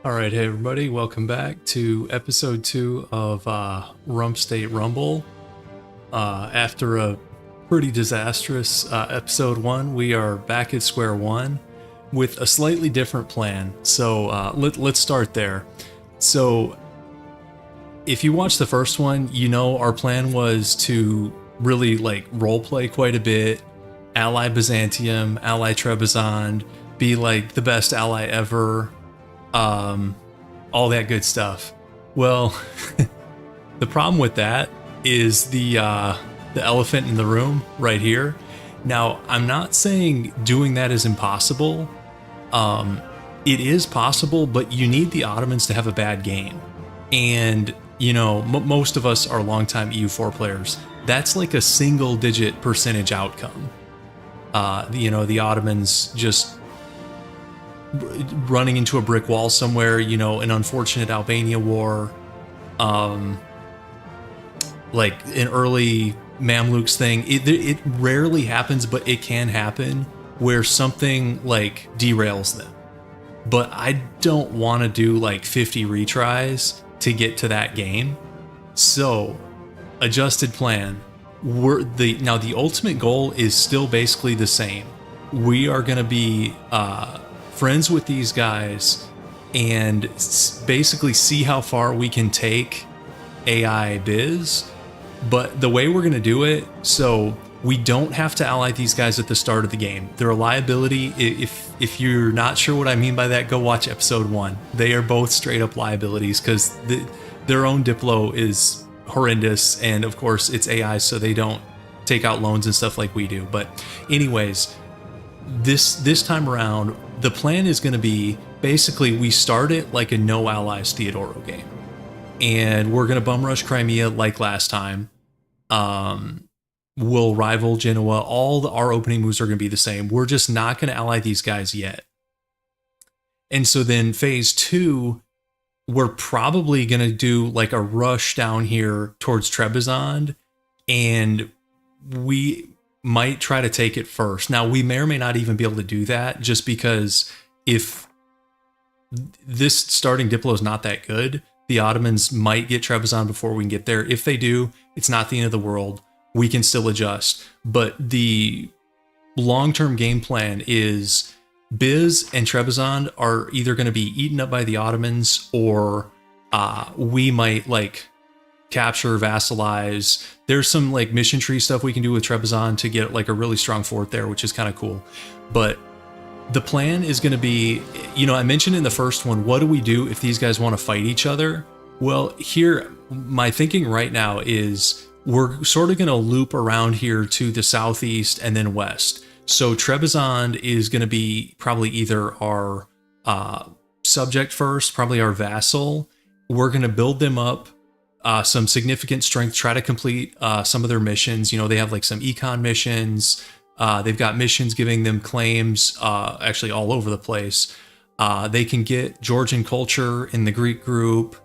All right, hey everybody, welcome back to episode 2 of Rump State Rumble. After a pretty disastrous episode 1, we are back at square one with a slightly different plan. So let's start there. So if you watched the first one, you know our plan was to really like roleplay quite a bit, ally Byzantium, ally Trebizond, be like the best ally ever, all that good stuff. Well, the problem with that is the elephant in the room right here. Now, I'm not saying doing that is impossible. It is possible, but you need the Ottomans to have a bad game. And, you know, most of us are longtime EU4 players. That's like a single-digit percentage outcome. The Ottomans just running into a brick wall somewhere, you know, an unfortunate Albania war, like an early Mamluks thing. It rarely happens, but it can happen where something like derails them. But I don't want to do like 50 retries to get to that game. So, adjusted plan. Now the ultimate goal is still basically the same. We are going to be friends with these guys and basically see how far we can take AI Biz. But the way we're going to do it, so we don't have to ally these guys at the start of the game. They're a liability. If you're not sure what I mean by that, go watch episode 1. They are both straight up liabilities because their own Diplo is horrendous, and of course it's AI, so they don't take out loans and stuff like we do. But anyways, this time around, the plan is going to be basically we start it like a no allies Theodoro game, and we're going to bum rush Crimea like last time. We'll rival Genoa. Our opening moves are going to be the same. We're just not going to ally these guys yet. And so then phase 2, we're probably going to do like a rush down here towards Trebizond, and we might try to take it first. Now, we may or may not even be able to do that, just because if this starting Diplo is not that good, the Ottomans might get Trebizond before we can get there. If they do, it's not the end of the world. We can still adjust. But the long-term game plan is Biz and Trebizond are either going to be eaten up by the Ottomans, or we might like capture, vassalize. There's some like mission tree stuff we can do with Trebizond to get like a really strong fort there, which is kind of cool. But the plan is going to be, you know, I mentioned in the first one, what do we do if these guys want to fight each other? Well, here, my thinking right now is we're sort of going to loop around here to the southeast and then west. So Trebizond is going to be probably either our subject first, probably our vassal. We're going to build them up some significant strength, try to complete some of their missions. You know, they have like some econ missions. They've got missions giving them claims actually all over the place. They can get Georgian culture in the Greek group.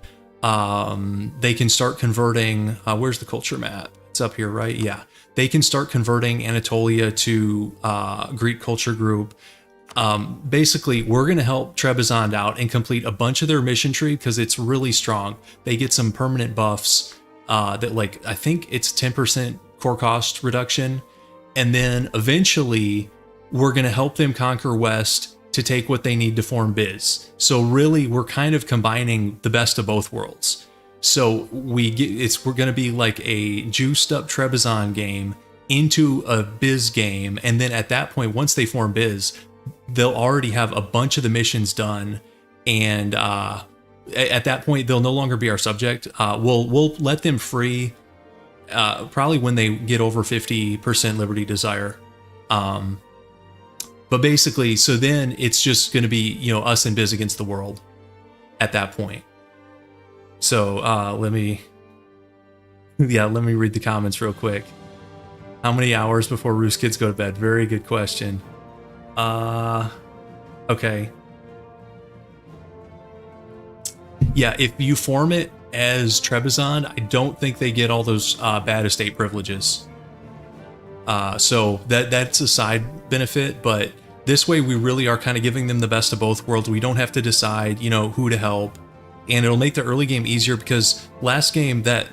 They can start converting. Where's the culture map? It's up here, right? Yeah. They can start converting Anatolia to Greek culture group. Basically, we're going to help Trebizond out and complete a bunch of their mission tree because it's really strong. They get some permanent buffs that, like, I think it's 10% core cost reduction. And then eventually, we're going to help them conquer West to take what they need to form Biz. So really, we're kind of combining the best of both worlds. So we're going to be like a juiced up Trebizond game into a Biz game. And then at that point, once they form Biz, they'll already have a bunch of the missions done. And at that point, they'll no longer be our subject. We'll let them free probably when they get over 50% Liberty Desire. But basically, so then it's just going to be, you know, us and Biz against the world at that point. So let me read the comments real quick. How many hours before Roos kids go to bed? Very good question. Okay. Yeah, if you form it as Trebizond, I don't think they get all those bad estate privileges. So that's a side benefit, but This way we really are kind of giving them the best of both worlds. We don't have to decide, you know, who to help. And it'll make the early game easier because last game, that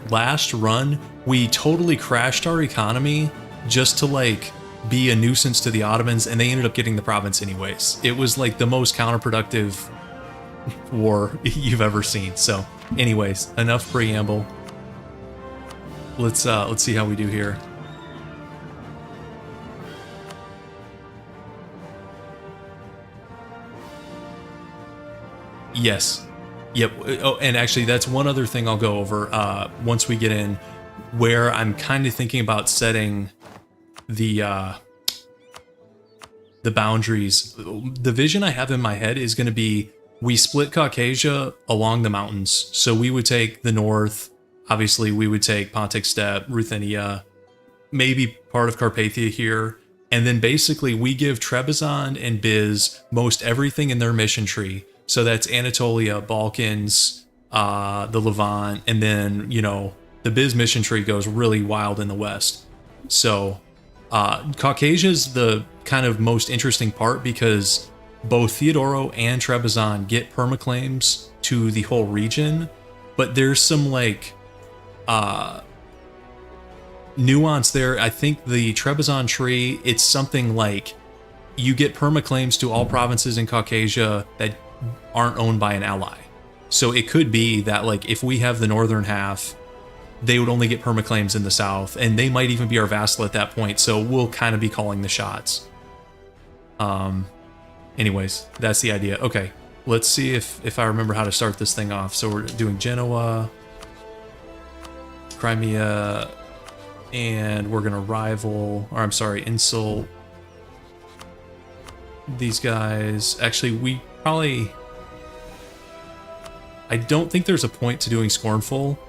last run, we totally crashed our economy just to like be a nuisance to the Ottomans, and they ended up getting the province anyways. It was like the most counterproductive war you've ever seen. So anyways, enough preamble. Let's see how we do here. Yes. Yep. Oh, and actually that's one other thing I'll go over once we get in, where I'm kind of thinking about setting the boundaries. The vision I have in my head is going to be, we split Caucasia along the mountains. So we would take the north, obviously we would take Pontic Steppe, Ruthenia, maybe part of Carpathia here. And then basically we give Trebizond and Biz most everything in their mission tree. So that's Anatolia, Balkans, the Levant, and then, you know, the Biz mission tree goes really wild in the west. So Caucasia's the kind of most interesting part because both Theodoro and Trebizond get permaclaims to the whole region, but there's some like nuance there. I think the Trebizond tree, it's something like you get permaclaims to all provinces in Caucasia that aren't owned by an ally. So it could be that like if we have the northern half, they would only get permaclaims in the south, and they might even be our vassal at that point. So we'll kind of be calling the shots. Anyways, that's the idea. Okay, let's see if I remember how to start this thing off. So we're doing Genoa, Crimea, and we're gonna rival, or I'm sorry, insult these guys. Actually, we probably, I don't think there's a point to doing Scornful.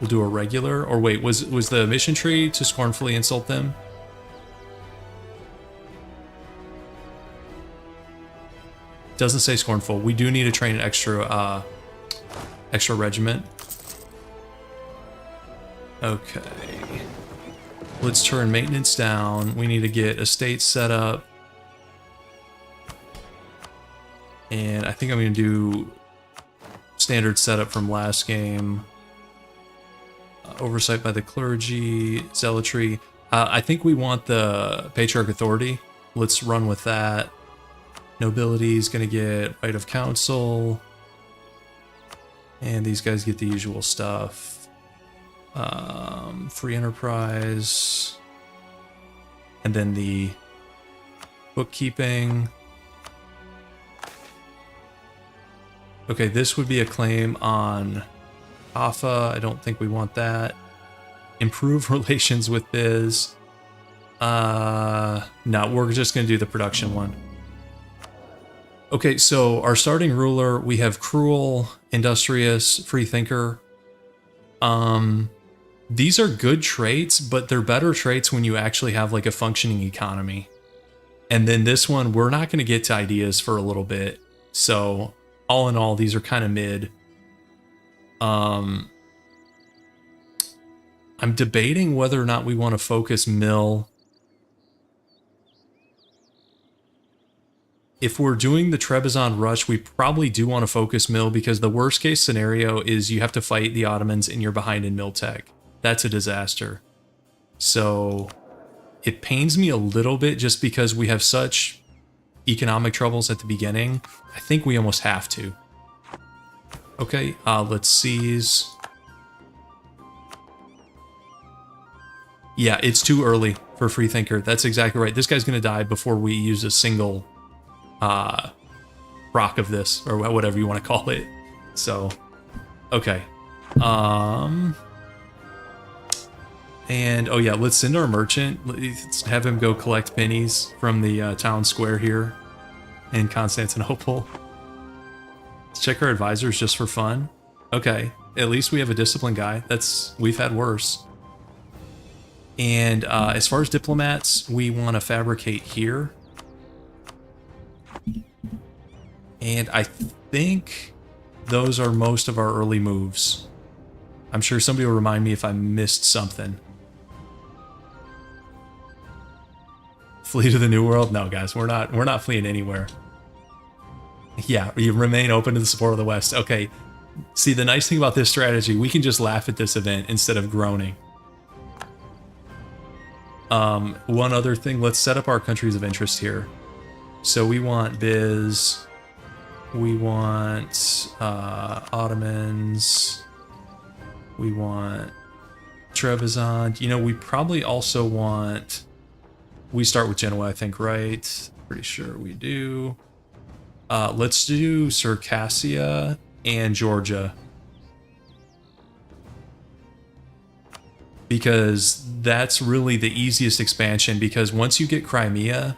We'll do a regular, or wait, was the mission tree to scornfully insult them? Doesn't say scornful. We do need to train an extra regiment. Okay. Let's turn maintenance down. We need to get estates set up. And I think I'm going to do standard setup from last game. Oversight by the clergy, zealotry. I think we want the Patriarch Authority. Let's run with that. Nobility is going to get right of council. And these guys get the usual stuff. Free enterprise. And then the bookkeeping. Okay, this would be a claim on Alpha. I don't think we want that. Improve relations with Biz. No, we're just going to do the production one. Okay, so our starting ruler, we have Cruel, Industrious, Free Thinker. These are good traits, but they're better traits when you actually have like a functioning economy. And then this one, we're not going to get to ideas for a little bit. So all in all, these are kind of mid. I'm debating whether or not we want to focus Mill. If we're doing the Trebizond rush, we probably do want to focus Mill because the worst case scenario is you have to fight the Ottomans and you're behind in Mill tech. That's a disaster. So it pains me a little bit just because we have such economic troubles at the beginning. I think we almost have to. Okay, let's seize. Yeah, it's too early for Free Thinker. That's exactly right. This guy's going to die before we use a single proc of this, or whatever you want to call it. So, okay. And, oh yeah, let's send our merchant. Let's have him go collect pennies from the town square here in Constantinople. Let's check our advisors just for fun. Okay, at least we have a disciplined guy. We've had worse. And as far as diplomats, we want to fabricate here. And I think those are most of our early moves. I'm sure somebody will remind me if I missed something. Flee to the New World? No, guys, we're not fleeing anywhere. Yeah, you remain open to the support of the West. Okay. See, the nice thing about this strategy, we can just laugh at this event instead of groaning. One other thing, let's set up our countries of interest here. So we want Biz, we want Ottomans, we want Trebizond. You know, we probably also want, we start with Genoa, I think, right? Pretty sure we do. Let's do Circassia and Georgia. Because that's really the easiest expansion, because once you get Crimea,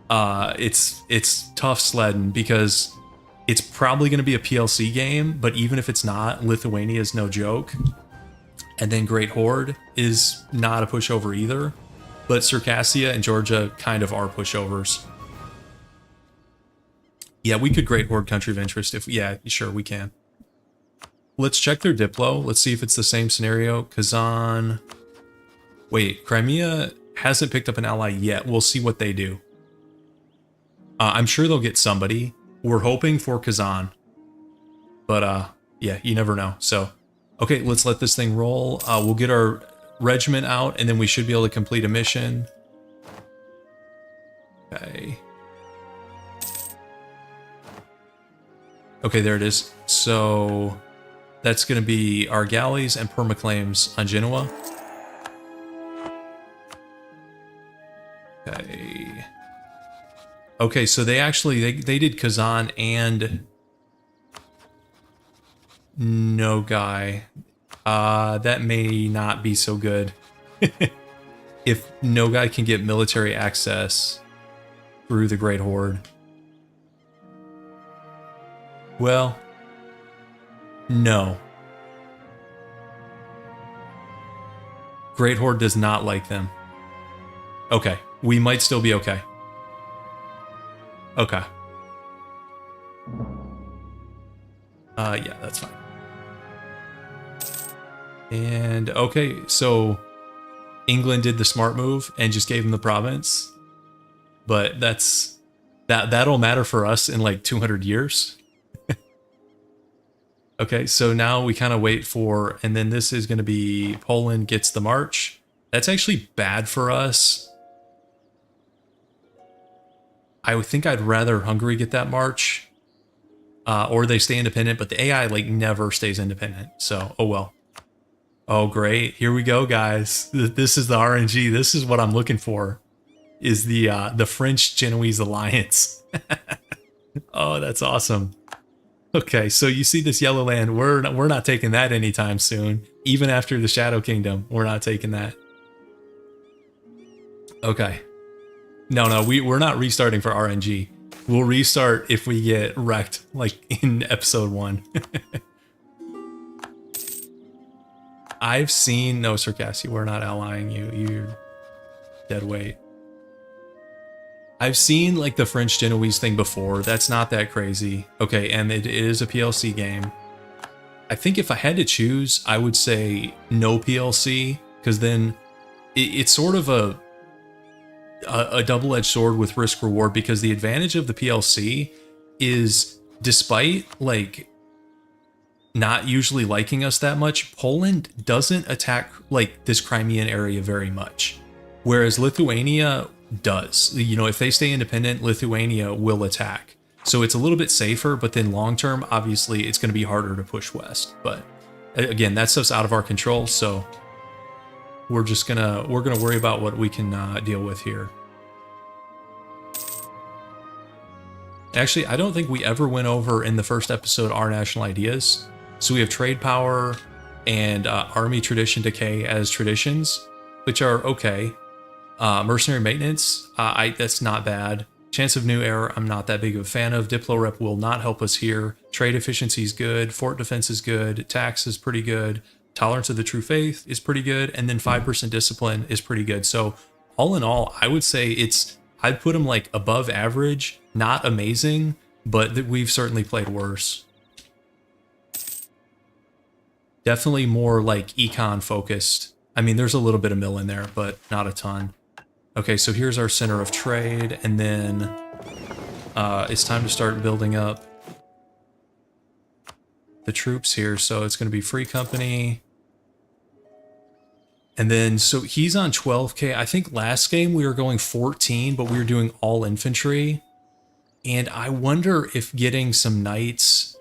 it's tough sledding, because it's probably going to be a PLC game, but even if it's not, Lithuania is no joke. And then Great Horde is not a pushover either, but Circassia and Georgia kind of are pushovers. Yeah, we could Great Horde country of interest if, yeah, sure, we can. Let's check their Diplo. Let's see if it's the same scenario. Kazan. Wait, Crimea hasn't picked up an ally yet. We'll see what they do. I'm sure they'll get somebody. We're hoping for Kazan. But, yeah, you never know. So, okay, let's let this thing roll. We'll get our regiment out, and then we should be able to complete a mission. Okay. Okay, there it is. So that's going to be our galleys and permaclaims on Genoa. Okay. Okay, so they actually, they did Kazan and Nogai. That may not be so good. If Nogai can get military access through the Great Horde. Well, no. Great Horde does not like them. Okay, we might still be okay. Okay. Yeah, that's fine. And okay, so England did the smart move and just gave them the province. But that'll matter for us in like 200 years. Okay, so now we kind of wait for, and then this is going to be Poland gets the march. That's actually bad for us. I would think I'd rather Hungary get that march, or they stay independent, but the AI like never stays independent. So, oh well. Oh, great. Here we go, guys. This is the RNG. This is what I'm looking for, is the French-Genoese alliance. Oh, that's awesome. Okay, so you see this yellow land, we're not taking that anytime soon. Even after the Shadow Kingdom, we're not taking that. Okay. No, we're not restarting for RNG. We'll restart if we get wrecked, like in episode 1. I've seen, no, Circassia, we're not allying you. You're dead weight. I've seen like the French Genoese thing before. That's not that crazy. Okay, and it is a PLC game. I think if I had to choose, I would say no PLC, because then it's sort of a double-edged sword with risk reward, because the advantage of the PLC is, despite like not usually liking us that much, Poland doesn't attack like this Crimean area very much, whereas Lithuania does. You know, if they stay independent, Lithuania will attack. So it's a little bit safer, but then long term, obviously, it's going to be harder to push west. But again, that stuff's out of our control, so we're gonna worry about what we can deal with here. Actually, I don't think we ever went over in the first episode our national ideas. So we have trade power and army tradition decay as traditions, which are okay. Mercenary maintenance, that's not bad. Chance of new era, I'm not that big of a fan of. Diplo rep will not help us here. Trade efficiency is good. Fort defense is good. Tax is pretty good. Tolerance of the true faith is pretty good. And then 5% discipline is pretty good. So all in all, I would say I'd put them like above average, not amazing, but we've certainly played worse. Definitely more like econ focused. I mean, there's a little bit of mill in there, but not a ton. Okay, so here's our center of trade, and then it's time to start building up the troops here. So it's going to be Free Company. And then, so he's on 12k. I think last game we were going 14, but we were doing all infantry. And I wonder if getting some knights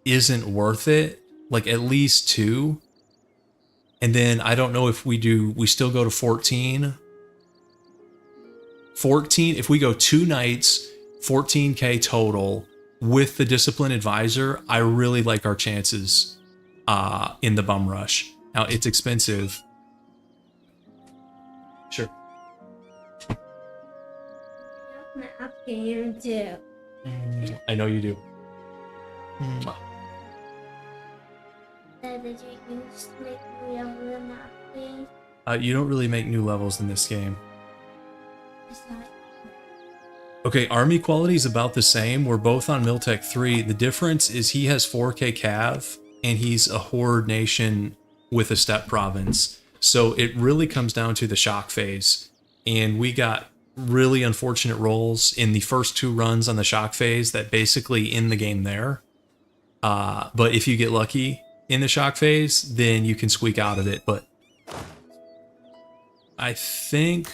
isn't worth it, like at least 2. And then I don't know if we still go to 14. 14, if we go 2 knights, 14k total with the discipline advisor, I really like our chances in the bum rush. Now it's expensive. Sure. Up here too. I know you do. Did you use make me over the map, please? You don't really make new levels in this game. Okay, army quality is about the same. We're both on Miltech 3. The difference is he has 4k cav, and he's a horde nation with a steppe province. So it really comes down to the shock phase. And we got really unfortunate rolls in the first 2 runs on the shock phase that basically end the game there. But if you get lucky in the shock phase, then you can squeak out of it. But I think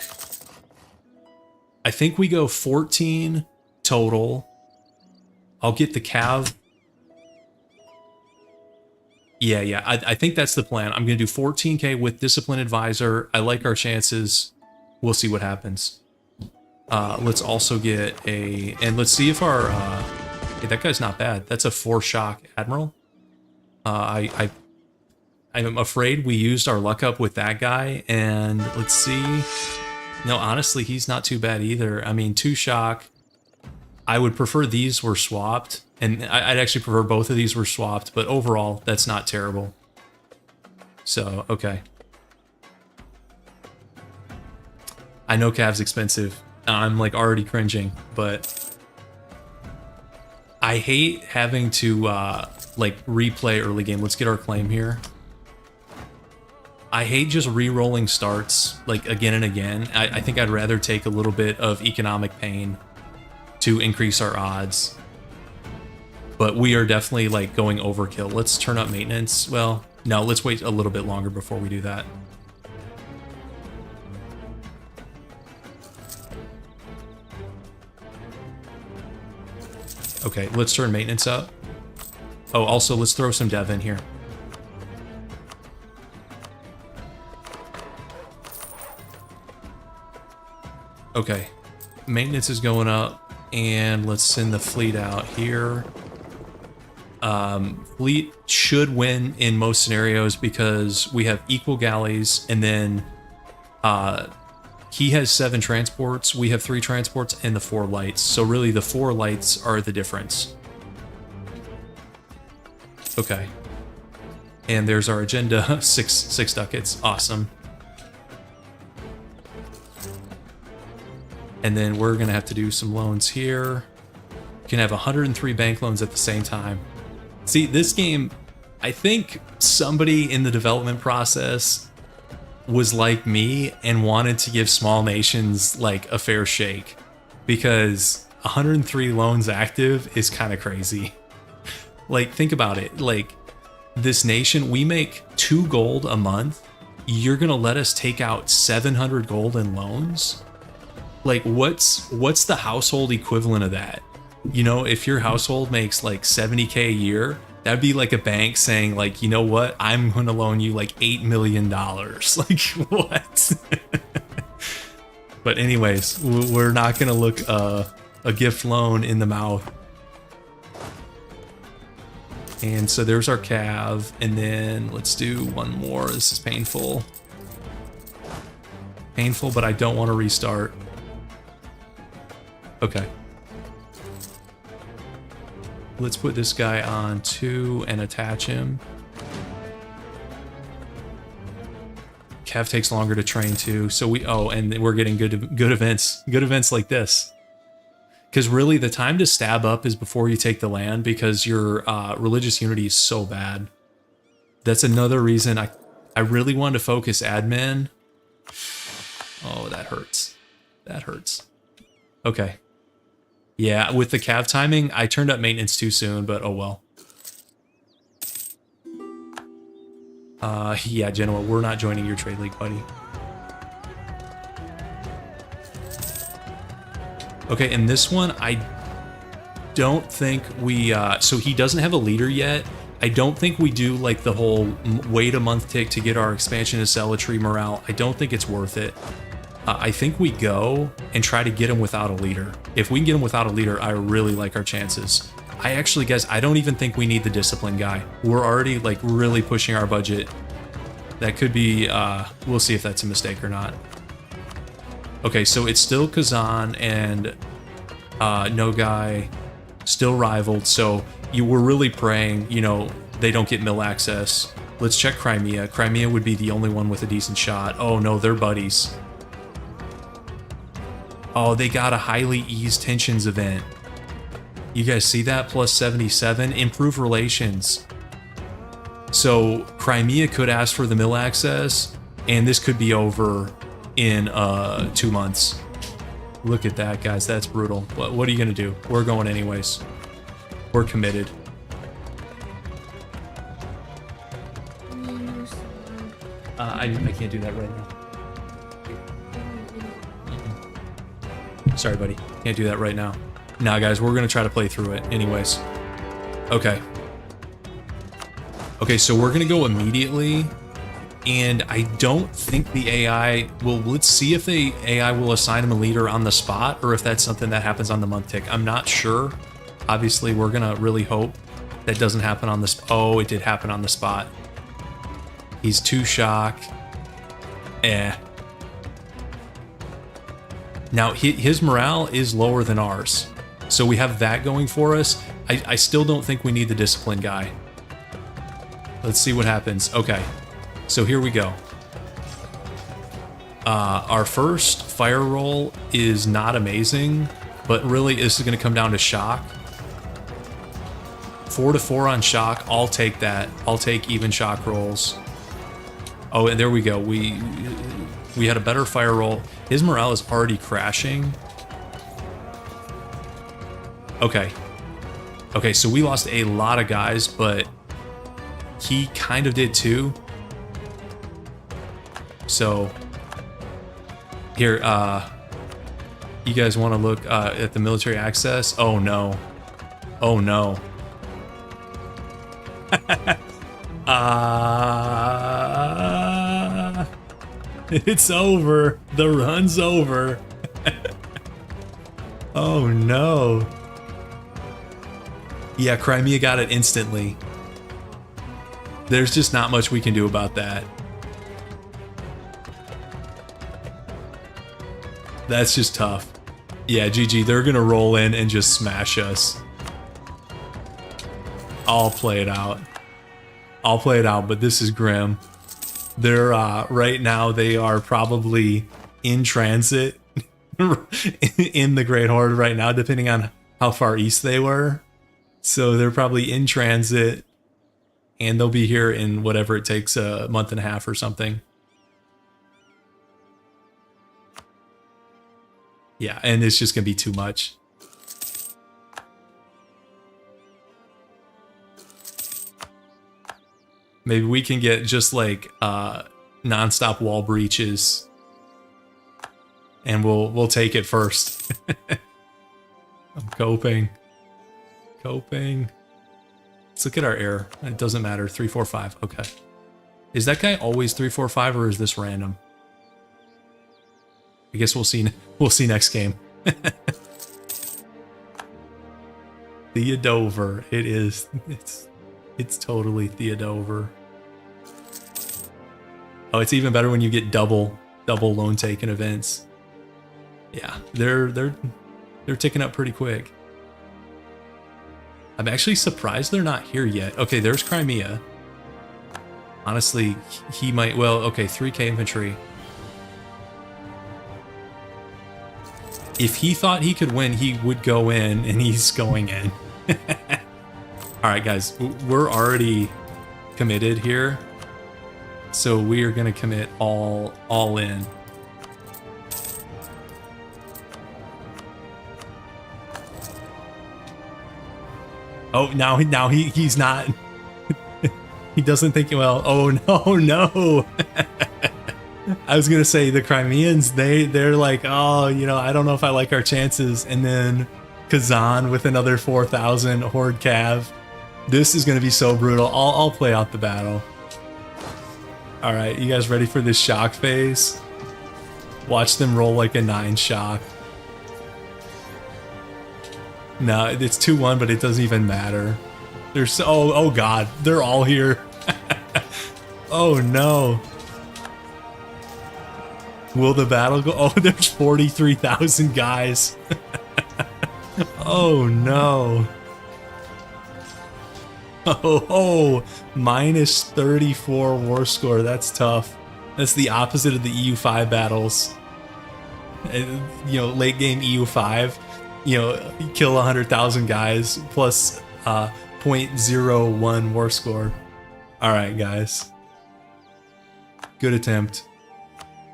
we go 14 total. I'll get the cav. Yeah. I think that's the plan. I'm going to do 14k with discipline advisor. I like our chances. We'll see what happens. Let's also get and let's see if our, hey, that guy's not bad. That's a 4 shock admiral. I'm afraid we used our luck up with that guy, and let's see. No, honestly, he's not too bad either. I mean, 2 shock. I would prefer these were swapped, and I'd actually prefer both of these were swapped, but overall, that's not terrible. So, okay. I know Cav's expensive. I'm like already cringing, but I hate having to like replay early game. Let's get our claim here. I hate just re-rolling starts like again and again. I think I'd rather take a little bit of economic pain to increase our odds. But we are definitely like going overkill. Let's turn up maintenance. Well, no, let's wait a little bit longer before we do that. Okay, let's turn maintenance up. Oh, also, let's throw some dev in here. Okay, maintenance is going up, and let's send the fleet out here. Fleet should win in most scenarios because we have equal galleys, and then he has 7 transports, we have 3 transports, and the 4 lights. So really the 4 lights are the difference. Okay. And there's our agenda, six ducats, awesome. And then we're gonna have to do some loans here. You can have 103 bank loans at the same time. See, this game, I think somebody in the development process was like me and wanted to give small nations like a fair shake, because 103 loans active is kind of crazy. Like, think about it. Like, this nation, we make 2 gold a month. You're gonna let us take out 700 gold in loans? Like, what's the household equivalent of that? You know, if your household makes like 70k a year, that'd be like a bank saying like, you know what, I'm gonna loan you like $8 million. Like, what? But anyways, we're not gonna look a gift loan in the mouth. And so there's our cav, and then let's do one more. This is painful. Painful, but I don't want to restart. Okay. Let's put this guy on 2 and attach him. Cav takes longer to train too, so and we're getting good events like this. Because really, the time to stab up is before you take the land, because your religious unity is so bad. That's another reason I really wanted to focus admin. Oh, that hurts. That hurts. Okay. Yeah, with the cav timing, I turned up maintenance too soon, but oh well. Yeah, Genoa, we're not joining your trade league, buddy. Okay, and this one, I don't think we, so he doesn't have a leader yet. I don't think we do like the whole wait a month tick to get our expansion to Zealotry morale. I don't think it's worth it. I think we go and try to get him without a leader. If we can get him without a leader, I really like our chances. I actually, guys, I don't even think we need the discipline guy. We're already like really pushing our budget. That could be, we'll see if that's a mistake or not. Okay, so it's still Kazan and Nogai still rivaled. So you were really praying, you know, they don't get mill access. Let's check Crimea. Crimea would be the only one with a decent shot. Oh no, they're buddies. Oh, they got a highly eased tensions event. You guys see that? Plus 77. Improve relations. So Crimea could ask for the mill access, and this could be over in 2 months. Look at that, guys. That's brutal. What are you going to do? We're going anyways. We're committed. I can't do that right now. Sorry, buddy. Can't do that right now. Nah, guys, we're going to try to play through it anyways. Okay. Okay, so we're going to go immediately. And I don't think the AI will... Let's see if the AI will assign him a leader on the spot or if that's something that happens on the month tick. I'm not sure. Obviously, we're going to really hope that doesn't happen on the spot. Oh, it did happen on the spot. He's 2 shock. Now, his morale is lower than ours. So we have that going for us. I still don't think we need the discipline guy. Let's see what happens. Okay. So here we go. Our first fire roll is not amazing, but really this is going to come down to shock. 4 to 4 on shock. I'll take that. I'll take even shock rolls. Oh, and there we go. We had a better fire roll. His morale is already crashing. Okay. Okay, so we lost a lot of guys, but he kind of did too. So here, you guys want to look at the military access? Oh no. Oh no. It's over. The run's over. Oh no. Yeah, Crimea got it instantly. There's just not much we can do about that. That's just tough. Yeah, GG, they're gonna roll in and just smash us. I'll play it out. I'll play it out, but this is grim. They're, right now, they are probably in transit in the Great Horde right now, depending on how far east they were. So they're probably in transit, and they'll be here in whatever it takes, a month and a half or something. Yeah, and it's just gonna be too much. Maybe we can get just like non-stop wall breaches, and we'll take it first. I'm coping. Let's look at our error. It doesn't matter. 345. Okay. Is that guy always 345 or is this random? I guess we'll see. We'll see next game. Theodoro. It is. It's totally Theodoro. Oh, it's even better when you get double loan taken events. Yeah, they're ticking up pretty quick. I'm actually surprised they're not here yet. Okay, there's Crimea. Honestly, he might. Well, okay, 3K infantry. If he thought he could win, he would go in, and he's going in. All right, guys, we're already committed here, so we are gonna commit all in. Oh, now he's not. He doesn't think well. Oh no, no. I was gonna say the Crimeans, they're like, oh, you know, I don't know if I like our chances. And then Kazan with another 4,000 Horde Cav. This is gonna be so brutal. I'll play out the battle. All right, you guys ready for this shock phase? Watch them roll like a 9 shock. No, it's 2-1, but it doesn't even matter. There's oh god, they're all here. Oh no. Will the battle go? Oh, there's 43,000 guys. Oh no. Oh, minus 34 war score. That's tough. That's the opposite of the EU5 battles. You know, late game EU5, you know, you kill 100,000 guys plus 0.01 war score. All right, guys. Good attempt.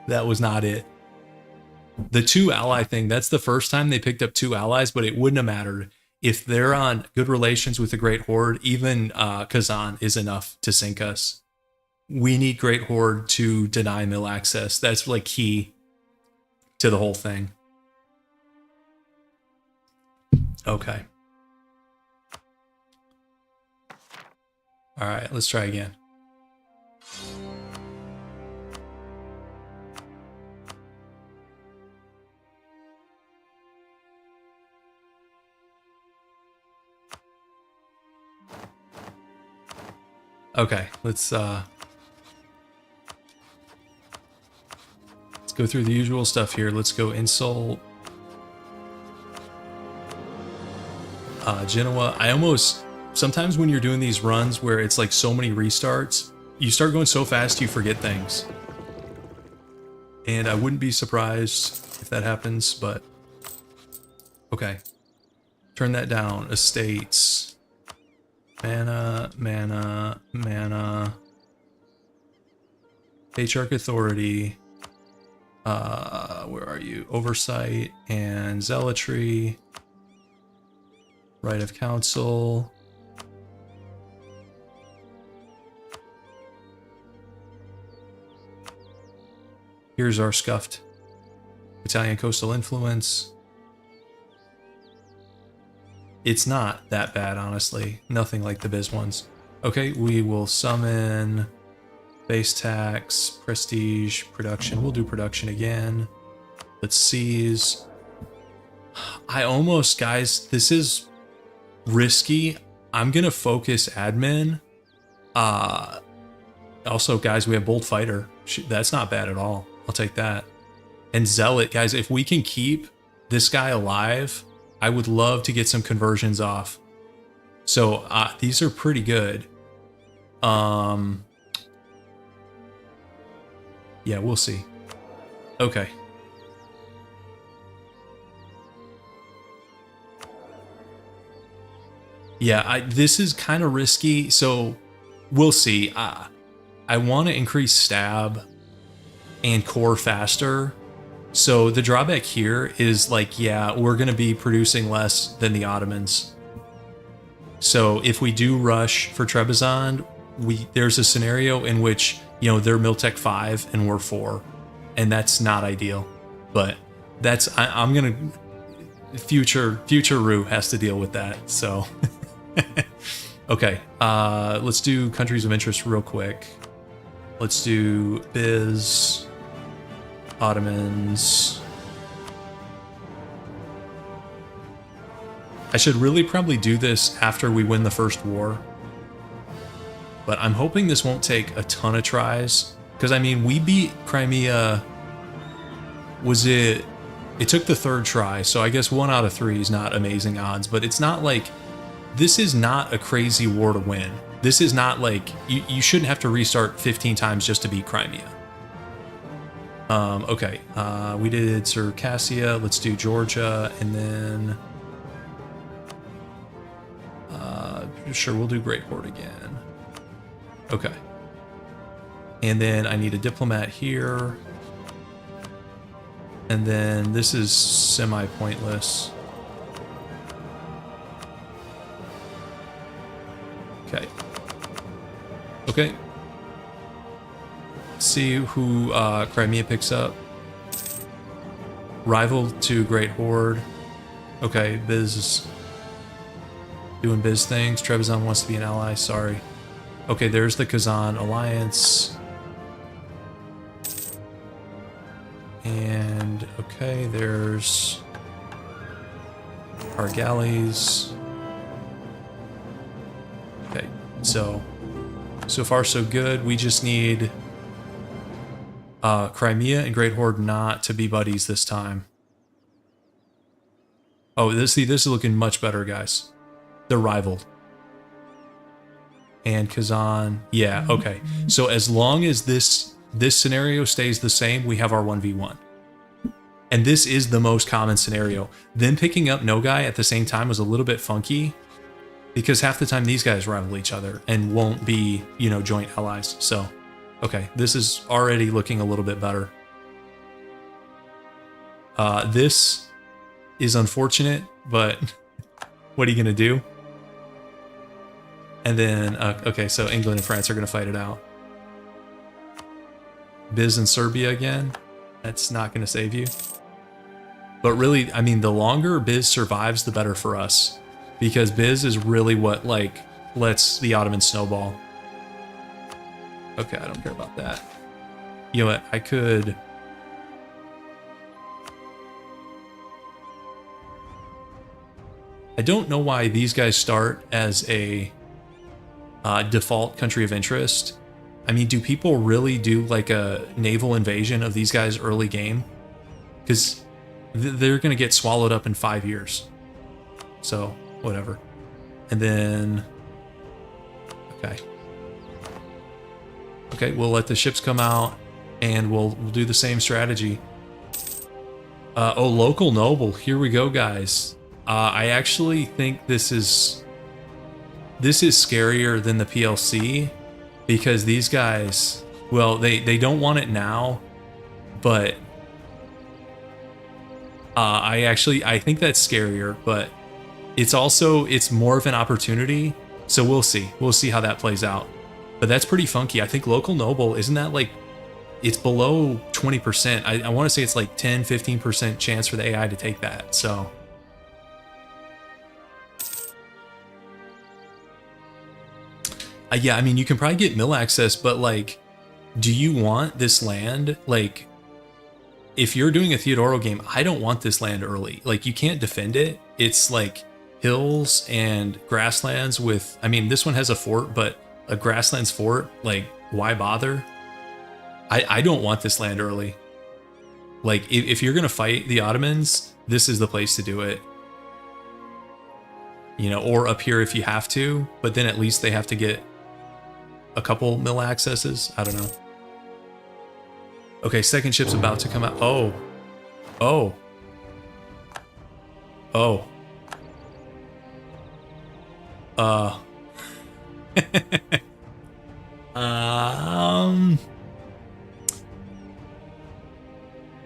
That was not it. The 2 ally thing, that's the first time they picked up 2 allies, but it wouldn't have mattered. If they're on good relations with the Great Horde, even Kazan is enough to sink us. We need Great Horde to deny mill access. That's like key to the whole thing. Okay. All right, let's try again. Okay, let's go through the usual stuff here. Let's go insult Genoa. Sometimes when you're doing these runs where it's like so many restarts, you start going so fast you forget things. And I wouldn't be surprised if that happens, but okay. Turn that down. Estates. Mana. Patriarch Authority. Where are you? Oversight and Zealotry. Right of Council. Here's our scuffed Italian coastal influence. It's not that bad, honestly. Nothing like the Biz ones. Okay, we will summon base tax, prestige, production. We'll do production again. Let's seize. I almost, guys, this is risky. I'm gonna focus admin. Also, guys, we have bold fighter. That's not bad at all. I'll take that. And zealot, guys, if we can keep this guy alive, I would love to get some conversions off. So these are pretty good. Yeah, we'll see. Okay. Yeah, this is kind of risky, so we'll see. I want to increase stab and core faster. So the drawback here is like, yeah, we're going to be producing less than the Ottomans. So if we do rush for Trebizond, there's a scenario in which, you know, they're Miltech 5 and we're 4. And that's not ideal. But that's, I'm going to, future Rue has to deal with that. So, okay, let's do countries of interest real quick. Let's do Biz, Ottomans. I should really probably do this after we win the first war. But I'm hoping this won't take a ton of tries. Because, I mean, we beat Crimea... It took the third try, so I guess 1 out of 3 is not amazing odds. But it's not like... This is not a crazy war to win. This is not like... You shouldn't have to restart 15 times just to beat Crimea. Okay, we did Circassia. Let's do Georgia, and then... sure, we'll do Great Horde again. Okay. And then I need a diplomat here. And then this is semi-pointless. Okay. See who Crimea picks up. Rival to Great Horde. Okay, Biz is doing Biz things. Trebizond wants to be an ally, sorry. Okay, there's the Kazan Alliance. And, okay, there's our galleys. Okay, so far so good. We just need Crimea and Great Horde not to be buddies this time. Oh, this is looking much better, guys. They're rivaled. And Kazan, yeah, okay. So as long as this scenario stays the same, we have our 1v1. And this is the most common scenario. Then picking up Nogai at the same time was a little bit funky because half the time these guys rival each other and won't be, you know, joint allies. So, okay, this is already looking a little bit better. This is unfortunate, but what are you going to do? And then, okay, so England and France are going to fight it out. Biz and Serbia again. That's not going to save you. But really, I mean, the longer Biz survives, the better for us. Because Biz is really what, like, lets the Ottomans snowball. Okay, I don't care about that. You know what? I could... I don't know why these guys start as a default country of interest. I mean, do people really do like a naval invasion of these guys early game? Because they're going to get swallowed up in 5 years. So, whatever. And then... Okay. Okay, we'll let the ships come out, and we'll do the same strategy. Oh, local noble. Here we go, guys. I actually think this is scarier than the PLC because these guys, well, they don't want it now, but I think that's scarier, but it's more of an opportunity. So we'll see how that plays out. But that's pretty funky. I think local noble, isn't that like, it's below 20%. I want to say it's like 10-15% chance for the AI to take that. So yeah, I mean, you can probably get mill access, but like, do you want this land? Like, if you're doing a Theodoro game, I don't want this land early. Like, you can't defend it. It's like hills and grasslands with, I mean, this one has a fort, but a grasslands fort, like, why bother? I don't want this land early. Like, if you're going to fight the Ottomans, this is the place to do it. You know, or up here if you have to, but then at least they have to get a couple mill accesses. I don't know. Okay, second ship's about to come out. Oh. Oh. Oh.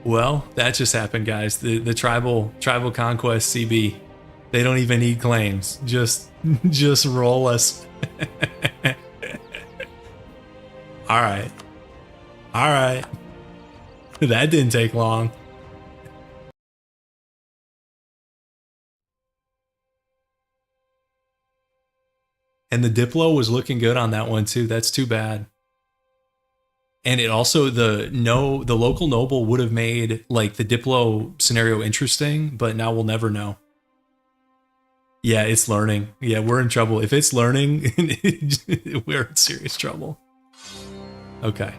Well, that just happened, guys. The tribal conquest CB. They don't even need claims. Just roll us. All right. All right. That didn't take long. And the Diplo was looking good on that one too. That's too bad. And it also, the local noble would have made like the Diplo scenario interesting, but now we'll never know. Yeah, it's learning. Yeah, we're in trouble. If it's learning, we're in serious trouble. Okay.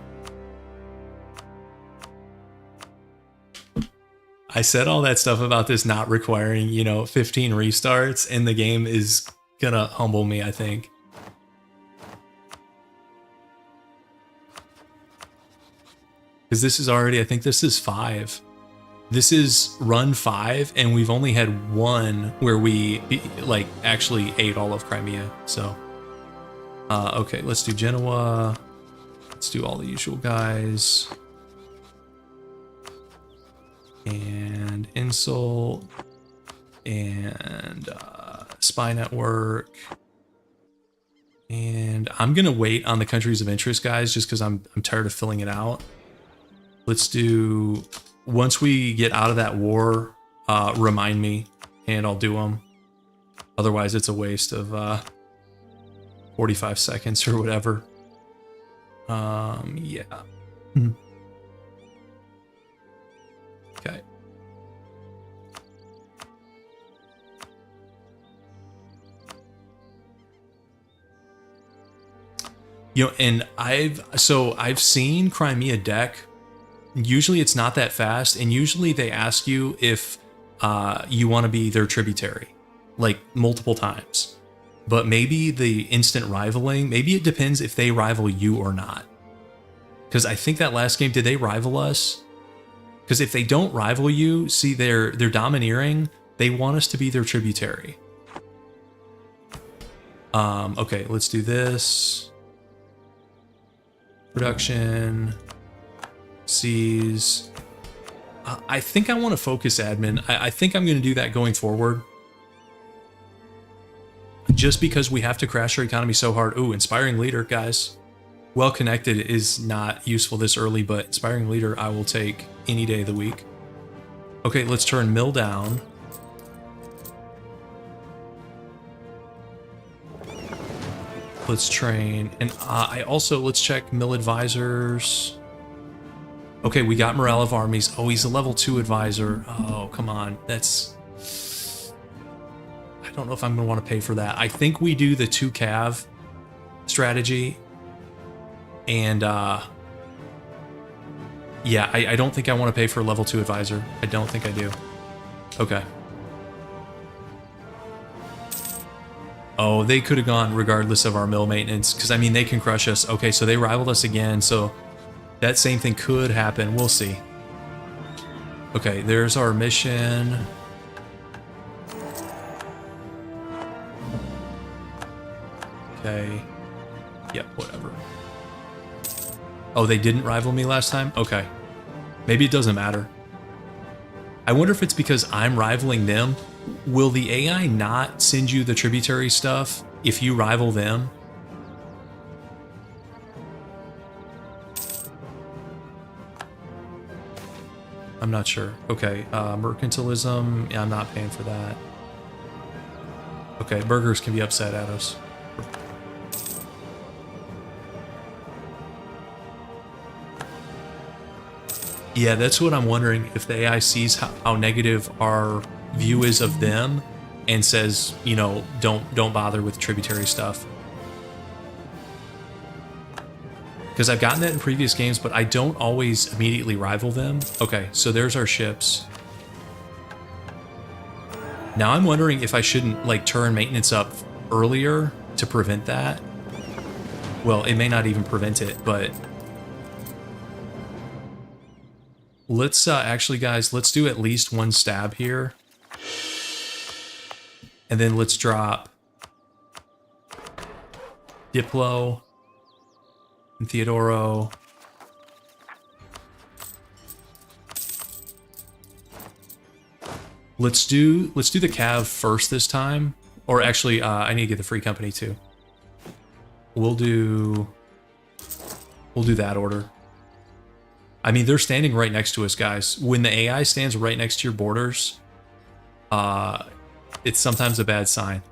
I said all that stuff about this not requiring, 15 restarts, and the game is gonna humble me, I think. Because this is already, I think this is 5. This is run 5, and we've only had one where we, like, actually ate all of Crimea, so. Okay, let's do Genoa. Let's do all the usual guys. And Insult. And Spy Network. And I'm gonna wait on the countries of interest, guys, just because I'm tired of filling it out. Let's do, once we get out of that war, remind me, and I'll do them. Otherwise, it's a waste of 45 seconds or whatever. Yeah. Okay. You know, and I've seen Crimea deck. Usually it's not that fast, and usually they ask you if you want to be their tributary, like multiple times. But maybe the instant rivaling, maybe it depends if they rival you or not. Because I think that last game, did they rival us? Because if they don't rival you, see, they're domineering, they want us to be their tributary. Okay, let's do this. Production. Seize. I think I want to focus admin. I think I'm going to do that going forward. Just because we have to crash our economy so hard. Ooh, inspiring leader, guys. Well connected is not useful this early, but inspiring leader I will take any day of the week. Okay, let's turn mill down. Let's train. And let's check mill advisors. Okay, we got morale of armies. Oh, he's a level 2 advisor. Oh, come on. That's... I don't know if I'm going to want to pay for that. I think we do the 2 cav strategy. And, yeah, I don't think I want to pay for a level 2 advisor. I don't think I do. Okay. Oh, they could have gone regardless of our mill maintenance, because, I mean, they can crush us. Okay, so they rivaled us again, so that same thing could happen. We'll see. Okay, there's our mission. Okay. Yep, whatever. Oh, they didn't rival me last time? Okay. Maybe it doesn't matter. I wonder if it's because I'm rivaling them. Will the AI not send you the tributary stuff if you rival them? I'm not sure. Okay, mercantilism. Yeah, I'm not paying for that. Okay, burgers can be upset at us. Yeah, that's what I'm wondering, if the AI sees how negative our view is of them and says, you know, don't bother with tributary stuff. Because I've gotten that in previous games, but I don't always immediately rival them. Okay, so there's our ships. Now I'm wondering if I shouldn't, like, turn maintenance up earlier to prevent that. Well, it may not even prevent it, but... Let's, actually, guys, let's do at least 1 stab here. And then let's drop Diplo and Theodoro. Let's do the Cav first this time. Or actually, I need to get the free company too. We'll do that order. I mean, they're standing right next to us, guys. When the AI stands right next to your borders, it's sometimes a bad sign.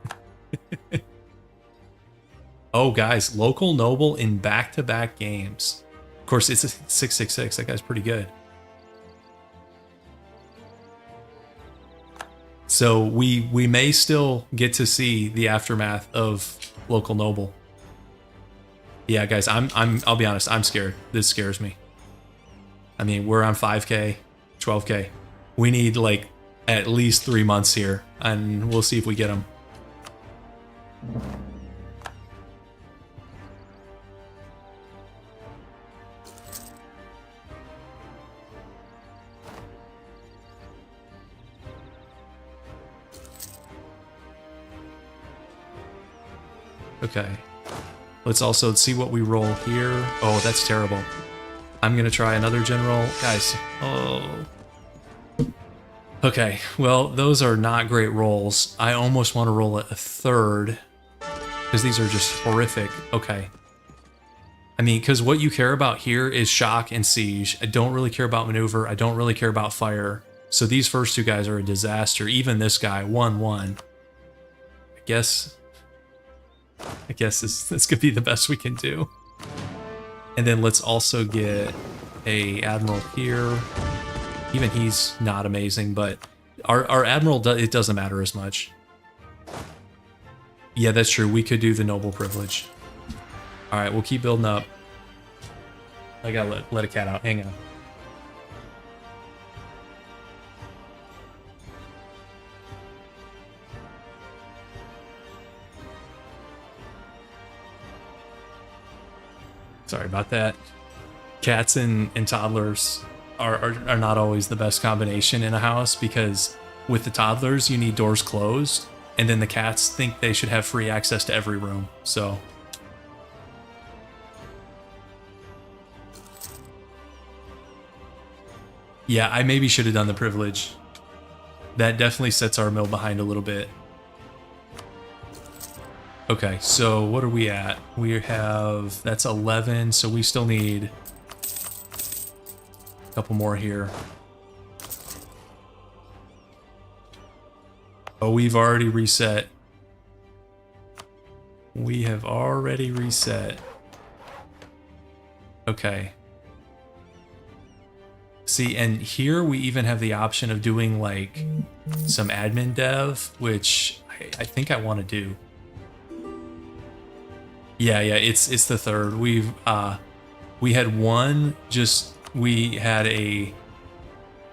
Oh, guys, local noble in back-to-back games. Of course, it's a 666. That guy's pretty good. So we may still get to see the aftermath of local noble. Yeah, guys, I'll be honest, I'm scared. This scares me. I mean, we're on 5K, 12K. We need, like, at least 3 months here, and we'll see if we get them. Okay. Let's also see what we roll here. Oh, that's terrible. I'm gonna try another general. Guys, oh. Okay, well, those are not great rolls. I almost want to roll a third. Because these are just horrific. Okay. I mean, because what you care about here is shock and siege. I don't really care about maneuver. I don't really care about fire. So these first two guys are a disaster. Even this guy, 1-1. I guess this could be the best we can do. And then let's also get a admiral here. Even he's not amazing, but our admiral, it doesn't matter as much. Yeah, that's true. We could do the noble privilege. All right, we'll keep building up. I gotta let a cat out. Hang on. Sorry about that. Cats and toddlers are not always the best combination in a house, because with the toddlers, you need doors closed, and then the cats think they should have free access to every room. So yeah, I maybe should have done the privilege. That definitely sets our mill behind a little bit. Okay, so what are we at? We have, that's 11, so we still need a couple more here. Oh, we've already reset. We have already reset. Okay. See, and here we even have the option of doing like some admin dev, which I think I want to do. Yeah, it's the third. We had one, we had a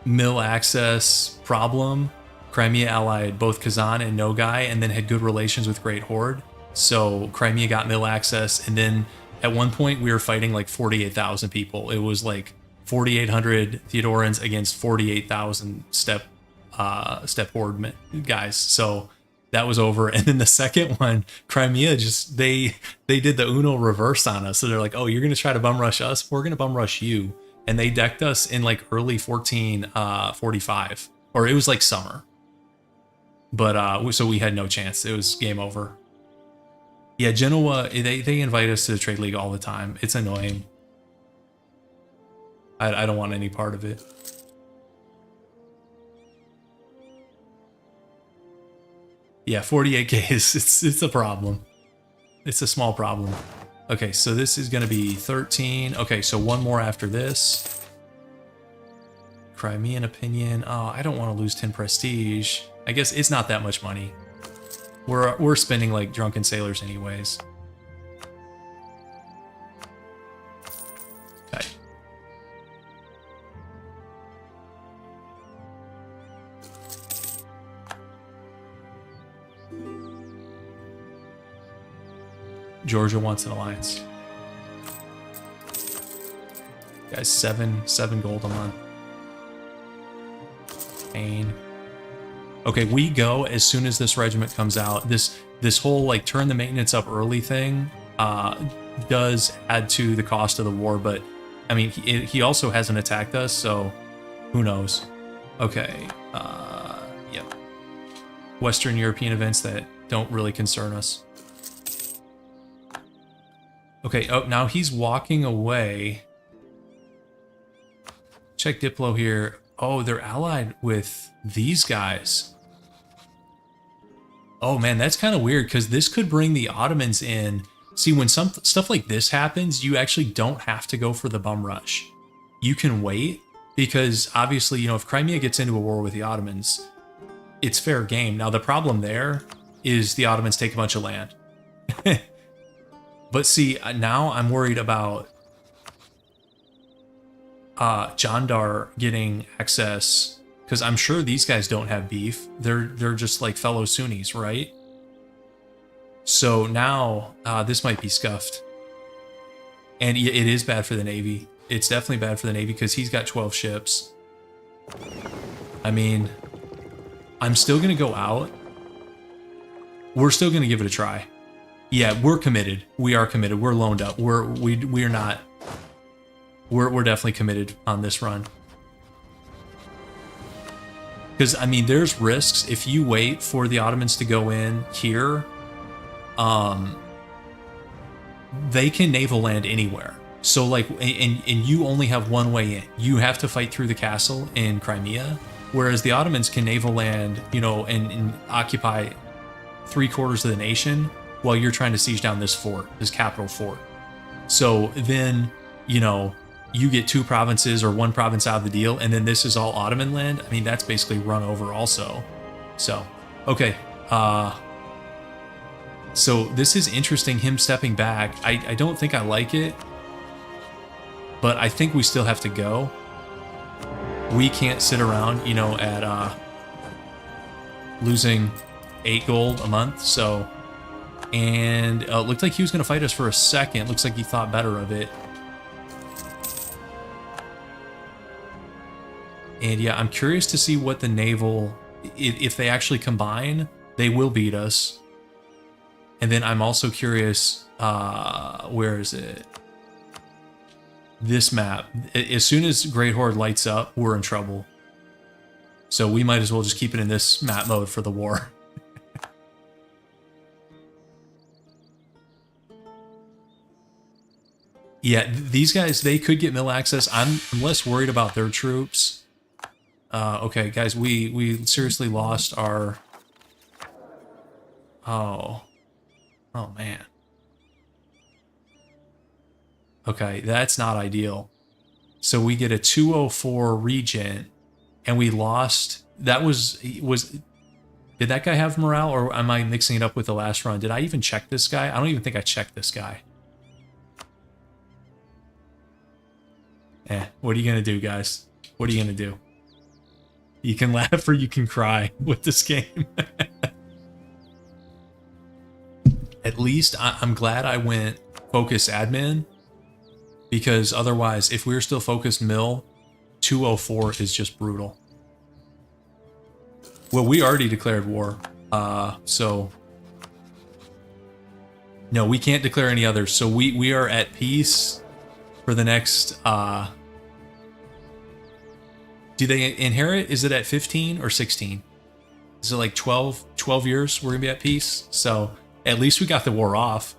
mill access problem. Crimea allied both Kazan and Nogai, and then had good relations with Great Horde. So Crimea got mill access, and then at one point we were fighting like 48,000 people. It was like 4,800 Theodorans against 48,000 step horde guys. So that was over. And then the second one, Crimea just they did the Uno reverse on us. So they're like, oh, you're gonna try to bum rush us? We're gonna bum rush you. And they decked us in like early 1445, or it was like summer. But so we had no chance. It was game over. Yeah, Genoa, they invite us to the trade league all the time. It's annoying. I don't want any part of it. Yeah, 48k is it's a problem. It's a small problem. Okay, so this is gonna be 13. Okay, so one more after this. Crimean opinion. Oh, I don't want to lose 10 prestige. I guess it's not that much money. We're spending like drunken sailors anyways. Okay. Georgia wants an alliance. Guys, seven gold a month. Pain. Okay, we go as soon as this regiment comes out. This whole like turn the maintenance up early thing does add to the cost of the war, but I mean he also hasn't attacked us, so who knows? Okay, yep. Western European events that don't really concern us. Okay, oh, now he's walking away. Check Diplo here. Oh, they're allied with these guys. Oh man, that's kind of weird, because this could bring the Ottomans in. See, when some stuff like this happens, you actually don't have to go for the bum rush. You can wait, because obviously, you know, if Crimea gets into a war with the Ottomans, it's fair game. Now, the problem there is the Ottomans take a bunch of land. But see, now I'm worried about Jandar getting access, because I'm sure these guys don't have beef. They're just like fellow Sunnis, right? So now this might be scuffed. And it is bad for the Navy. It's definitely bad for the Navy, because he's got 12 ships. I mean, I'm still going to go out. We're still going to give it a try. Yeah, we're committed. We are committed. We're loaned up. We're definitely committed on this run. Because, I mean, there's risks. If you wait for the Ottomans to go in here, they can naval land anywhere. So like, and you only have one way in. You have to fight through the castle in Crimea, whereas the Ottomans can naval land, you know, and occupy 3/4 of the nation while you're trying to siege down this fort, this capital fort. So then, you know, you get 2 provinces or 1 province out of the deal, and then this is all Ottoman land. I mean, that's basically run over also. So, okay. So this is interesting, him stepping back. I don't think I like it, but I think we still have to go. We can't sit around, you know, at losing 8 gold a month. So, and it looked like he was going to fight us for a second. Looks like he thought better of it. And yeah, I'm curious to see what the naval, if they actually combine, they will beat us. And then I'm also curious, where is it? This map. As soon as Great Horde lights up, we're in trouble. So we might as well just keep it in this map mode for the war. Yeah, these guys, they could get mill access. I'm less worried about their troops. Okay, guys, we seriously lost our... Oh, man. Okay, that's not ideal. So we get a 204 regent, and we lost... That was... Did that guy have morale, or am I mixing it up with the last run? Did I even check this guy? I don't even think I checked this guy. What are you gonna do, guys? What are you gonna do? You can laugh or you can cry with this game. At least I'm glad I went focus admin, because otherwise, if we were still focused mill, 204 is just brutal. Well, we already declared war, so no, we can't declare any others. So we are at peace for the next. Do they inherit? Is it at 15 or 16? Is it like 12 years we're gonna be at peace? So at least we got the war off.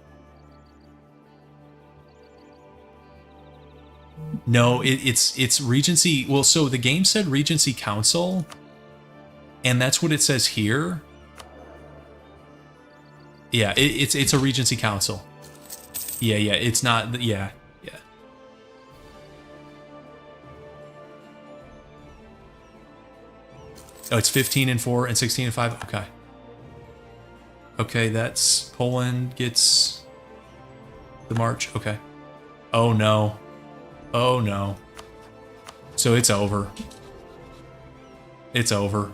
No, it's Regency. Well, so the game said Regency Council, and that's what it says here. Yeah, it's a Regency Council. Yeah, it's not. Yeah. Oh, it's 15 and 4 and 16 and 5. Okay. Okay, that's Poland gets the march. Okay. Oh no. Oh no. So it's over. It's over.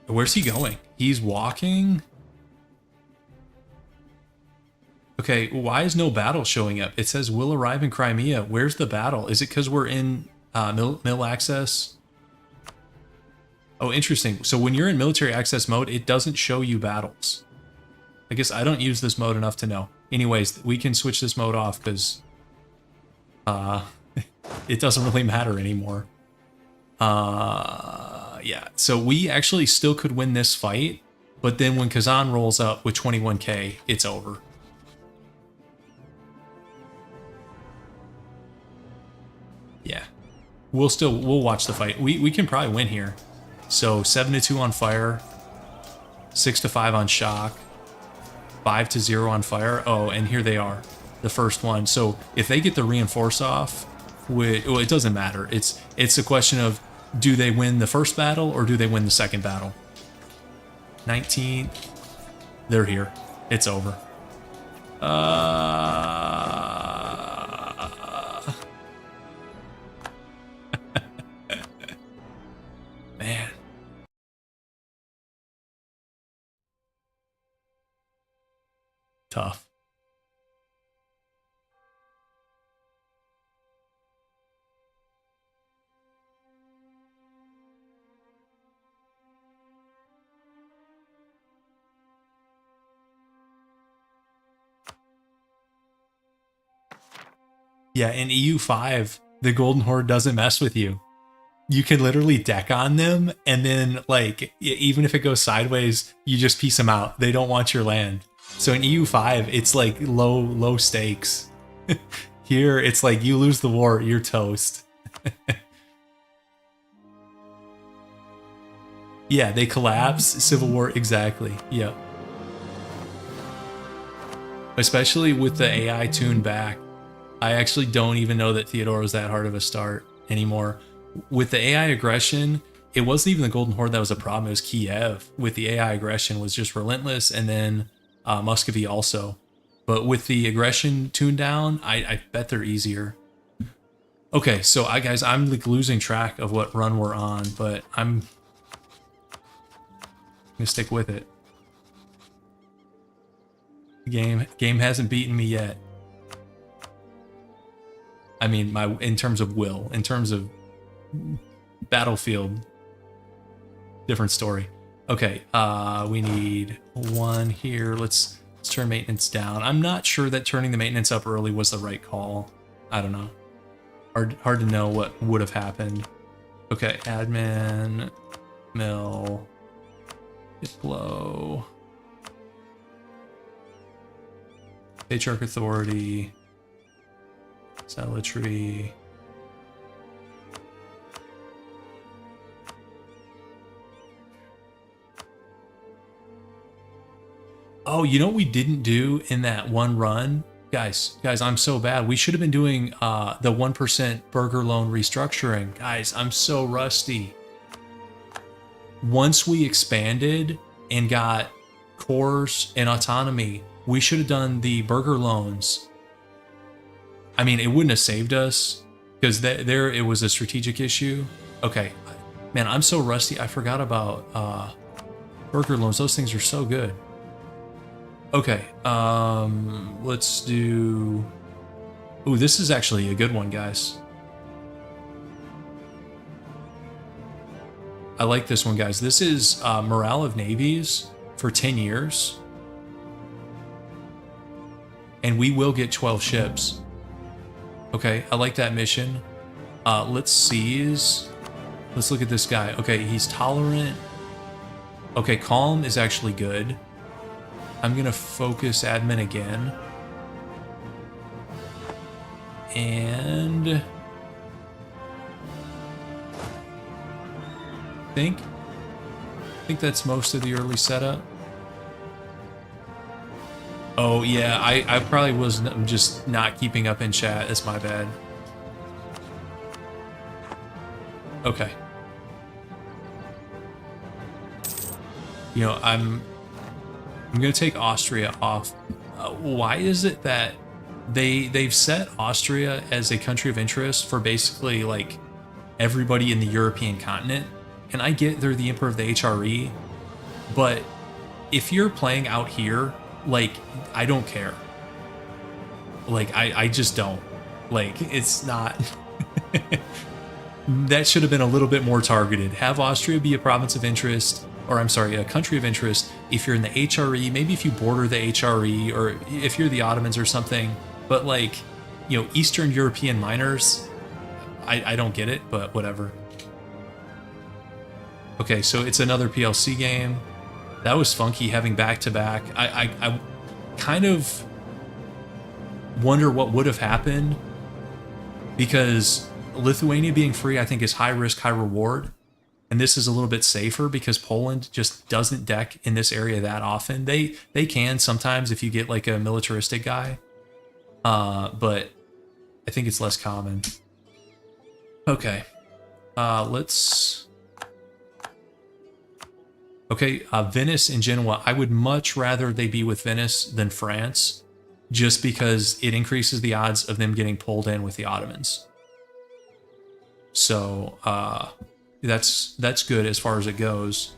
Where's he going? He's walking? Okay, why is no battle showing up? It says will arrive in Crimea. Where's the battle? Is it because we're in mill access? Oh, interesting. So when you're in military access mode, it doesn't show you battles. I guess I don't use this mode enough to know. Anyways, we can switch this mode off because it doesn't really matter anymore. Yeah, so we actually still could win this fight, but then when Kazan rolls up with 21k, it's over. Yeah, we'll watch the fight. We can probably win here. So 7-2 on fire, 6-5 on shock, 5-0 on fire. Oh, and here they are, the first one. So if they get the reinforce off, well, it doesn't matter. It's a question of, do they win the first battle or do they win the second battle? 19th, they're here. It's over. Man. Tough. Yeah, in EU5, the Golden Horde doesn't mess with you. You can literally deck on them, and then like even if it goes sideways, you just piece them out. They don't want your land. So in EU5, it's like low stakes. Here, it's like you lose the war, you're toast. Yeah, they collapse. Civil war, exactly. Yep. Especially with the AI tuned back. I actually don't even know that Theodoro is that hard of a start anymore. With the AI aggression, it wasn't even the Golden Horde that was a problem. It was Kiev. With the AI aggression was just relentless, and then Muscovy also. But with the aggression tuned down, I bet they're easier. Okay, so guys, I'm like losing track of what run we're on, but I'm gonna stick with it. The game hasn't beaten me yet. I mean, in terms of will, in terms of battlefield, different story. Okay, we need one here. Let's turn maintenance down. I'm not sure that turning the maintenance up early was the right call. I don't know. Hard to know what would have happened. Okay, admin, mill, Diplo, Patriarch Authority, Zealotry. Oh, you know what we didn't do in that one run? Guys, I'm so bad. We should have been doing the 1% burger loan restructuring. Guys, I'm so rusty. Once we expanded and got cores and autonomy, we should have done the burger loans. I mean, it wouldn't have saved us because there it was a strategic issue. Okay, man, I'm so rusty. I forgot about burger loans. Those things are so good. Okay, let's do... Ooh, this is actually a good one, guys. I like this one, guys. This is Morale of Navies for 10 years. And we will get 12 ships. Okay, I like that mission. Let's seize. Let's look at this guy. Okay, he's tolerant. Okay, calm is actually good. I'm gonna focus admin again. And I think that's most of the early setup. Oh yeah, I probably was just not keeping up in chat. That's my bad. Okay. You know, I'm gonna take Austria off. Why is it that they've set Austria as a country of interest for basically like everybody in the European continent? And I get they're the emperor of the HRE, but if you're playing out here, like, I don't care. Like, I just don't. Like, it's not... That should have been a little bit more targeted. Have Austria be a province of interest, or I'm sorry, a country of interest if you're in the HRE, maybe if you border the HRE, or if you're the Ottomans or something. But like, you know, Eastern European miners, I don't get it, but whatever. Okay, so it's another PLC game. That was funky having back-to-back. I kind of wonder what would have happened, because Lithuania being free, I think, is high risk, high reward. And this is a little bit safer because Poland just doesn't deck in this area that often. They can sometimes if you get like a militaristic guy, but I think it's less common. Okay, let's... Okay, Venice and Genoa. I would much rather they be with Venice than France, just because it increases the odds of them getting pulled in with the Ottomans. So that's good as far as it goes.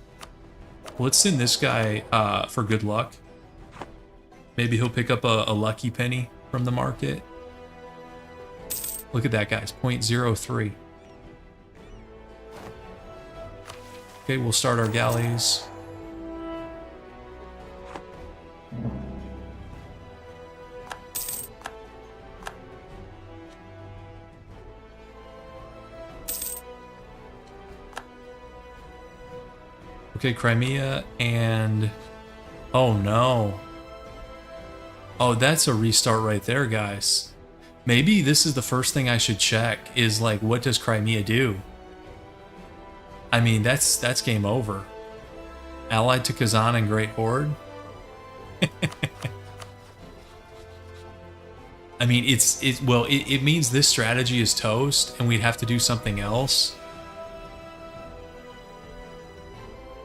Let's send this guy for good luck. Maybe he'll pick up a lucky penny from the market. Look at that, guys, 0.03. Okay, we'll start our galleys. Okay, Crimea and... Oh no. Oh, that's a restart right there, guys. Maybe this is the first thing I should check, is like, what does Crimea do? I mean, that's game over. Allied to Kazan and Great Horde? I mean, it means this strategy is toast and we'd have to do something else.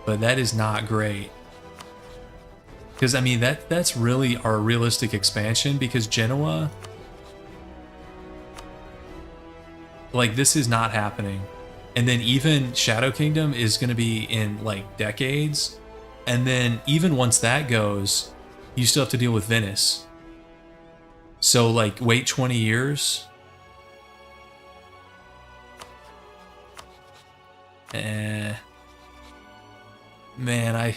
But that is not great. Because, I mean, that's really our realistic expansion, because Genoa... Like, this is not happening. And then even Shadow Kingdom is going to be in, like, decades. And then even once that goes, you still have to deal with Venice. So, like, wait 20 years. Man, I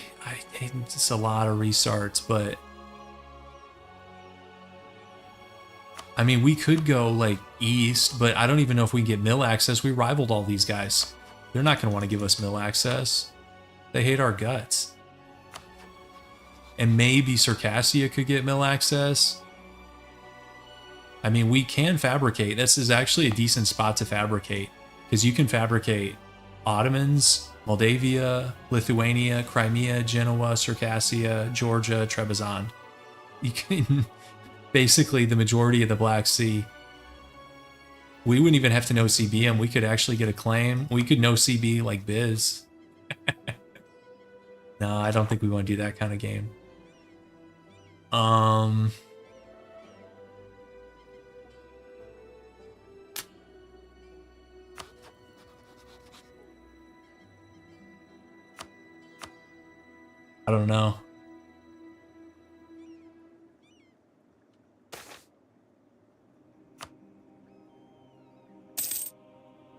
hate it's a lot of restarts, but... I mean, we could go, like, east, but I don't even know if we can get mill access. We rivaled all these guys. They're not going to want to give us mill access. They hate our guts. And maybe Circassia could get mill access. I mean, we can fabricate. This is actually a decent spot to fabricate, because you can fabricate Ottomans, Moldavia, Lithuania, Crimea, Genoa, Circassia, Georgia, Trebizond. You can... Basically, the majority of the Black Sea. We wouldn't even have to know CB them. We could actually get a claim. We could know CB like Biz. No, I don't think we want to do that kind of game. I don't know.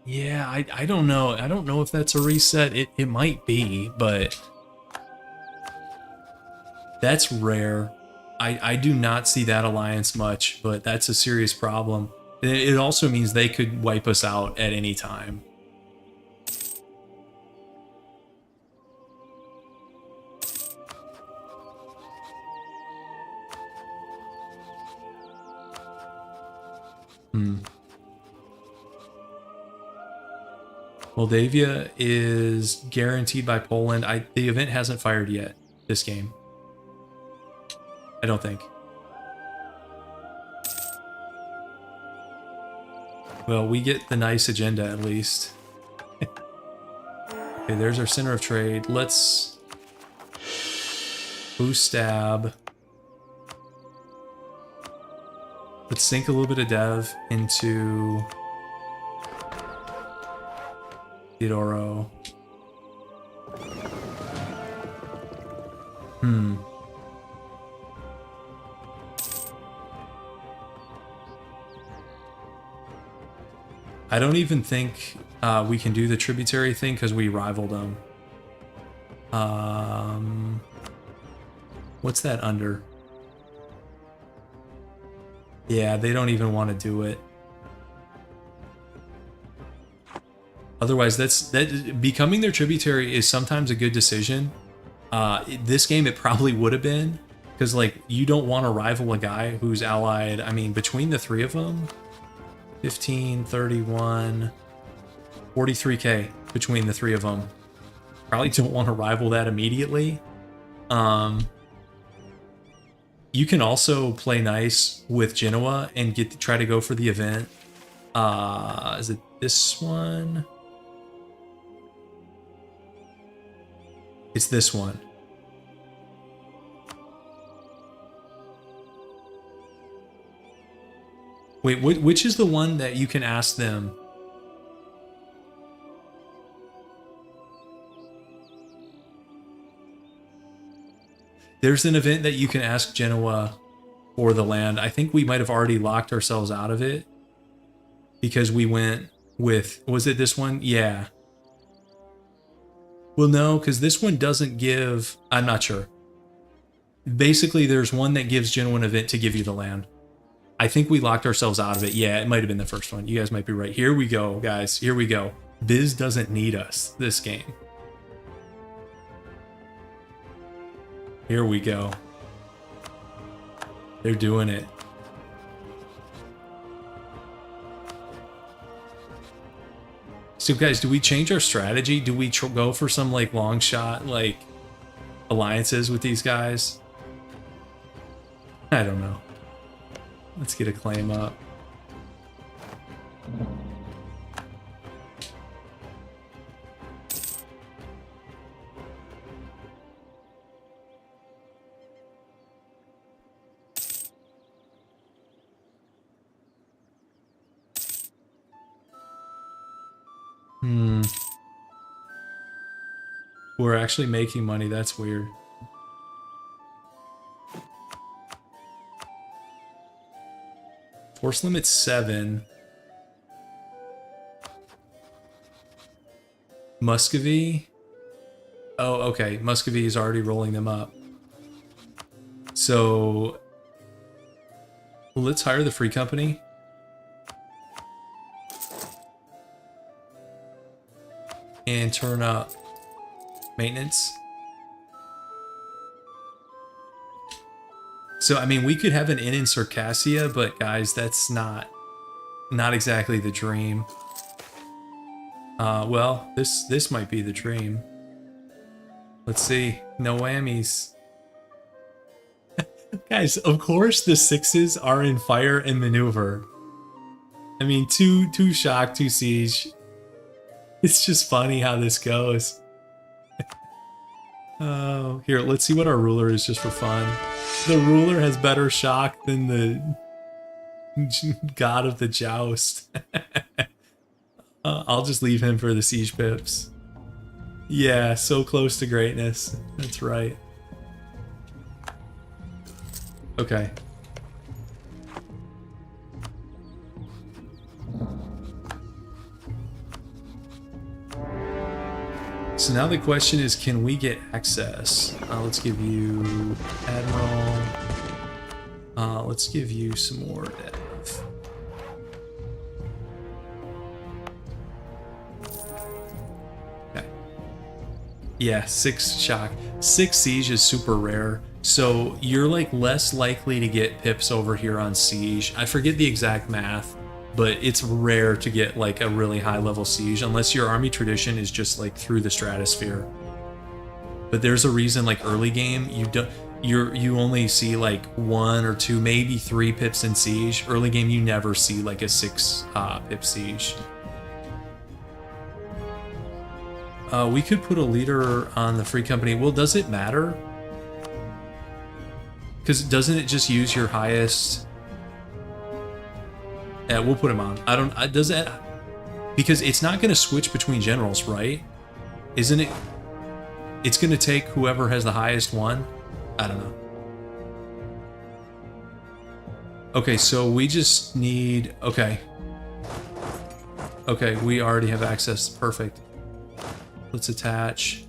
Yeah, I don't know. I don't know if that's a reset. It might be, but that's rare. I do not see that alliance much, but that's a serious problem. It also means they could wipe us out at any time. Moldavia is guaranteed by Poland. The event hasn't fired yet, this game. I don't think. Well, we get the nice agenda at least. Okay, there's our center of trade. Let's boost stab. Let's sink a little bit of dev into Theodoro. I don't even think we can do the tributary thing because we rivaled them. What's that under? Yeah, they don't even want to do it. Otherwise, that becoming their tributary is sometimes a good decision. This game, it probably would have been, because like you don't want to rival a guy who's allied. I mean, between the three of them, 15, 31, 43k between the three of them. Probably don't want to rival that immediately. You can also play nice with Genoa and try to go for the event. Is it this one? It's this one. Wait, which is the one that you can ask them? There's an event that you can ask Genoa for the land. I think we might have already locked ourselves out of it because we went with, was it this one? Yeah. Well, no, because this one doesn't give, I'm not sure. Basically, there's one that gives Genoa an event to give you the land. I think we locked ourselves out of it. Yeah, it might have been the first one. You guys might be right. Here we go, guys. Here we go. Biz doesn't need us this game. Here we go. They're doing it. So guys, do we change our strategy? Do we go for some like long shot like alliances with these guys? I don't know. Let's get a claim up. We're actually making money. That's weird. Force limit 7. Muscovy. Oh, okay. Muscovy is already rolling them up. So let's hire the free company. And turn up maintenance. So, I mean, we could have an inn in Circassia, but guys, that's not exactly the dream. Well, this might be the dream. Let's see. No whammies. Guys, of course the 6s are in fire and maneuver. I mean, two shock, 2 siege. It's just funny how this goes. Oh, here, let's see what our ruler is just for fun. The ruler has better shock than the god of the joust. I'll just leave him for the siege pips. Yeah, so close to greatness. That's right. Okay. So now the question is, can we get access? Let's give you Admiral. Let's give you some more dev. Okay. Yeah, 6 shock. 6 siege is super rare. So you're like less likely to get pips over here on siege. I forget the exact math, but it's rare to get like a really high level siege unless your army tradition is just like through the stratosphere. But there's a reason, like early game, you only see like 1 or 2, maybe 3 pips in siege. Early game, you never see like a 6 pip siege. We could put a leader on the free company. Well, does it matter? Because doesn't it just use your highest? Yeah, we'll put him on. Does that? Because it's not going to switch between generals, right? Isn't it? It's going to take whoever has the highest one. I don't know. Okay, so we just need. Okay. Okay, we already have access. Perfect. Let's attach.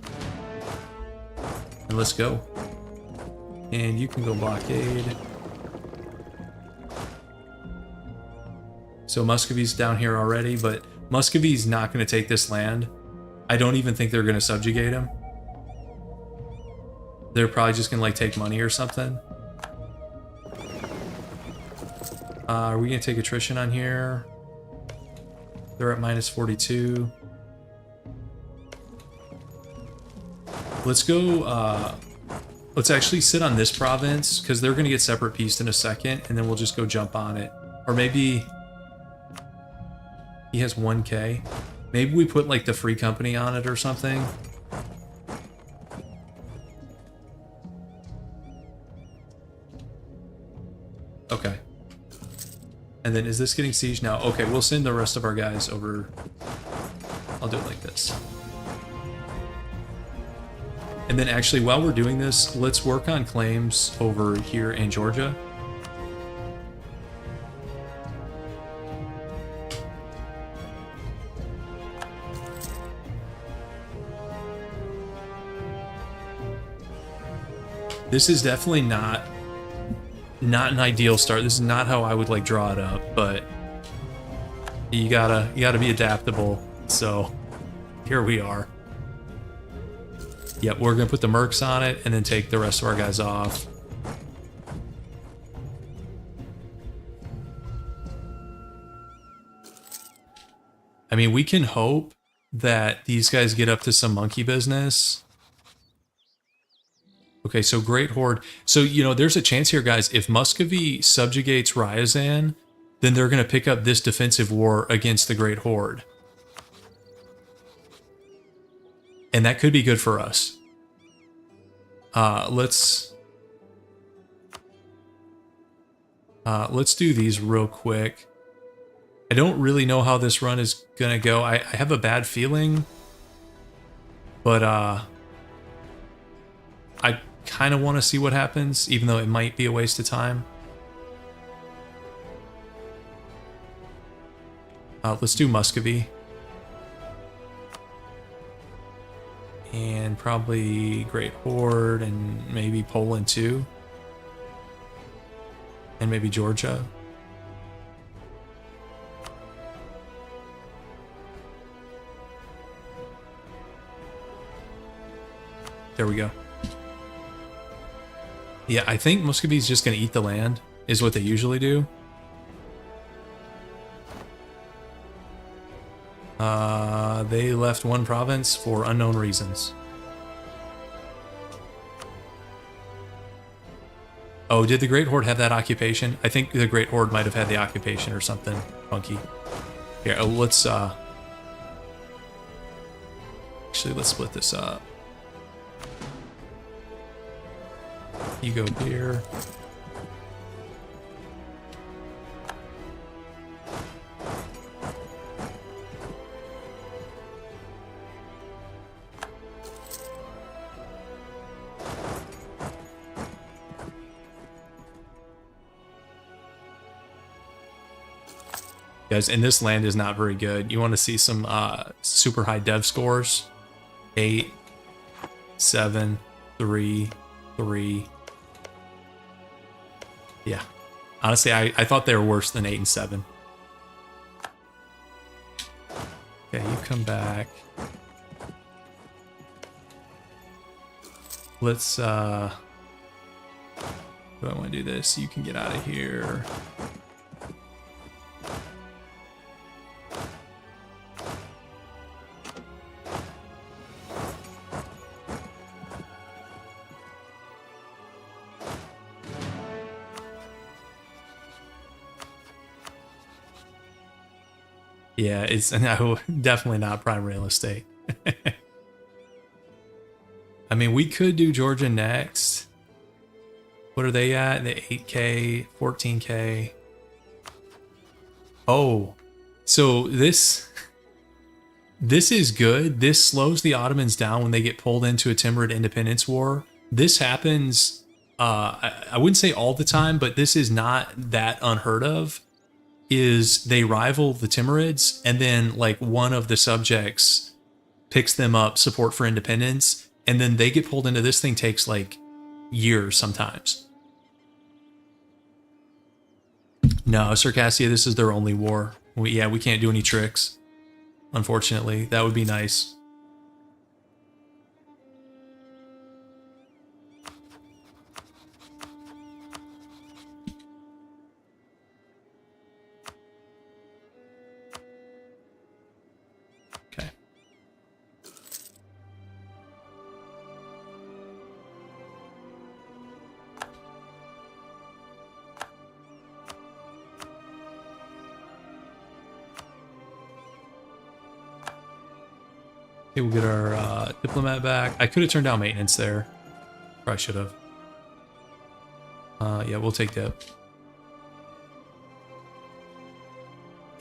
And let's go. And you can go blockade. So Muscovy's down here already, but Muscovy's not going to take this land. I don't even think they're going to subjugate him. They're probably just going to like take money or something. Are we going to take attrition on here? They're at minus 42. Let's go, let's actually sit on this province, because they're going to get separate pieced in a second, and then we'll just go jump on it. Or maybe he has 1k. Maybe we put like the free company on it or something. Okay. And then is this getting siege now? Okay, we'll send the rest of our guys over. I'll do it like this. And then actually, while we're doing this, let's work on claims over here in Georgia. This is definitely not an ideal start. This is not how I would like draw it up, but you gotta be adaptable. So here we are. Yep, we're going to put the mercs on it and then take the rest of our guys off. I mean, we can hope that these guys get up to some monkey business. Okay, so Great Horde. So, you know, there's a chance here, guys. If Muscovy subjugates Ryazan, then they're going to pick up this defensive war against the Great Horde. And that could be good for us. Let's do these real quick. I don't really know how this run is gonna go. I have a bad feeling, but I kind of want to see what happens, even though it might be a waste of time. Let's do Muscovy. And probably Great Horde and maybe Poland too. And maybe Georgia. There we go. Yeah, I think Muscovy's just going to eat the land, is what they usually do. They left one province for unknown reasons. Oh, did the Great Horde have that occupation? I think the Great Horde might have had the occupation or something funky. Here, let's actually, let's split this up. You go here. Guys, and this land is not very good. You want to see some super high dev scores? 8, 7, 3, 3. Yeah. Honestly, I thought they were worse than 8 and 7. Okay, you come back. Let's, do I want to do this? You can get out of here. Yeah, it's no, definitely not prime real estate. I mean, we could do Georgia next. What are they at? The 8K, 14K. Oh, so this is good. This slows the Ottomans down when they get pulled into a Timurid independence war. This happens, I wouldn't say all the time, but this is not that unheard of. Is they rival the Timurids, and then like one of the subjects picks them up support for independence, and then they get pulled into this thing. Takes like years sometimes. No, Circassia, this is their only war. We can't do any tricks, unfortunately. That would be nice. Okay, we'll get our diplomat back. I could have turned down maintenance there. Probably should have. Yeah, we'll take dip.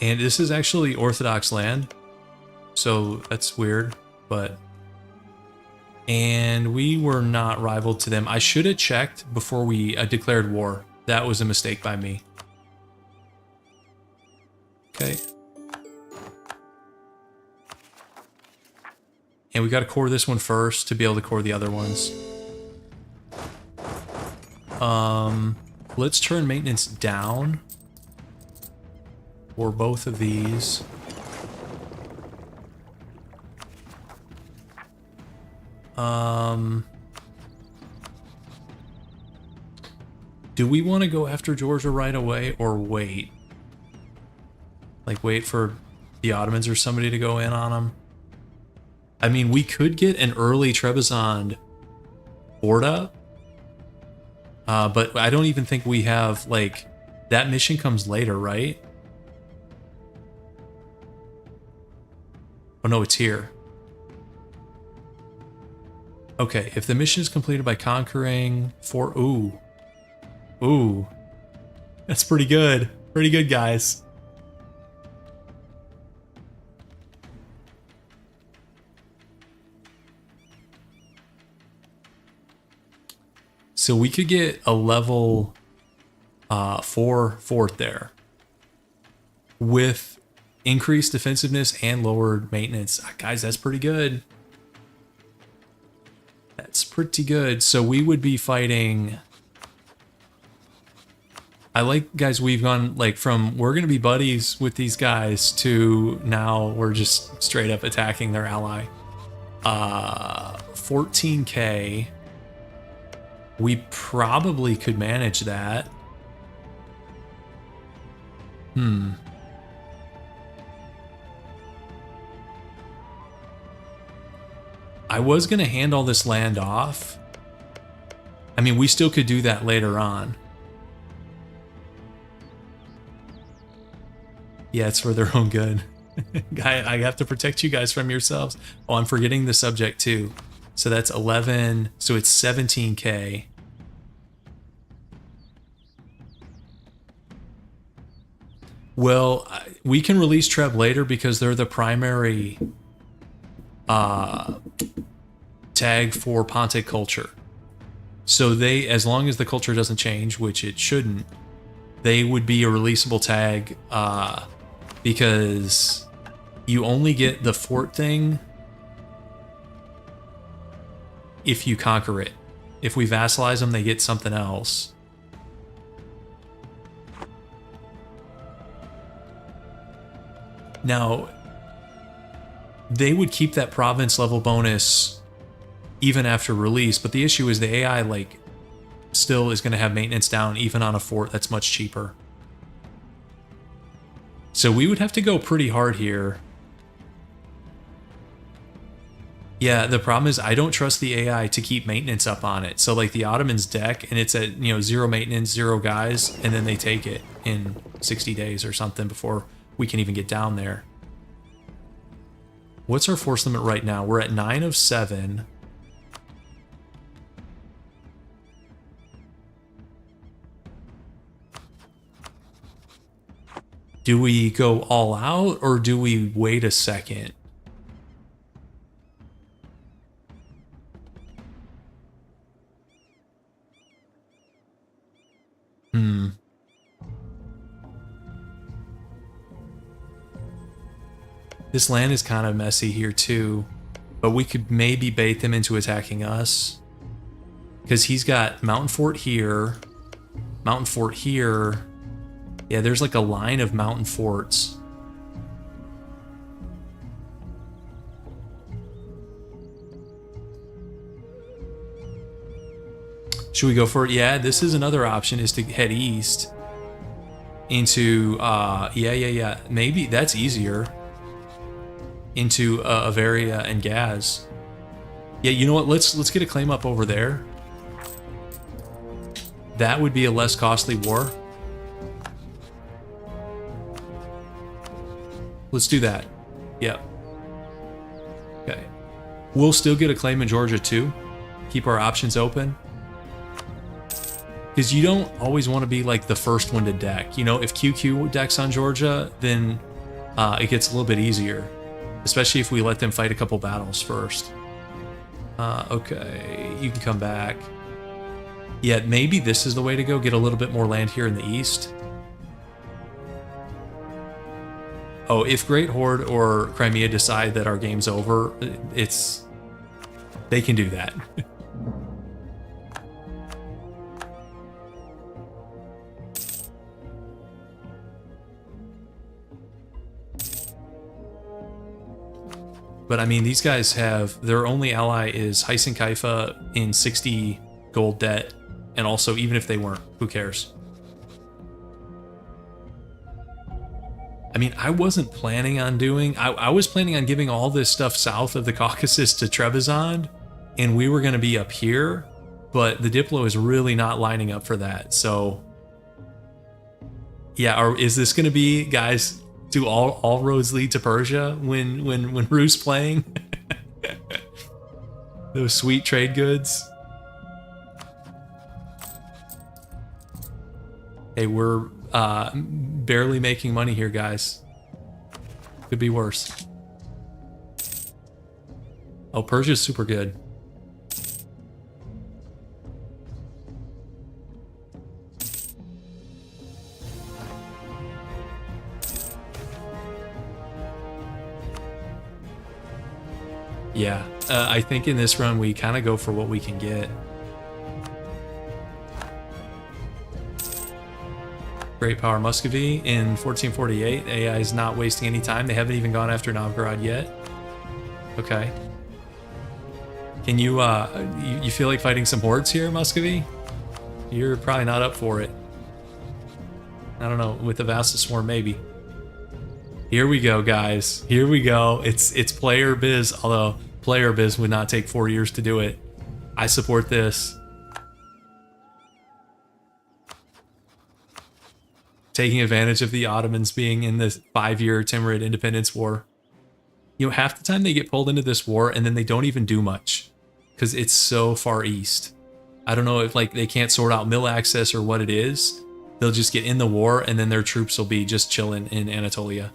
And this is actually Orthodox land. So that's weird, but... And we were not rivaled to them. I should have checked before we declared war. That was a mistake by me. Okay. And we got to core this one first to be able to core the other ones. Let's turn maintenance down for both of these. Do we want to go after Georgia right away or wait? Like wait for the Ottomans or somebody to go in on them? I mean, we could get an early Trebizond fort up. But I don't even think we have, like, that mission comes later, right? Oh no, it's here. Okay, if the mission is completed by conquering Fort... Ooh. Ooh. That's pretty good. Pretty good, guys. So we could get a level 4 fort there with increased defensiveness and lowered maintenance. Guys, that's pretty good. That's pretty good. So we would be fighting... I like, guys, we've gone like from we're going to be buddies with these guys to now we're just straight up attacking their ally. 14k. We probably could manage that. I was going to hand all this land off. I mean, we still could do that later on. Yeah, it's for their own good. I have to protect you guys from yourselves. Oh, I'm forgetting the subject too. So that's 11. So it's 17k. Well, we can release Treb later because they're the primary tag for Pontic culture. So they, as long as the culture doesn't change, which it shouldn't, they would be a releasable tag because you only get the fort thing if you conquer it. If we vassalize them, they get something else. Now, they would keep that province level bonus even after release, but the issue is the AI, like, still is going to have maintenance down even on a fort that's much cheaper. So we would have to go pretty hard here. Yeah, the problem is I don't trust the AI to keep maintenance up on it. So like the Ottomans deck and it's at, you know, 0 maintenance, 0 guys, and then they take it in 60 days or something before we can even get down there. What's our force limit right now? We're at 9 of 7. Do we go all out or do we wait a second? This land is kind of messy here too, but we could maybe bait them into attacking us. Because he's got Mountain Fort here, Mountain Fort here. Yeah, there's like a line of mountain forts. Should we go for it? Yeah, this is another option, is to head east into, yeah. Maybe that's easier. Into Avaria and Gaz. Yeah, you know what? Let's get a claim up over there. That would be a less costly war. Let's do that. Yep. Okay. We'll still get a claim in Georgia too. Keep our options open. Because you don't always want to be like the first one to deck. You know, if QQ decks on Georgia, then it gets a little bit easier. Especially if we let them fight a couple battles first. Okay, you can come back. Yeah, maybe this is the way to go. Get a little bit more land here in the east. Oh, if Great Horde or Crimea decide that our game's over, they can do that. But I mean, these guys have, their only ally is Hyson Kaifa in 60 gold debt. And also, even if they weren't, who cares? I mean, I wasn't planning on doing, I was planning on giving all this stuff south of the Caucasus to Trebizond, and we were going to be up here, but the Diplo is really not lining up for that. So, yeah, is this going to be, guys, do all roads lead to Persia when Ru's playing? Those sweet trade goods. Hey, we're barely making money here, guys. Could be worse. Oh, Persia's super good. Yeah, I think in this run we kind of go for what we can get. Great Power Muscovy in 1448. AI is not wasting any time. They haven't even gone after Novgorod yet. Okay. Can you, you feel like fighting some hordes here, Muscovy? You're probably not up for it. I don't know, with the Vassal Swarm, maybe. Here we go, guys. Here we go. It's player biz, although player biz would not take 4 years to do it. I support this. Taking advantage of the Ottomans being in this 5-year Timurid independence war. You know, half the time they get pulled into this war and then they don't even do much because it's so far east. I don't know if like they can't sort out mill access or what it is. They'll just get in the war and then their troops will be just chilling in Anatolia.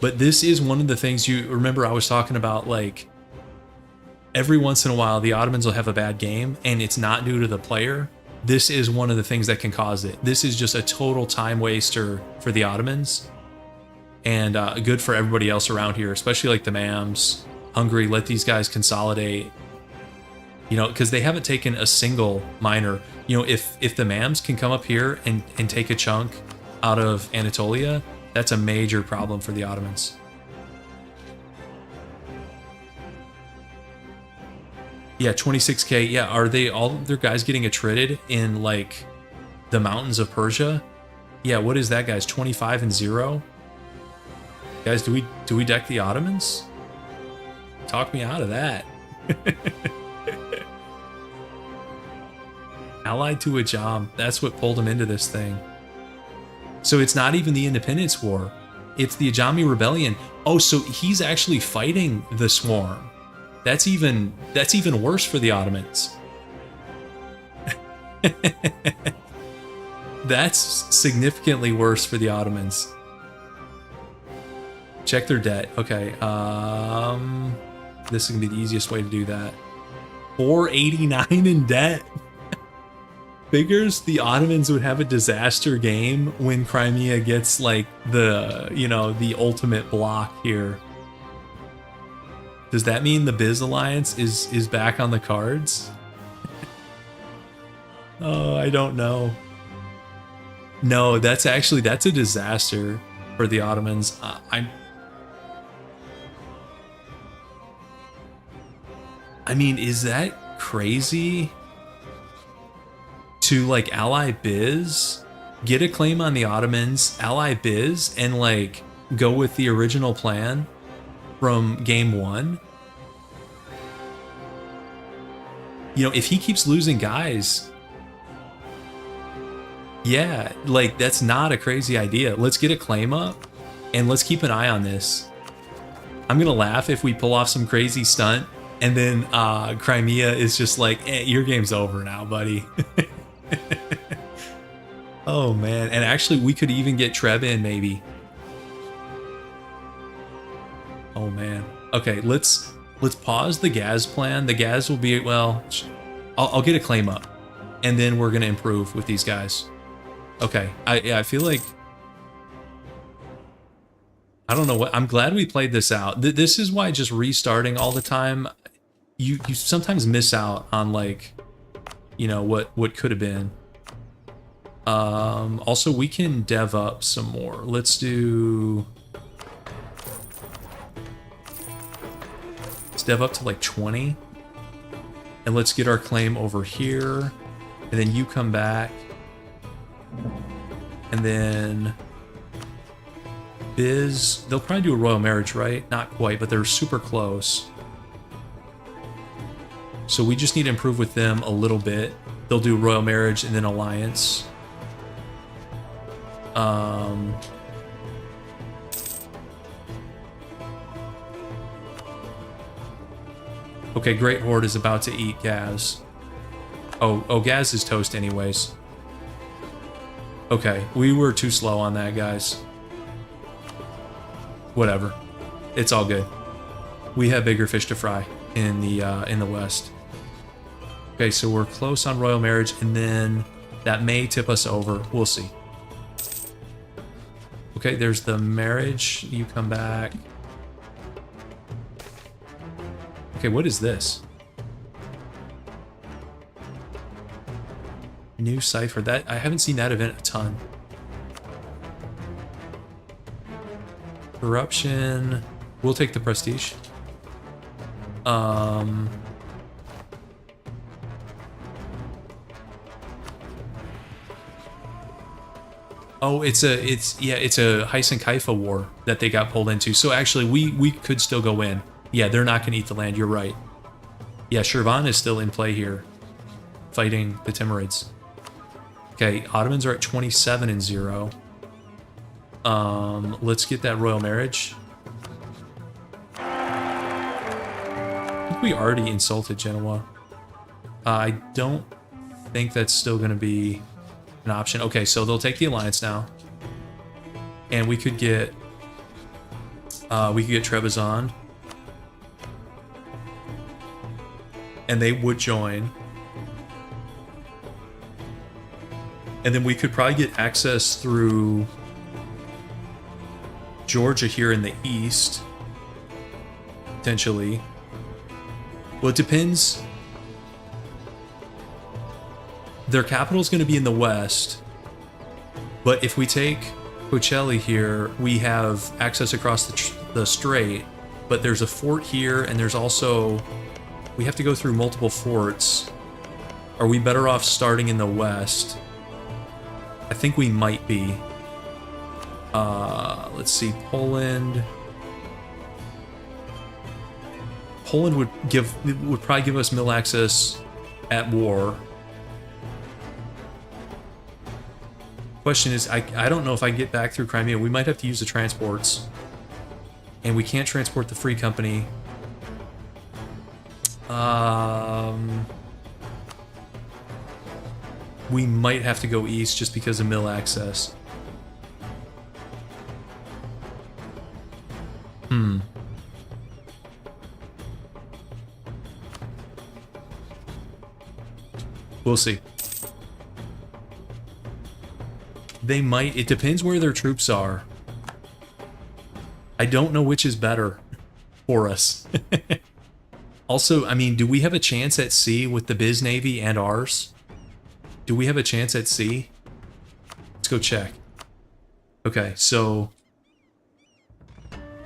But this is one of the things you remember I was talking about, like every once in a while the Ottomans will have a bad game and it's not due to the player. This is one of the things that can cause it. This is just a total time waster for the Ottomans and good for everybody else around here, especially like the Mams, Hungary. Let these guys consolidate, you know, because they haven't taken a single minor. You know, if the Mams can come up here and take a chunk out of Anatolia, that's a major problem for the Ottomans. Yeah, 26k. Yeah, are they all their guys getting attrited in like the mountains of Persia? Yeah, what is that, guys? 25 and 0. Guys, do we deck the Ottomans? Talk me out of that. Allied to Ajam. That's what pulled him into this thing. So it's not even the Independence War. It's the Ajami Rebellion. Oh, so he's actually fighting the Swarm. That's even worse for the Ottomans. That's significantly worse for the Ottomans. Check their debt. Okay. This is gonna be the easiest way to do that. 489 in debt. Figures the Ottomans would have a disaster game when Crimea gets like the, you know, the ultimate block here. Does that mean the Biz Alliance is back on the cards? Oh, I don't know. No, that's a disaster for the Ottomans. I mean, is that crazy? To like ally Biz, get a claim on the Ottomans, ally Biz, and like go with the original plan from game 1. You know, if he keeps losing guys, yeah, like that's not a crazy idea. Let's get a claim up and let's keep an eye on this. I'm gonna laugh if we pull off some crazy stunt and then Crimea is just like, your game's over now, buddy. Oh man, and actually we could even get Treb in maybe. Oh man. Okay, let's pause the Gaz plan. The Gaz will be, well, I'll get a claim up and then we're gonna improve with these guys. Okay, I feel like, I don't know what, I'm glad we played this out. This is why just restarting all the time, you sometimes miss out on like, you know, what could have been. Also, we can dev up some more. Let's dev up to like 20. And let's get our claim over here. And then you come back. And then Biz, they'll probably do a royal marriage, right? Not quite, but they're super close. So we just need to improve with them a little bit. They'll do royal marriage and then alliance. Okay, Great Horde is about to eat Gaz. Oh, Gaz is toast anyways. Okay, we were too slow on that, guys. Whatever. It's all good. We have bigger fish to fry in the West. Okay, so we're close on royal marriage, and then that may tip us over. We'll see. Okay, there's the marriage. You come back. Okay, what is this? New cipher. That I haven't seen that event a ton. Corruption. We'll take the prestige. Oh, it's a Heisen Kaifa war that they got pulled into. So actually, we could still go in. Yeah, they're not gonna eat the land. You're right. Yeah, Shirvan is still in play here, fighting the Timurids. Okay, Ottomans are at 27 and 0. Let's get that royal marriage. I think we already insulted Genoa. I don't think that's still going to be an option. Okay, so they'll take the alliance now, and we could get Trebizond, and they would join. And then we could probably get access through Georgia here in the east, potentially. Well, it depends. Their capital is going to be in the west, but if we take Coachella here, we have access across the strait, but there's a fort here, and there's also, we have to go through multiple forts. Are we better off starting in the west? I think we might be. Let's see, Poland. Poland would probably give us mill access at war. Question is, I don't know if I can get back through Crimea. We might have to use the transports, and we can't transport the free company. We might have to go east just because of mill access. We'll see. They might. It depends where their troops are. I don't know which is better for us. Also, I mean, do we have a chance at sea with the Biz Navy and ours? Do we have a chance at sea? Let's go check. Okay, so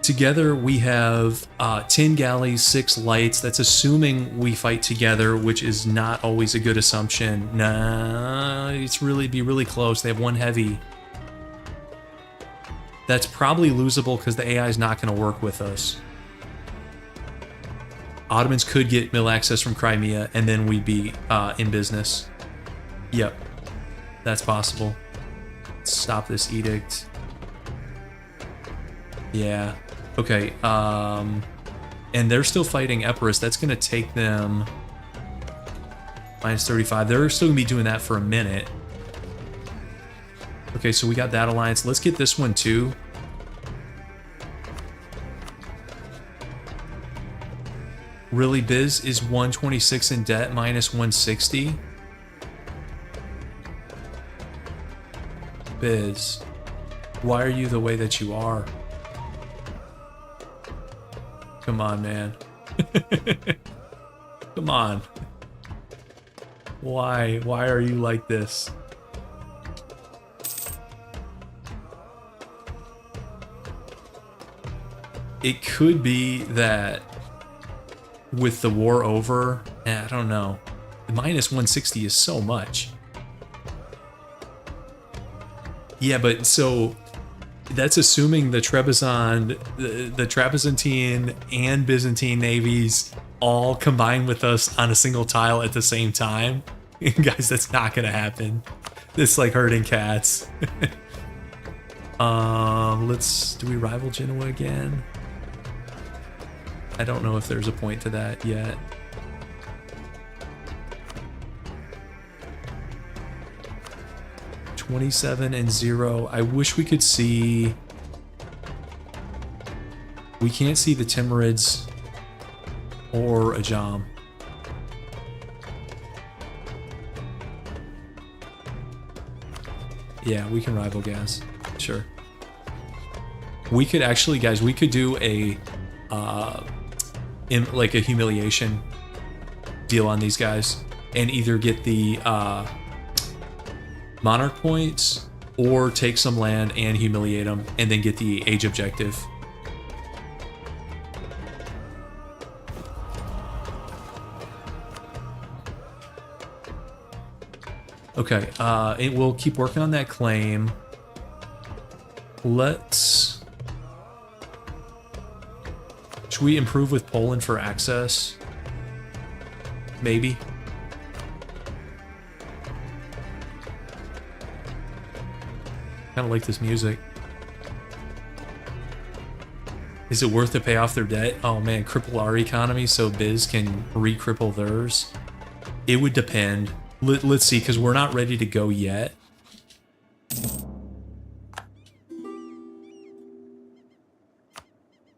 together we have 10 galleys, 6 lights. That's assuming we fight together, which is not always a good assumption. Nah, it's be really close. They have 1 heavy. That's probably losable because the AI is not going to work with us. Ottomans could get mill access from Crimea, and then we'd be in business. Yep, that's possible. Let's stop this edict. Yeah. Okay, and they're still fighting Epirus. That's going to take them minus 35. They're still going to be doing that for a minute. Okay, so we got that alliance. Let's get this one too. Really, Biz is 126 in debt, minus 160. Biz, why are you the way that you are? Come on, man. Come on. Why are you like this? it could be that with the war over, I don't know. The minus 160 is so much. Yeah, but so that's assuming the Trebizond, the Trapezontine and Byzantine navies all combine with us on a single tile at the same time. Guys, that's not gonna happen. It's like herding cats. Do we rival Genoa again? I don't know if there's a point to that yet. $27-0. I wish we could see. We can't see the Timurids or Ajam. Yeah, we can rival gas. Sure. We could actually, guys, we could do a like a humiliation deal on these guys and either get the monarch points or take some land and humiliate them and then get the age objective. Okay, we'll keep working on that claim. Should we improve with Poland for access? Maybe. Kind of like this music. Is it worth to pay off their debt? Oh man, cripple our economy so Biz can re-cripple theirs? It would depend. Let's see, because we're not ready to go yet.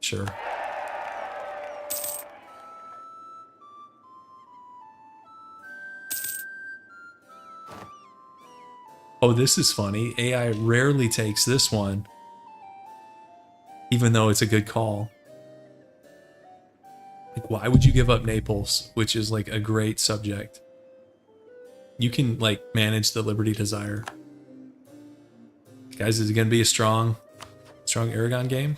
Sure. Oh, this is funny. AI rarely takes this one, even though it's a good call. Like, why would you give up Naples, which is like a great subject? You can like manage the Liberty Desire. Guys, is it going to be a strong Aragon game?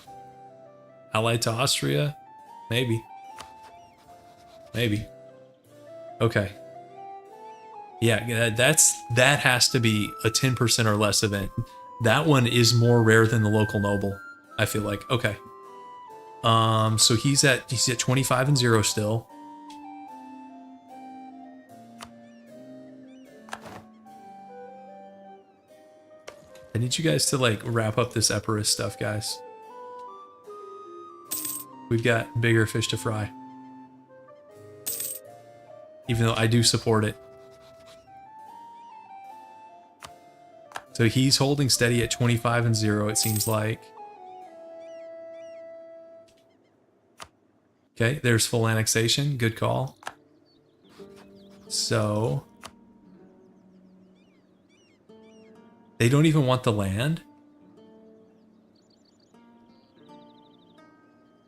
Allied to Austria? Maybe. Maybe. Okay. Yeah, that has to be a 10% or less event. That one is more rare than the local noble, I feel like. Okay. So he's at 25-0 still. I need you guys to like wrap up this Epirus stuff, guys. We've got bigger fish to fry. Even though I do support it. So he's holding steady at 25-0, it seems like. Okay, there's full annexation. Good call. So they don't even want the land?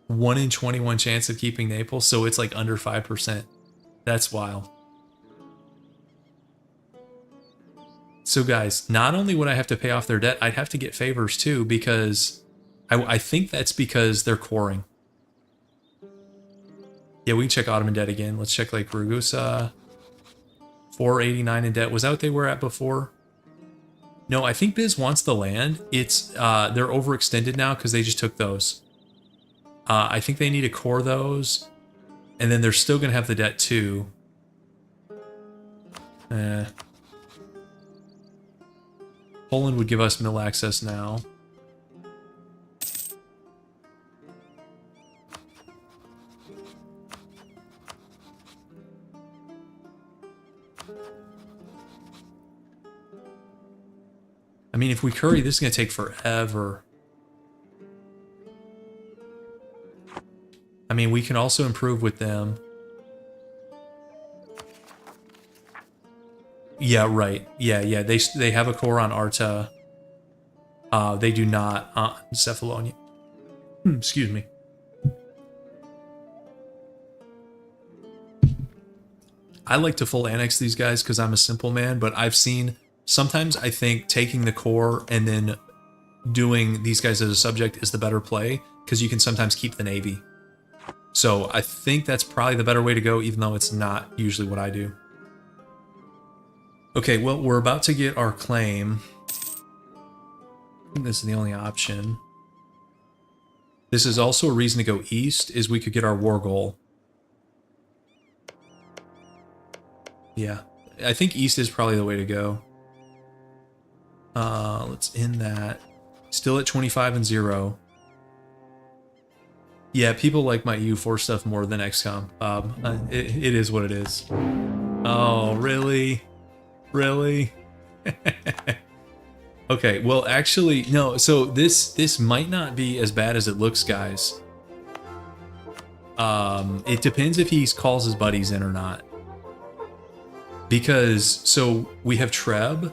1 in 21 chance of keeping Naples, so it's like under 5%. That's wild. So guys, not only would I have to pay off their debt, I'd have to get favors too, because I think that's because they're coring. Yeah, we can check Ottoman debt again. Let's check like Ragusa. 489 in debt. Was that what they were at before? No, I think Biz wants the land. It's they're overextended now because they just took those. I think they need to core those, and then they're still gonna have the debt too. Poland would give us mill access now. I mean, if we curry, this is going to take forever. I mean, we can also improve with them. Yeah, right. Yeah. They have a core on Arta. They do not on Cephalonia. Excuse me. I like to full annex these guys because I'm a simple man, but I've seen... Sometimes I think taking the core and then doing these guys as a subject is the better play, because you can sometimes keep the navy. So I think that's probably the better way to go, even though it's not usually what I do. Okay, well, we're about to get our claim. I think this is the only option. This is also a reason to go east, is we could get our war goal. Yeah, I think east is probably the way to go. Let's end that. Still at 25 and 0. Yeah, people like my EU4 stuff more than XCOM, Bob. It is what it is. Oh, really? Really? Okay, well, actually, no, so this might not be as bad as it looks, guys. It depends if he calls his buddies in or not. Because, so, we have Treb.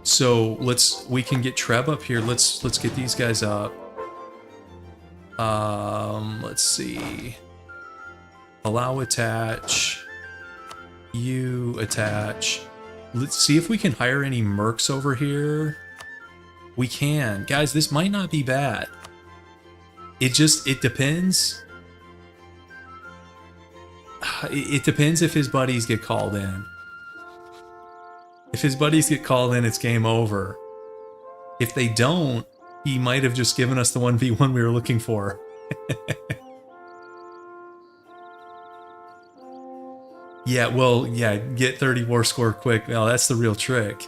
So we can get Treb up here. Let's get these guys up. Let's see. Allow attach. You attach. Let's see if we can hire any mercs over here. We can. Guys, this might not be bad. It depends. It depends if his buddies get called in. If his buddies get called in, it's game over. If they don't, he might have just given us the 1v1 we were looking for. Yeah, well, yeah, get 30 war score quick. Well, that's the real trick.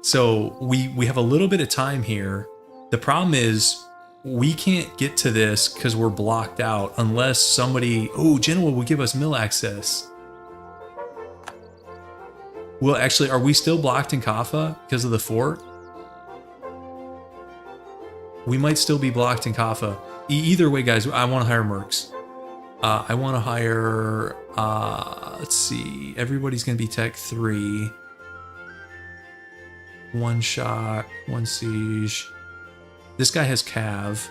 So we have a little bit of time here. The problem is we can't get to this because we're blocked out unless somebody... Oh, Genoa will give us mill access. Well, actually, are we still blocked in Kaffa because of the fort? We might still be blocked in Kaffa. Either way, guys, I want to hire mercs. I want to hire... let's see. Everybody's going to be Tech 3. 1 shock, 1 siege. This guy has Cav.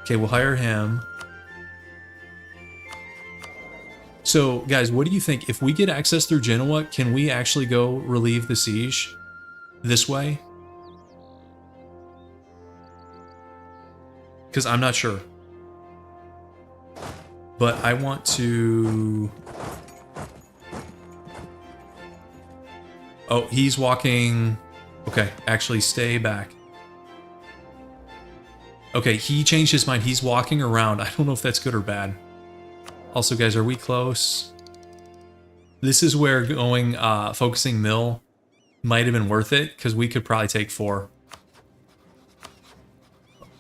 Okay, we'll hire him. So, guys, what do you think? If we get access through Genoa, can we actually go relieve the siege this way? Because I'm not sure. But I want to... Oh, he's walking... Okay, actually stay back. Okay, he changed his mind. He's walking around. I don't know if that's good or bad. Also, guys, are we close? This is where going, focusing mill might have been worth it, because we could probably take 4.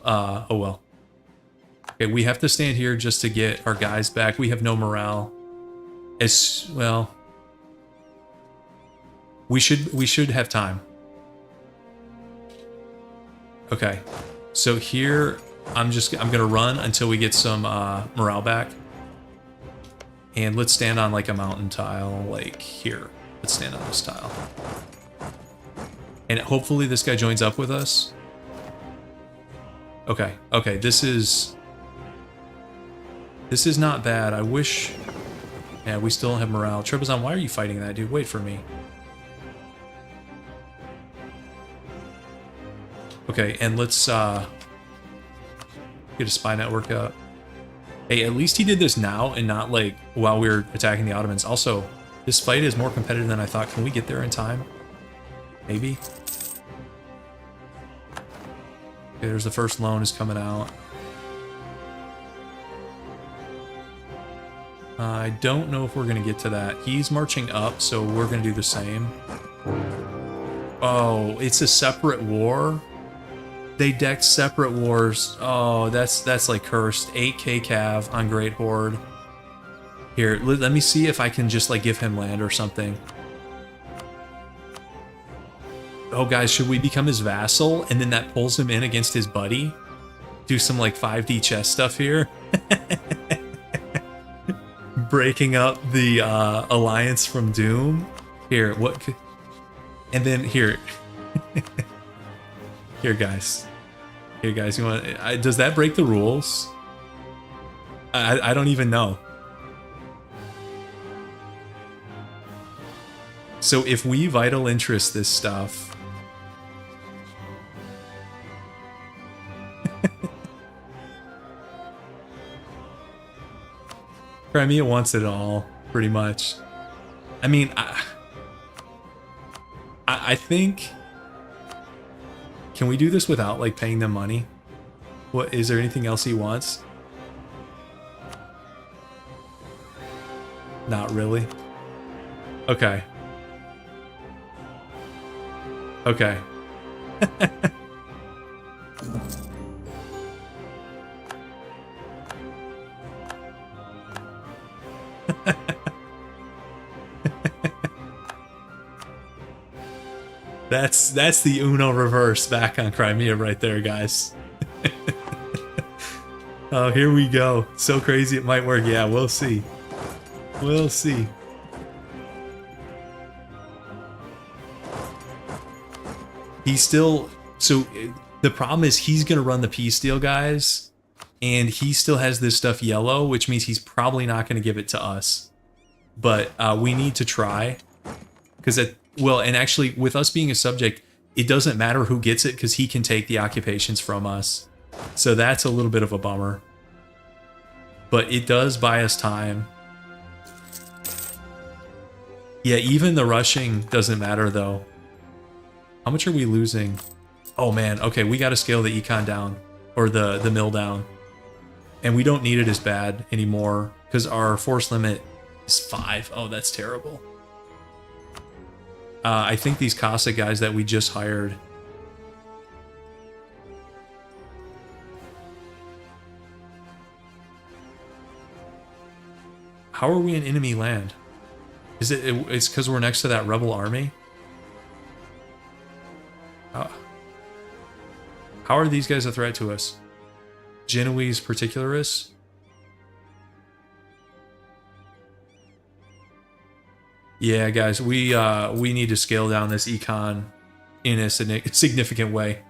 Oh well. Okay, we have to stand here just to get our guys back. We have no morale. As well, we should have time. Okay, so here I'm gonna run until we get some morale back. And let's stand on like a mountain tile, like here. Let's stand on this tile. And hopefully this guy joins up with us. Okay, okay, this is not bad. I wish... Yeah, we still don't have morale. Trebizond, why are you fighting that, dude? Wait for me. Okay, and let's get a spy network up. Hey, at least he did this now and not like while we were attacking the Ottomans. Also, this fight is more competitive than I thought. Can we get there in time? Maybe. Okay, there's the first loan is coming out. I don't know if we're going to get to that. He's marching up, so we're going to do the same. Oh, it's a separate war? They decked separate wars. Oh, that's like cursed. 8k cav on Great Horde. Here, let me see if I can just like give him land or something. Oh, guys, should we become his vassal? And then that pulls him in against his buddy? Do some like 5D chess stuff here? Breaking up the alliance from Doom. Here, what could... And then here... Here, guys. Here, guys, you want... does that break the rules? I don't even know. So if we vital interest this stuff... Crimea wants it all, pretty much. I mean, I think... Can we do this without, like, paying them money? What, is there anything else he wants? Not really. Okay. Okay. That's the Uno reverse back on Crimea right there, guys. Oh, here we go. So crazy it might work. Yeah, we'll see. We'll see. He's still... So, the problem is he's going to run the peace deal, guys. And he still has this stuff yellow, which means he's probably not going to give it to us. But we need to try. Because, well, and actually, with us being a subject, it doesn't matter who gets it because he can take the occupations from us. So that's a little bit of a bummer. But it does buy us time. Yeah, even the rushing doesn't matter, though. How much are we losing? Oh, man. Okay, we got to scale the econ down. Or the mill down. And we don't need it as bad anymore. Because our force limit is 5. Oh, that's terrible. I think these Casa guys that we just hired... How are we in enemy land? Is it's because we're next to that rebel army? How are these guys a threat to us? Genoese Particularis? Yeah, guys, we need to scale down this econ in a significant way.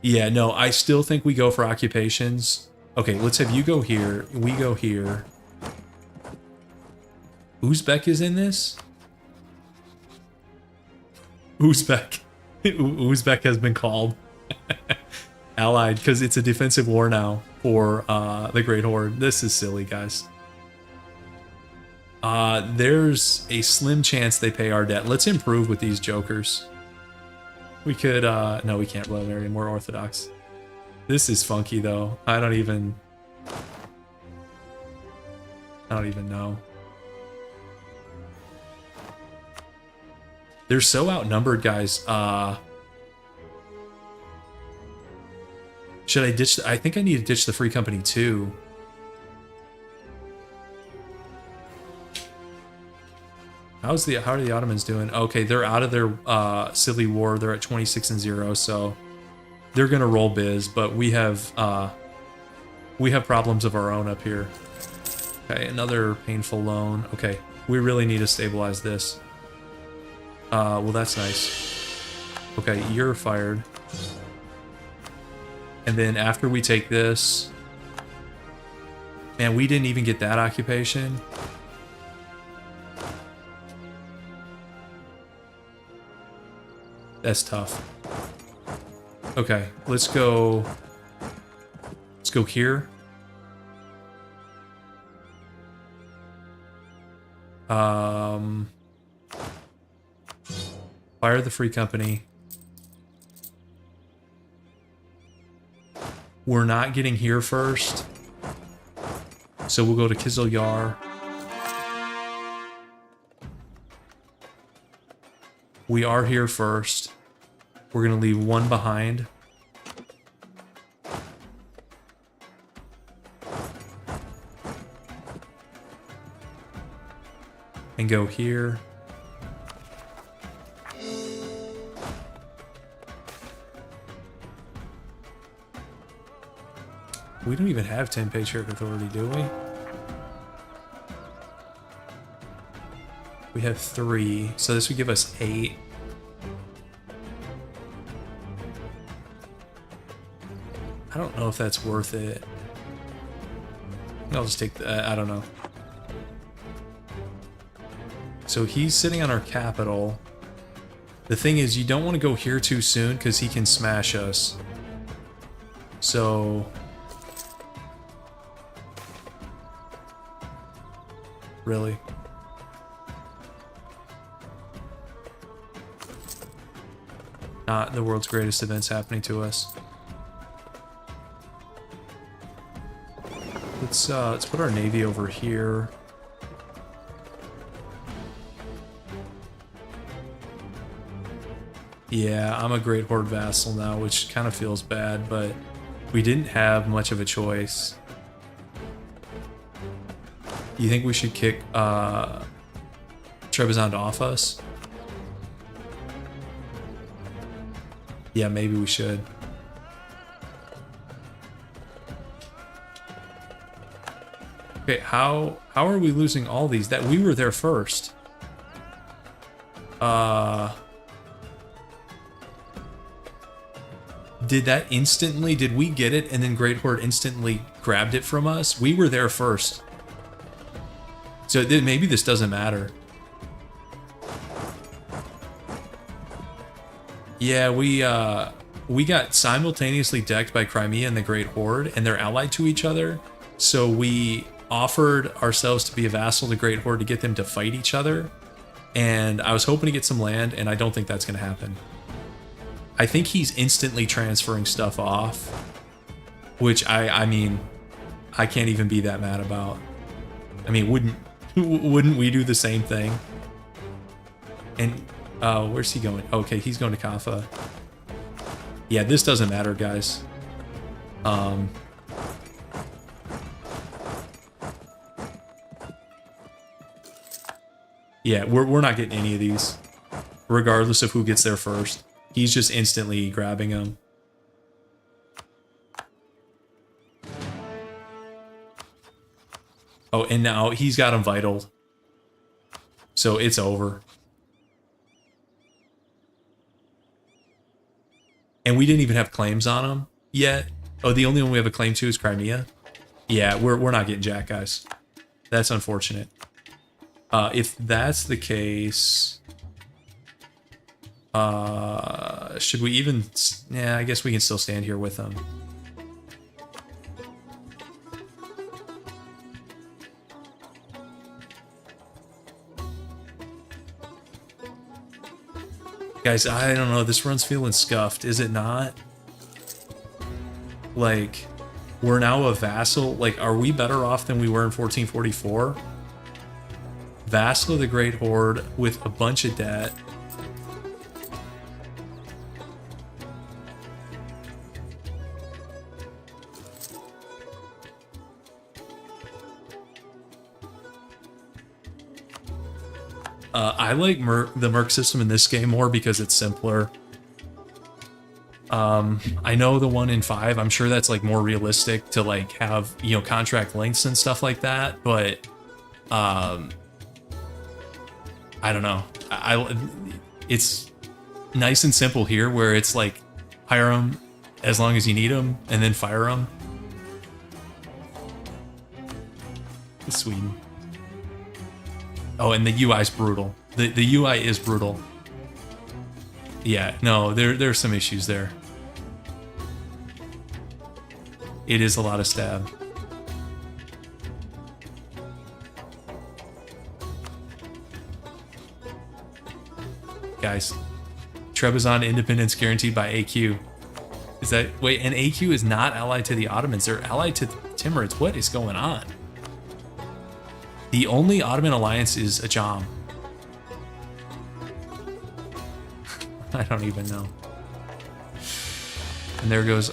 Yeah, no, I still think we go for occupations. Okay, let's have you go here. We go here. Uzbek is in this? Uzbek. Uzbek has been called. Allied, because it's a defensive war now for the Great Horde. This is silly, guys. There's a slim chance they pay our debt. Let's improve with these jokers. We could, no, we can't run any more Orthodox. This is funky, though. I don't even know. They're so outnumbered, guys. Should I ditch? I think I need to ditch the Free Company too. How are the Ottomans doing? Okay, they're out of their civil war. They're at 26-0, so they're gonna roll biz. But we have problems of our own up here. Okay, another painful loan. Okay, we really need to stabilize this. Well, that's nice. Okay, you're fired. And then after we take this... Man, we didn't even get that occupation. That's tough. Okay, let's go... Let's go here. Fire the Free Company. We're not getting here first. So we'll go to Kizil Yar. We are here first. We're going to leave one behind. And go here. We don't even have 10 Patriarch Authority, do we? We have 3, so this would give us 8. I don't know if that's worth it. I'll just take the, I don't know. So he's sitting on our capital. The thing is, you don't want to go here too soon because he can smash us. So... Really? Not the world's greatest events happening to us. Let's put our navy over here. Yeah, I'm a Great Horde vassal now, which kind of feels bad, but we didn't have much of a choice. You think we should kick Trebizond off us? Yeah, maybe we should. Okay, how are we losing all these? That we were there first. Did that instantly? Did we get it and then Great Horde instantly grabbed it from us? We were there first. So maybe this doesn't matter. Yeah, we got simultaneously decked by Crimea and the Great Horde, and they're allied to each other. So we offered ourselves to be a vassal to Great Horde to get them to fight each other. And I was hoping to get some land, and I don't think that's going to happen. I think he's instantly transferring stuff off, which I mean, I can't even be that mad about. I mean, wouldn't we do the same thing? And where's he going? Okay, he's going to Kaffa. Yeah, this doesn't matter, guys. Yeah, we're not getting any of these, regardless of who gets there first. He's just instantly grabbing them. Oh, and now he's got him vitaled. So it's over. And we didn't even have claims on him yet. Oh, the only one we have a claim to is Crimea. Yeah, we're not getting jack, guys. That's unfortunate. If that's the case... should we even... Yeah, I guess we can still stand here with them. Guys, I don't know. This run's feeling scuffed, is it not? Like, we're now a vassal. Like, are we better off than we were in 1444? Vassal of the Great Horde with a bunch of debt. I like the Merc system in this game more because it's simpler. I know the 1 in 5, I'm sure that's like more realistic to like have, you know, contract lengths and stuff like that, but I don't know. It's nice and simple here where it's like hire them as long as you need them and then fire them. Sweden. Oh, and the UI is brutal. The UI is brutal. Yeah, no, there's some issues there. It is a lot of stab. Guys, Trebizond independence guaranteed by AQ. Is that... Wait, and AQ is not allied to the Ottomans. They're allied to the Timurids. What is going on? The only Ottoman alliance is Ajam. I don't even know. And there goes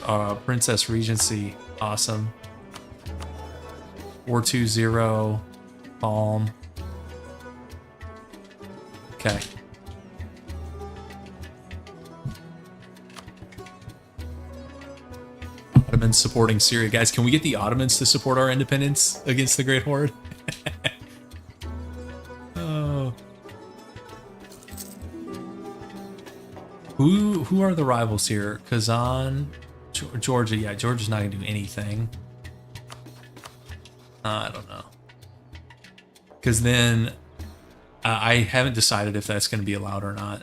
Princess Regency. Awesome. War 2-0. Palm. Okay. Ottomans supporting Syria. Guys, can we get the Ottomans to support our independence against the Great Horde? Oh. Who are the rivals here? Kazan, Georgia. Yeah, Georgia's not gonna do anything. I don't know. Because then I haven't decided if that's going to be allowed or not.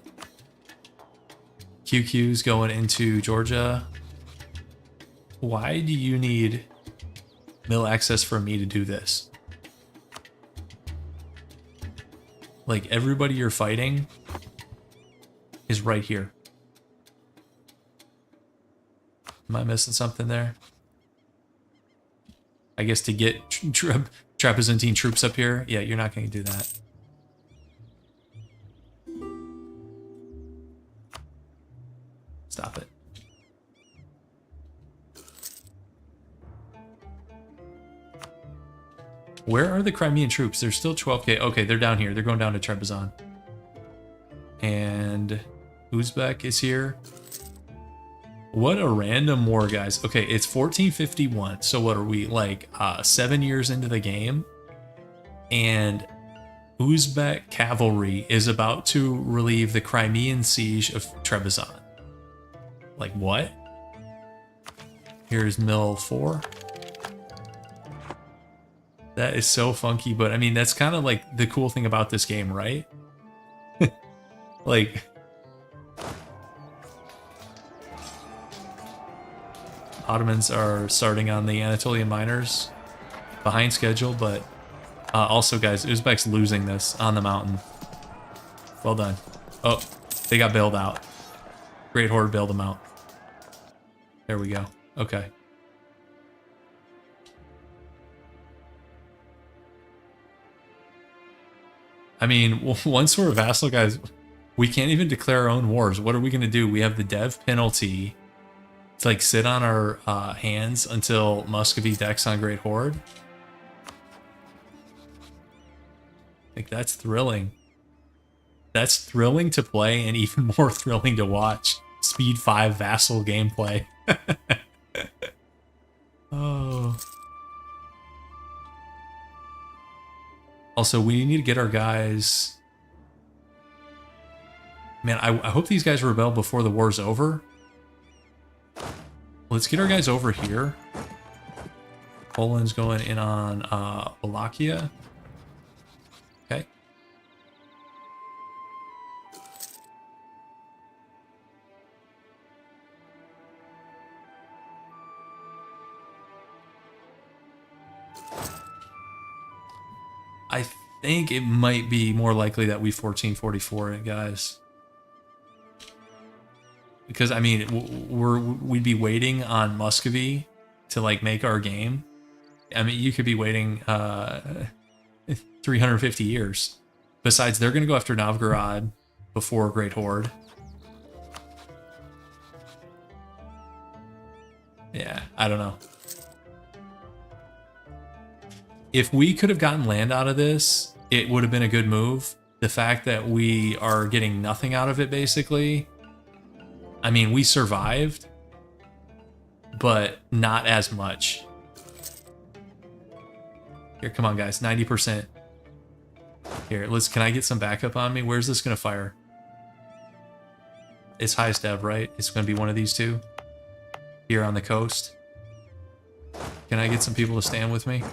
QQ's going into Georgia. Why do you need mill access for me to do this? Like, everybody you're fighting is right here. Am I missing something there? I guess to get Trebizondine troops up here? Yeah, you're not going to do that. Stop it. Where are the Crimean troops? They're still 12k. Okay, they're down here. They're going down to Trebizond. And Uzbek is here. What a random war, guys. Okay, it's 1451. So what are we, like 7 years into the game? And Uzbek cavalry is about to relieve the Crimean siege of Trebizond. Like, what? Here's Mill 4. That is so funky, but I mean, that's kind of like the cool thing about this game, right? Like, Ottomans are starting on the Anatolian miners behind schedule, but also, guys, Uzbek's losing this on the mountain. Well done. Oh, they got bailed out. Great Horde bailed them out. There we go. Okay. I mean, once we're a vassal, guys, we can't even declare our own wars. What are we going to do? We have the dev penalty to, like, sit on our hands until Muscovy decks on Great Horde. Like, that's thrilling. That's thrilling to play and even more thrilling to watch. Speed 5 vassal gameplay. Oh. Also, we need to get our guys... Man, I hope these guys rebel before the war's over. Let's get our guys over here. Poland's going in on Wallachia. Okay. I think it might be more likely that we 1444 it, guys. Because, I mean, we'd be waiting on Muscovy to, like, make our game. I mean, you could be waiting 350 years. Besides, they're going to go after Novgorod before Great Horde. Yeah, I don't know. If we could have gotten land out of this, it would have been a good move. The fact that we are getting nothing out of it, basically. I mean, we survived, but not as much. Here, come on, guys. 90%. Here, can I get some backup on me? Where's this going to fire? It's highest dev, right? It's going to be one of these two. Here on the coast. Can I get some people to stand with me?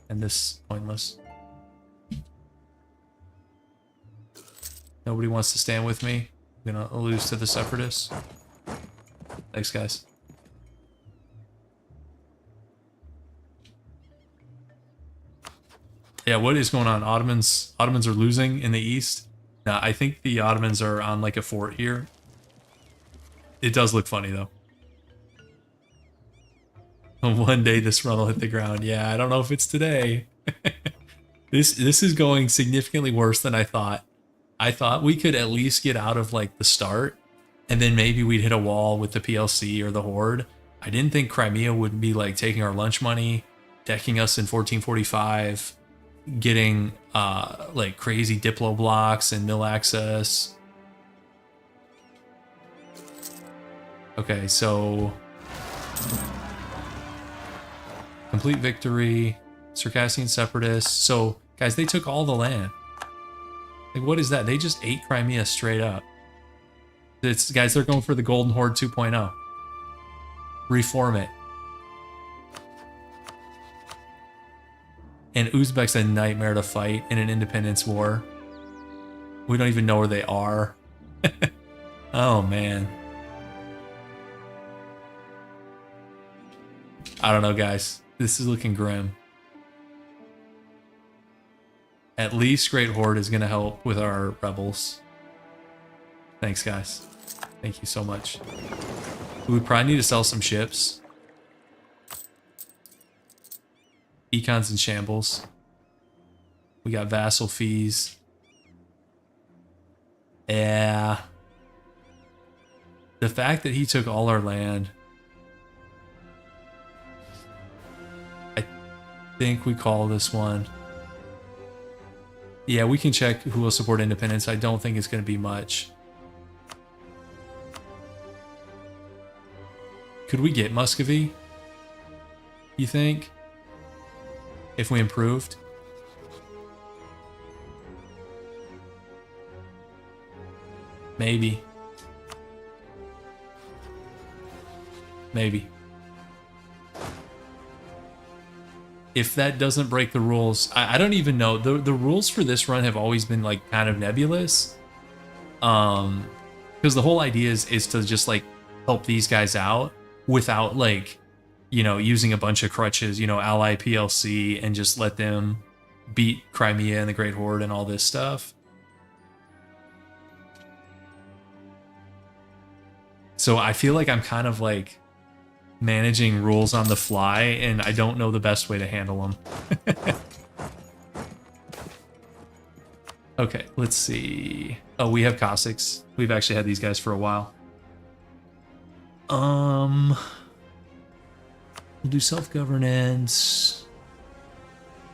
And this pointless. Nobody wants to stand with me. I'm gonna lose to the separatists. Thanks, guys. Yeah, what is going on? Ottomans are losing in the east. Nah, I think the Ottomans are on like a fort here. It does look funny though. One day this run will hit the ground. Yeah, I don't know if it's today. This is going significantly worse than I thought. I thought we could at least get out of like the start, and then maybe we'd hit a wall with the PLC or the Horde. I didn't think Crimea would be like taking our lunch money, decking us in 1445, getting like crazy Diplo blocks and mill access. Okay, so complete victory, Circassian separatists. So guys, they took all the land. Like, what is that? They just ate Crimea straight up. It's, guys, they're going for the Golden Horde 2.0. Reform it. And Uzbek's a nightmare to fight in an independence war. We don't even know where they are. Oh, man. I don't know, guys. This is looking grim. At least Great Horde is going to help with our rebels. Thanks, guys. Thank you so much. We probably need to sell some ships. Econ's in shambles. We got vassal fees. Yeah. The fact that he took all our land. I think we call this one. Yeah, we can check who will support independence. I don't think it's going to be much. Could we get Muscovy? You think? If we improved? Maybe. Maybe. If that doesn't break the rules, I don't even know. The rules for this run have always been like kind of nebulous. Because the whole idea is to just like help these guys out without like, you know, using a bunch of crutches, you know, ally PLC and just let them beat Crimea and the Great Horde and all this stuff. So I feel like I'm kind of like managing rules on the fly, and I don't know the best way to handle them. Okay, let's see. Oh, we have Cossacks. We've actually had these guys for a while. We'll do self-governance.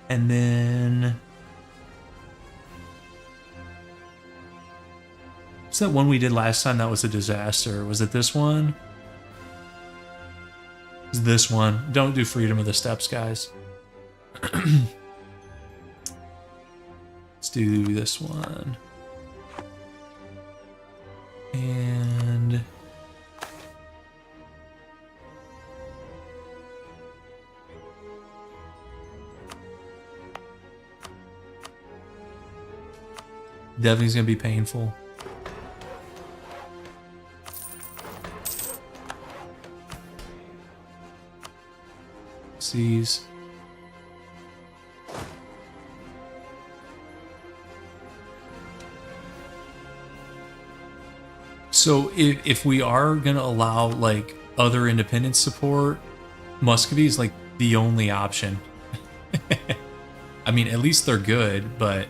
And then... what's that one we did last time that was a disaster? Was it this one? It's this one. Don't do Freedom of the Steppes, guys. Let's do this one. And... definitely gonna be painful. Seas. So if we are gonna allow like other independence support, Muscovy is like the only option. I mean, at least they're good, but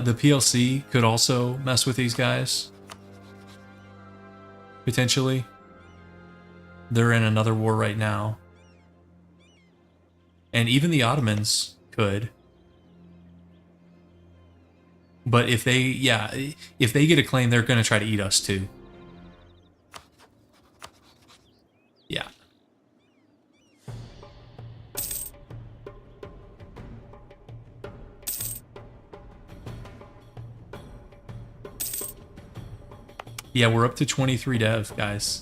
the PLC could also mess with these guys. Potentially. They're in another war right now. And even the Ottomans could. But if they, yeah, if they get a claim, they're going to try to eat us too. Yeah. Yeah, we're up to 23 dev, guys.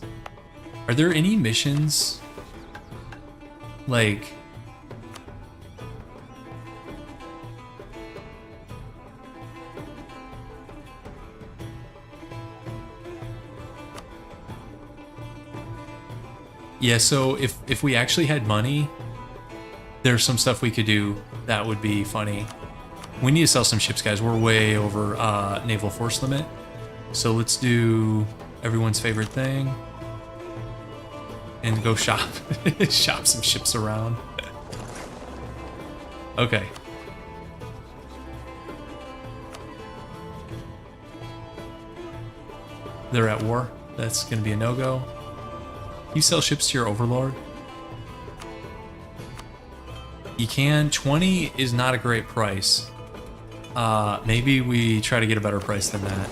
Are there any missions? Like... yeah, so if we actually had money, there's some stuff we could do that would be funny. We need to sell some ships, guys. We're way over naval force limit. So let's do everyone's favorite thing. And go shop. Shop some ships around. Okay. They're at war. That's going to be a no-go. You sell ships to your overlord? You can. 20 is not a great price. Maybe we try to get a better price than that.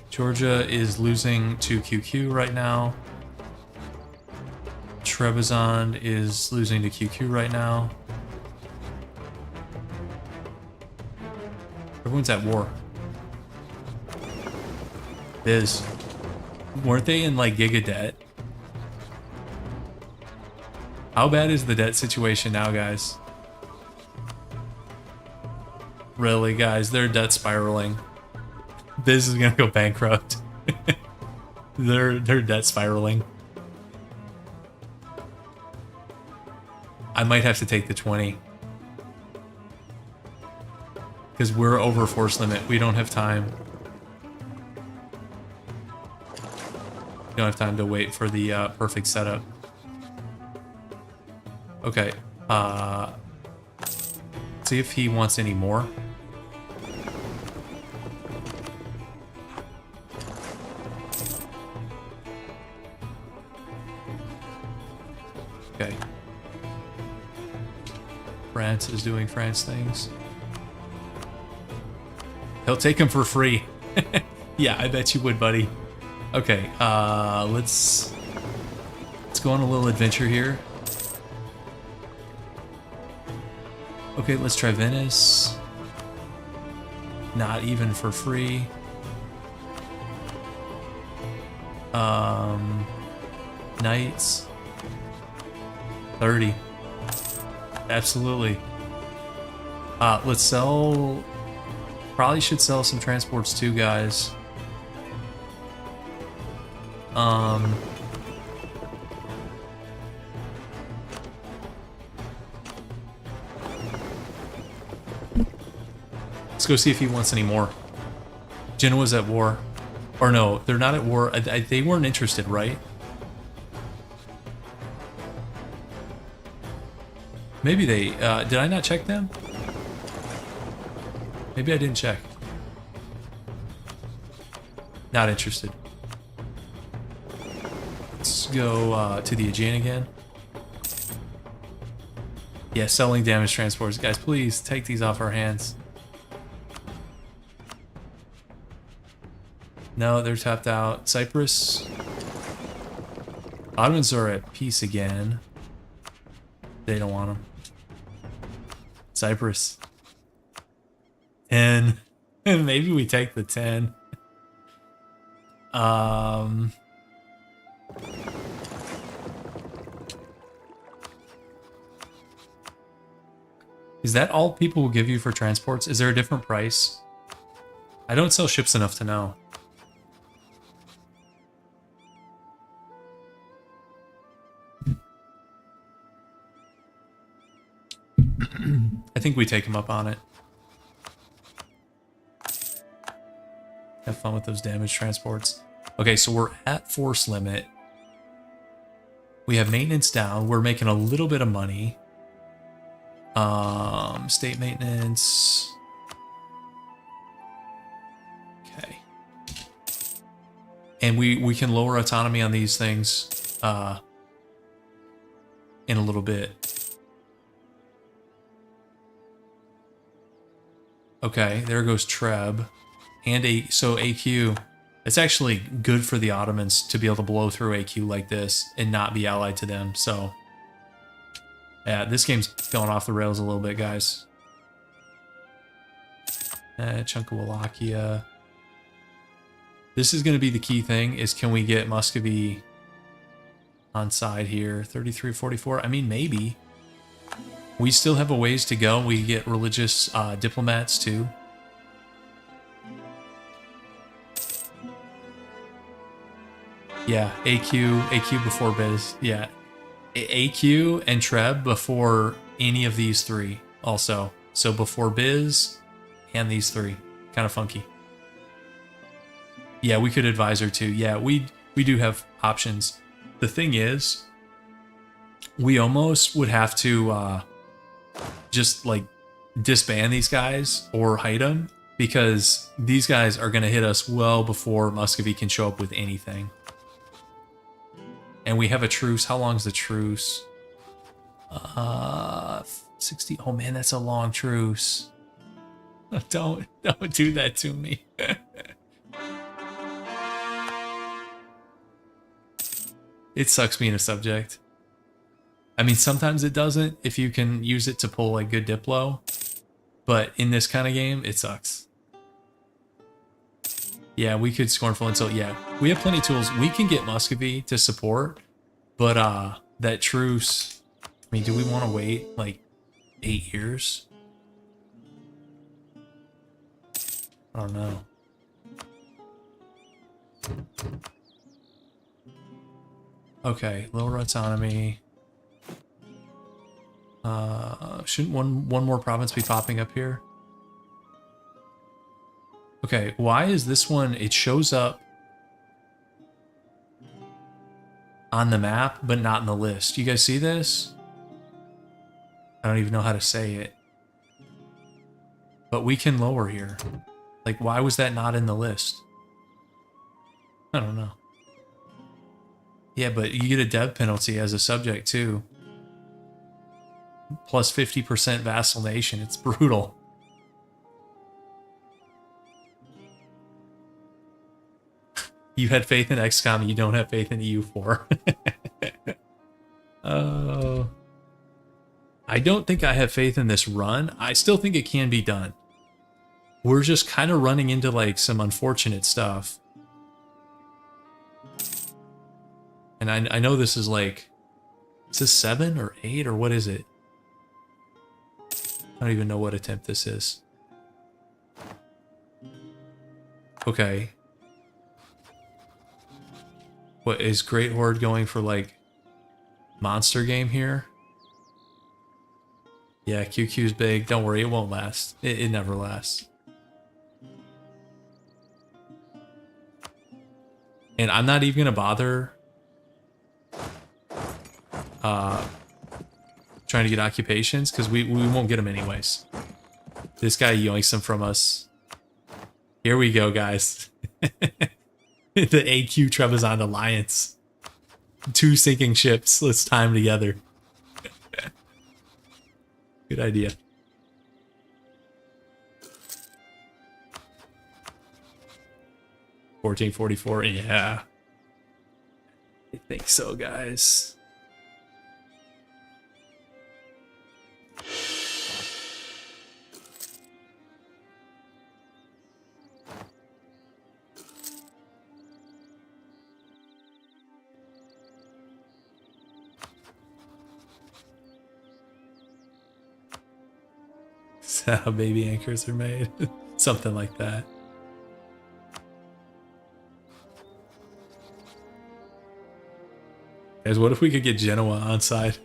Georgia is losing to QQ right now. Trebizond is losing to QQ right now. Everyone's at war. Biz. Weren't they in like giga debt? How bad is the debt situation now, guys? Really, guys, they're debt spiraling. Biz is gonna go bankrupt. They're debt spiraling. I might have to take the 20. Because we're over force limit. We don't have time. We don't have time to wait for the perfect setup. Okay. See if he wants any more. Okay. France is doing France things. He'll take him for free. Yeah, I bet you would, buddy. Okay, let's go on a little adventure here. Okay, let's try Venice. Not even for free. Knights. 30. Absolutely. Let's sell. Probably should sell some transports too, guys. Let's go see if he wants any more. Genoa's at war. Or no, they're not at war. They weren't interested, right? Maybe they... did I not check them? Maybe I didn't check. Not interested. Let's go to the Aegean again. Yeah, selling damage transports. Guys, please take these off our hands. No, they're tapped out. Cyprus. Ottomans are at peace again. They don't want them. Cyprus. 10. Maybe we take the 10. Is that all people will give you for transports? Is there a different price? I don't sell ships enough to know. I think we take him up on it. Have fun with those damage transports. Okay, so we're at force limit. We have maintenance down. We're making a little bit of money. State maintenance. Okay. And we can lower autonomy on these things in a little bit. Okay, there goes Treb. And so AQ. It's actually good for the Ottomans to be able to blow through AQ like this and not be allied to them, so... Yeah, this game's going off the rails a little bit, guys. Czechoslovakia. This is going to be the key thing, is can we get Muscovy on side here? 33-44? I mean, maybe. We still have a ways to go. We get religious diplomats, too. Yeah, AQ before Biz. Yeah. AQ and Treb before any of these three also. So before Biz and these three. Kind of funky. Yeah, we could advise her too. Yeah, we do have options. The thing is, we almost would have to just like disband these guys or hide them, because these guys are going to hit us well before Muscovy can show up with anything. And we have a truce. How long is the truce? 60. Oh man, that's a long truce. Don't do that to me. It sucks being a subject. I mean, sometimes it doesn't if you can use it to pull like good Diplo. But in this kind of game, it sucks. Yeah, we could scornful insult. Yeah, we have plenty of tools. We can get Muscovy to support, but that truce. I mean, do we want to wait like 8 years? I don't know. Okay, little autonomy. Shouldn't one more province be popping up here? Okay, why is this one, it shows up on the map, but not in the list? You guys see this? I don't even know how to say it. But we can lower here. Like, why was that not in the list? I don't know. Yeah, but you get a dev penalty as a subject too. Plus 50% vassal nation. It's brutal. You had faith in XCOM, you don't have faith in EU4. Oh. I don't think I have faith in this run. I still think it can be done. We're just kind of running into like some unfortunate stuff. And I know this is like, is this 7 or 8 or what is it? I don't even know what attempt this is. Okay. What, is Great Horde going for like monster game here? Yeah, QQ's big. Don't worry, it won't last. It never lasts. And I'm not even gonna bother trying to get occupations because we won't get them anyways. This guy yoinks them from us. Here we go, guys. The AQ Trebizond Alliance. 2 sinking ships. Let's tie them together. Good idea. $14.44. Yeah. I think so, guys. Is that how baby anchors are made? Something like that. Guys, what if we could get Genoa on side?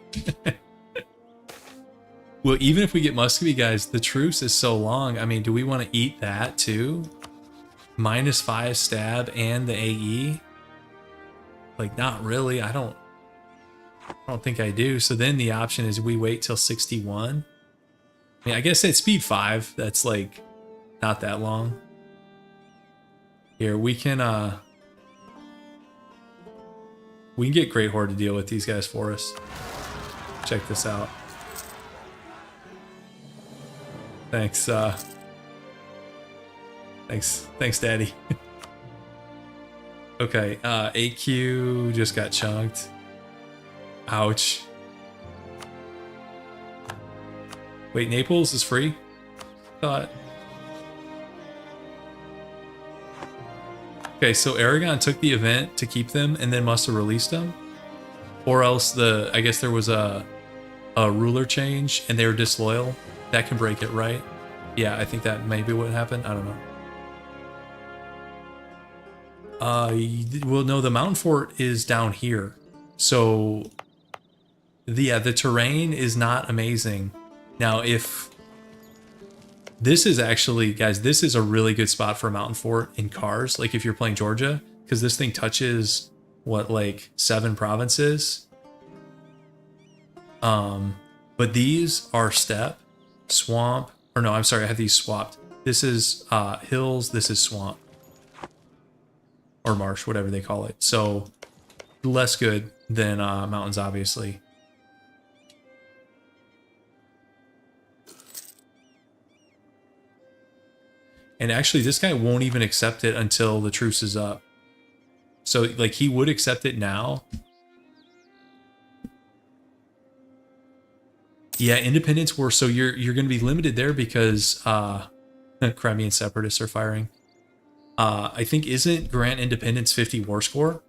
Well, even if we get Muscovy, guys, the truce is so long. I mean, do we want to eat that too? -5 stab and the AE? Like, not really. I don't think I do. So then the option is we wait till 61. I mean, I guess at speed 5, that's like not that long. Here, we can get Great Horde to deal with these guys for us. Check this out. Thanks, thanks, Daddy. Okay, AQ just got chunked. Ouch. Wait, Naples is free? Thought. Okay, so Aragon took the event to keep them and then must have released them. Or else I guess there was a ruler change and they were disloyal. That can break it, right? Yeah, I think that may be what happened. I don't know. Well, no, the mountain fort is down here. So, the terrain is not amazing. Now, if this is actually, guys, this is a really good spot for a mountain fort in cars. Like if you're playing Georgia, because this thing touches what, like 7 provinces. But these are steppe, swamp, or no, I'm sorry, I have these swapped. This is hills, this is swamp. Or marsh, whatever they call it. So less good than mountains, obviously. And actually, this guy won't even accept it until the truce is up. So, like, he would accept it now. Yeah, Independence War. So you're going to be limited there because Crimean separatists are firing. I think isn't Grant Independence 50 war score?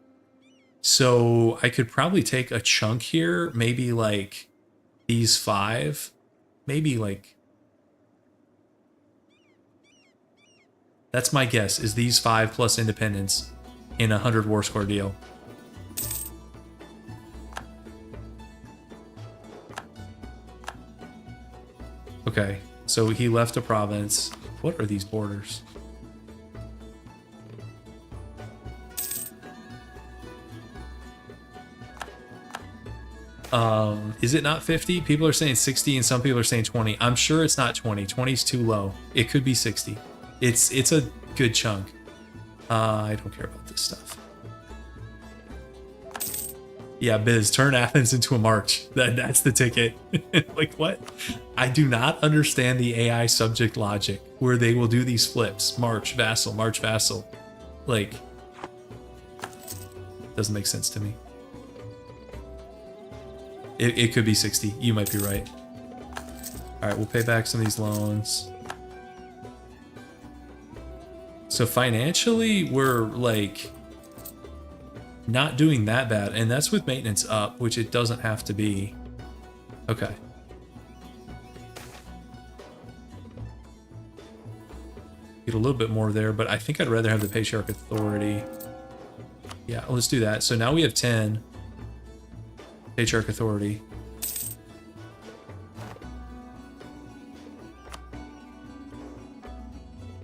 So I could probably take a chunk here, maybe like these 5, maybe like, that's my guess, is these 5 plus independence in a 100 war score deal. Okay, so he left a province. What are these borders? Is it not 50? People are saying 60 and some people are saying 20. I'm sure it's not 20. 20 is too low. It could be 60. It's a good chunk. I don't care about this stuff. Yeah, Biz, turn Athens into a march. That's the ticket. Like, what? I do not understand the AI subject logic where they will do these flips. March, vassal, march, vassal. Like, doesn't make sense to me. It could be 60. You might be right. All right, we'll pay back some of these loans. So financially, we're like not doing that bad, and that's with maintenance up, which it doesn't have to be. Okay. Get a little bit more there, but I think I'd rather have the Patriarch Authority. Yeah, let's do that. So now we have 10 Patriarch Authority.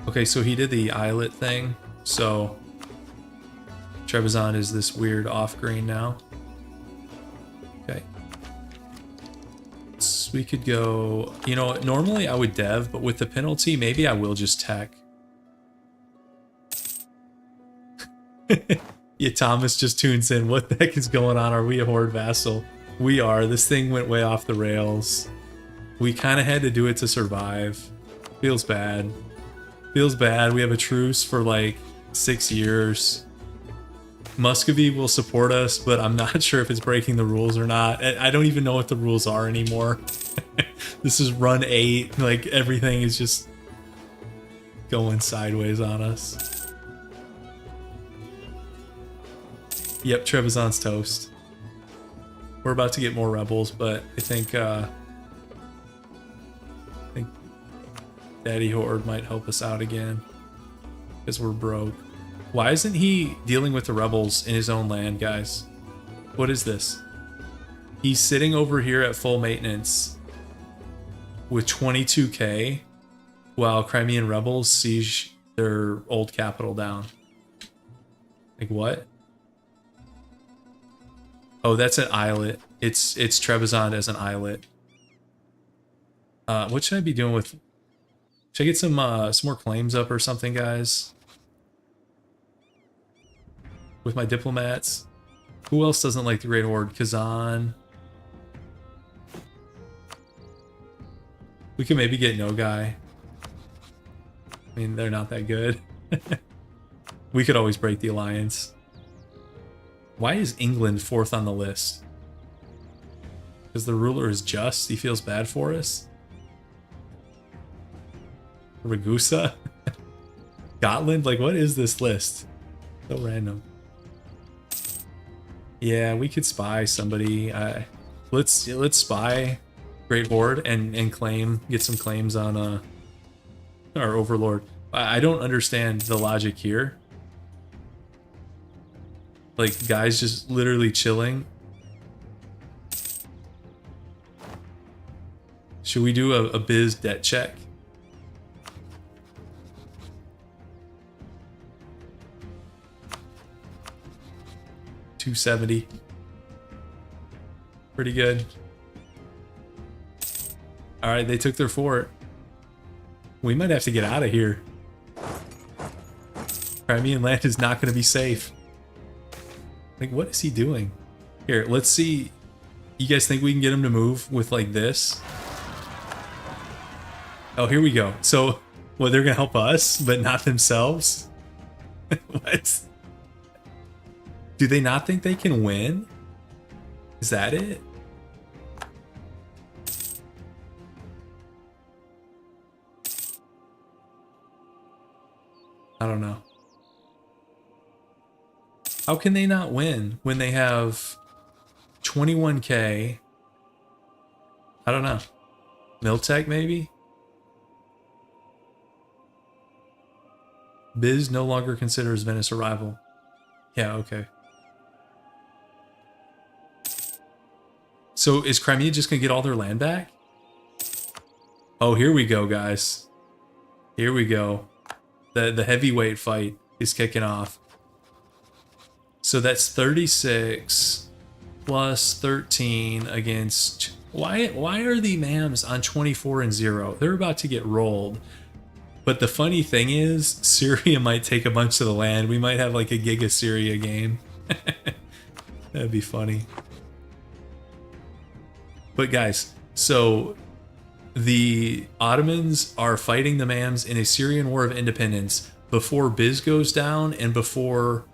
Okay, so he did the islet thing, so Trebizond is this weird off-green now. Okay. So we could go... You know, normally I would dev, but with the penalty, maybe I will just tech. Yeah, Thomas just tunes in. What the heck is going on? Are we a horde vassal? We are. This thing went way off the rails. We kind of had to do it to survive. Feels bad. Feels bad. We have a truce for like 6 years. Muscovy will support us, but I'm not sure if it's breaking the rules or not. I don't even know what the rules are anymore. This is run 8. Like, everything is just going sideways on us. Yep, Trebizond's toast. We're about to get more rebels, but I think Daddy Horde might help us out again because we're broke. Why isn't he dealing with the rebels in his own land, guys? What is this? He's sitting over here at full maintenance with 22k while Crimean rebels siege their old capital down. Like, what? Oh, that's an islet. It's Trebizond as an islet. What should I be doing with... Should I get some more claims up or something, guys? With my diplomats. Who else doesn't like the Great Horde? Kazan. We could maybe get No Guy. I mean, they're not that good. We could always break the alliance. Why is England 4th on the list? Because the ruler is just? He feels bad for us? Ragusa? Gotland? Like, what is this list? So random. Yeah, we could spy somebody. Let's spy Great Horde and claim, get some claims on our Overlord. I don't understand the logic here. Like, guys just literally chilling. Should we do a biz debt check? $270. Pretty good. Alright, they took their fort. We might have to get out of here. Crimean land is not going to be safe. Like, what is he doing? Here, let's see. You guys think we can get him to move with like this? Oh, here we go. So, well, they're gonna help us, but not themselves? What? Do they not think they can win? Is that it? I don't know. How can they not win when they have 21k? I don't know. Miltech maybe? Biz no longer considers Venice a rival. Yeah, okay. So is Crimea just gonna get all their land back? Oh, here we go, guys. Here we go. The heavyweight fight is kicking off. So that's 36 plus 13 against... Why are the Mams on 24 and 0? They're about to get rolled. But the funny thing is, Syria might take a bunch of the land. We might have like a Giga Syria game. That'd be funny. But guys, so the Ottomans are fighting the Mams in a Syrian War of Independence before Biz goes down and before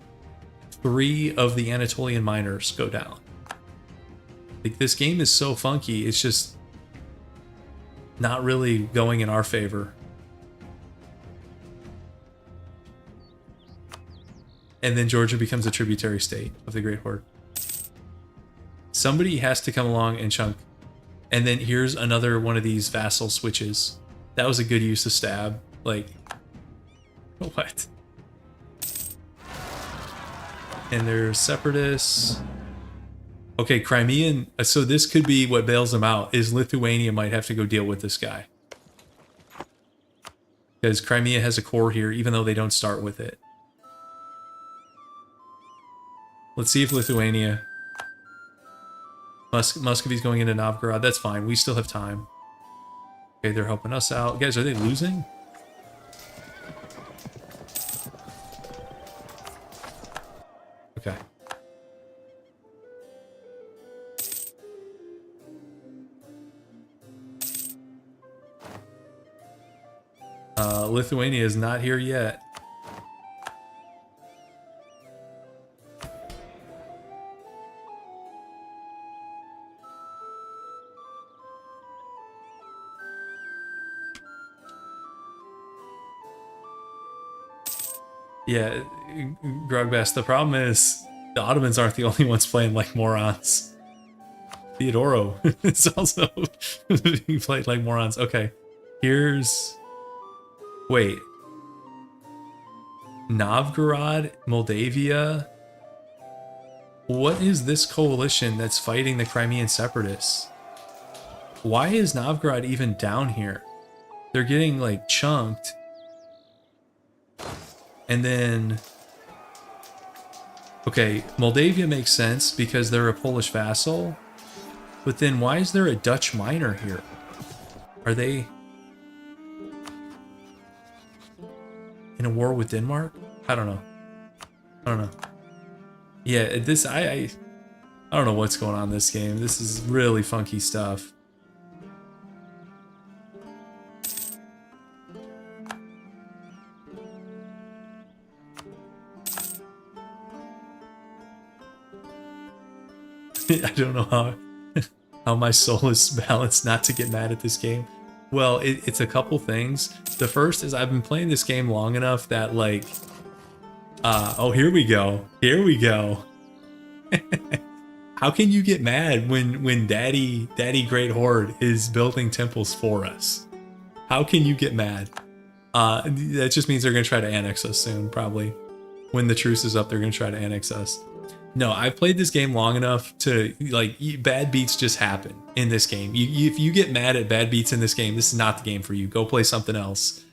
3 of the Anatolian miners go down. Like, this game is so funky, it's just not really going in our favor. And then Georgia becomes a tributary state of the Great Horde. Somebody has to come along and chunk. And then here's another one of these vassal switches. That was a good use of stab. Like, what? And there's separatists. Okay, Crimean. So this could be what bails them out, is Lithuania might have to go deal with this guy. Because Crimea has a core here, even though they don't start with it. Let's see if Lithuania... Muscovy's going into Novgorod. That's fine. We still have time. Okay, they're helping us out. Guys, are they losing? Okay. Lithuania is not here yet. Yeah, Grogbest, the problem is the Ottomans aren't the only ones playing like morons. Theodoro is also being played like morons. Okay, here's... Wait. Novgorod, Moldavia. What is this coalition that's fighting the Crimean separatists? Why is Novgorod even down here? They're getting like chunked. And then, okay, Moldavia makes sense because they're a Polish vassal. But then why is there a Dutch miner here? Are they in a war with Denmark? I don't know. I don't know. Yeah, this, I don't know what's going on in this game. This is really funky stuff. I don't know how my soul is balanced not to get mad at this game. Well, it's a couple things. The first is I've been playing this game long enough that like, oh, here we go. Here we go. How can you get mad when Daddy Great Horde is building temples for us? How can you get mad? That just means they're gonna try to annex us soon, probably. When the truce is up, they're gonna try to annex us. No, I've played this game long enough to, like, bad beats just happen in this game. If you get mad at bad beats in this game, this is not the game for you. Go play something else.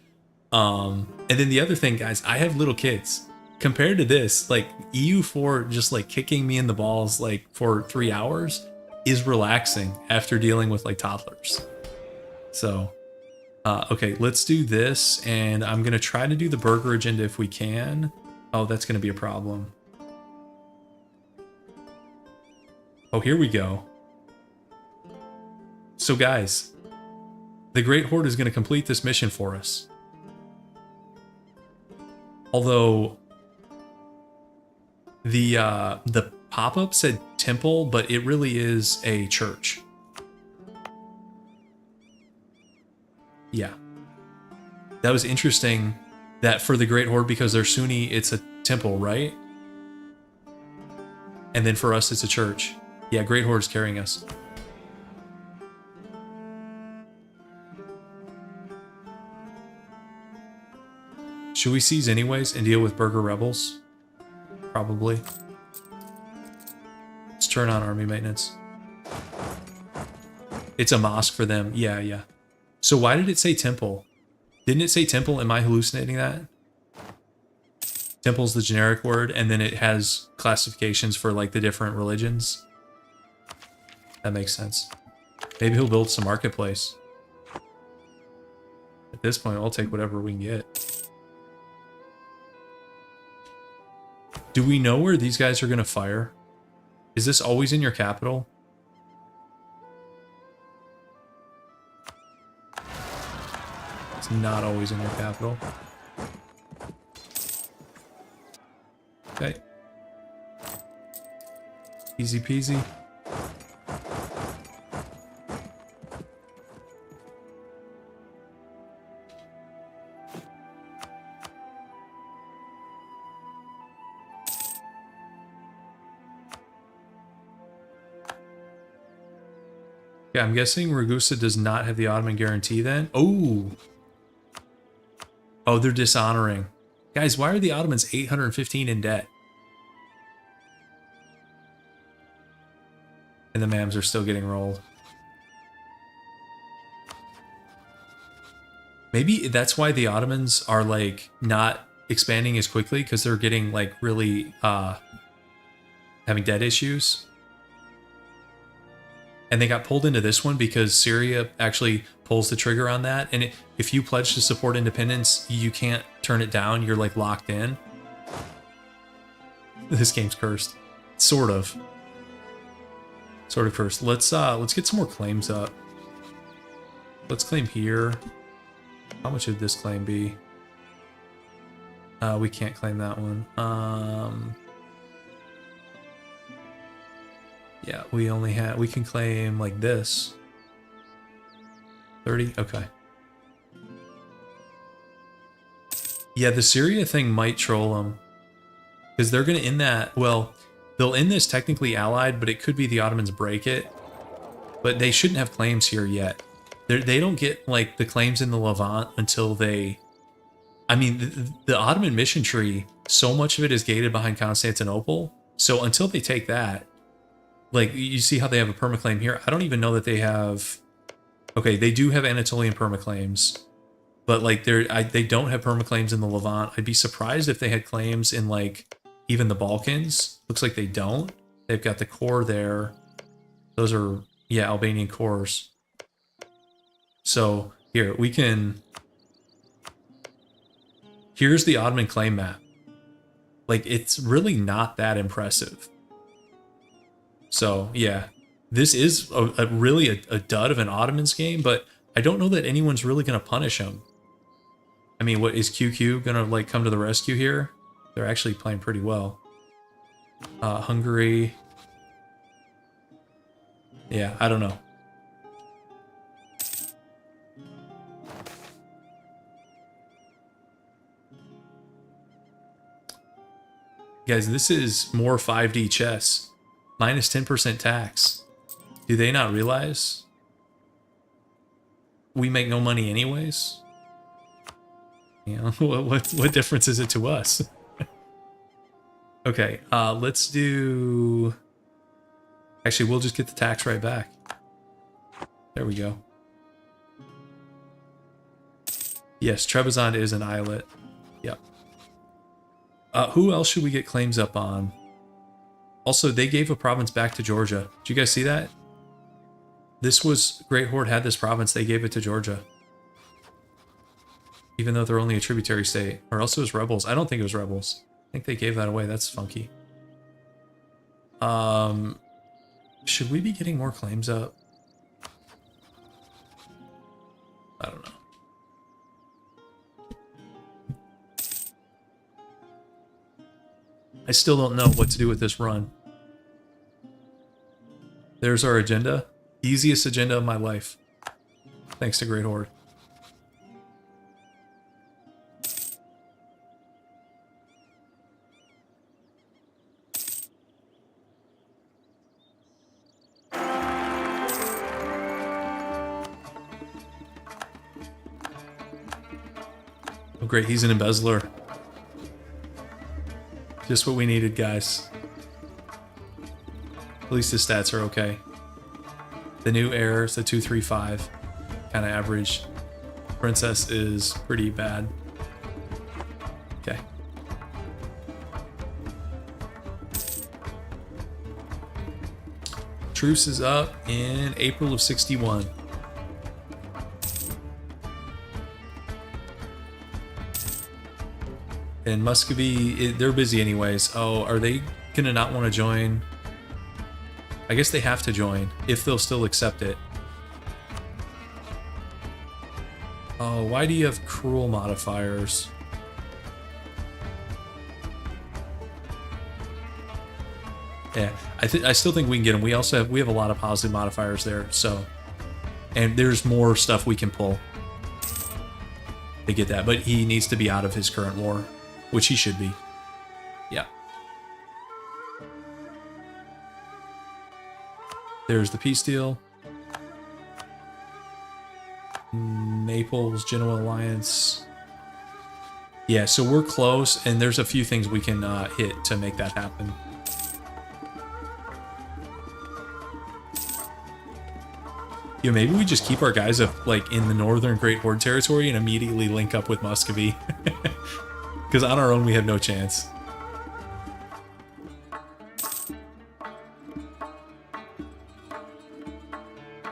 And then the other thing, guys, I have little kids. Compared to this, like, EU4 just, like, kicking me in the balls, like, for 3 hours is relaxing after dealing with, like, toddlers. So, okay, let's do this, and I'm going to try to do the burger agenda if we can. Oh, that's going to be a problem. Oh, here we go. So guys, the Great Horde is going to complete this mission for us. Although the pop-up said temple, but it really is a church. Yeah. That was interesting that for the Great Horde, because they're Sunni, it's a temple, right? And then for us, it's a church. Yeah, Great Horde's carrying us. Should we seize anyways and deal with Burger Rebels? Probably. Let's turn on army maintenance. It's a mosque for them. Yeah, yeah. So why did it say temple? Didn't it say temple? Am I hallucinating that? Temple's the generic word, and then it has classifications for like the different religions. That makes sense. Maybe he'll build some marketplace. At this point, I'll take whatever we can get. Do we know where these guys are going to fire? Is this always in your capital? It's not always in your capital. Okay. Easy peasy. Yeah, I'm guessing Ragusa does not have the Ottoman guarantee then. Oh. Oh, they're dishonoring. Guys, why are the Ottomans 815 in debt? And the MAMs are still getting rolled. Maybe that's why the Ottomans are like not expanding as quickly, because they're getting like really having debt issues. And they got pulled into this one because Syria actually pulls the trigger on that. And if you pledge to support independence, you can't turn it down. You're like locked in. This game's cursed. Sort of. Sort of cursed. Let's get some more claims up. Let's claim here. How much would this claim be? We can't claim that one. Yeah, we can claim like this. 30? Okay. Yeah, the Syria thing might troll them. Because they're going to end that, well, they'll end this technically allied, but it could be the Ottomans break it. But they shouldn't have claims here yet. They don't get like the claims in the Levant until they... I mean, the Ottoman mission tree, so much of it is gated behind Constantinople. So until they take that, like, you see how they have a permaclaim here? I don't even know that they have... Okay, they do have Anatolian permaclaims, but, like, they don't have permaclaims in the Levant. I'd be surprised if they had claims in, like, even the Balkans. Looks like they don't. They've got the core there. Those are, yeah, Albanian cores. So, here, we can... Here's the Ottoman claim map. Like, it's really not that impressive. So, yeah, this is really a dud of an Ottomans game, but I don't know that anyone's really going to punish them. I mean, what is QQ going to, like, come to the rescue here? They're actually playing pretty well. Hungary. Yeah, I don't know. Guys, this is more 5D chess. Minus 10% tax. Do they not realize we make no money anyways? You know, what difference is it to us? Okay, let's do... Actually, we'll just get the tax right back. There we go. Yes, Trebizond is an islet. Yep. Who else should we get claims up on? Also, they gave a province back to Georgia. Did you guys see that? This was... Great Horde had this province, they gave it to Georgia. Even though they're only a tributary state. Or else it was rebels. I don't think it was rebels. I think they gave that away. That's funky. Should we be getting more claims up? I don't know. I still don't know what to do with this run. There's our agenda. Easiest agenda of my life. Thanks to Great Horde. Oh, great. He's an embezzler. Just what we needed, guys. At least his stats are okay. The new heir is the 235. Kind of average. Princess is pretty bad. Okay. Truce is up in April of 61. And Muscovy, they're busy anyways. Oh, are they gonna not want to join? I guess they have to join, if they'll still accept it. Oh, why do you have cruel modifiers? Yeah, I still think we can get him. We have a lot of positive modifiers there, so, and there's more stuff we can pull to get that, but he needs to be out of his current war, which he should be. Yeah. There's the peace deal. Naples, Genoa alliance. Yeah, so we're close, and there's a few things we can hit to make that happen. Yeah, maybe we just keep our guys up like in the northern Great Horde territory and immediately link up with Muscovy. Because on our own we have no chance.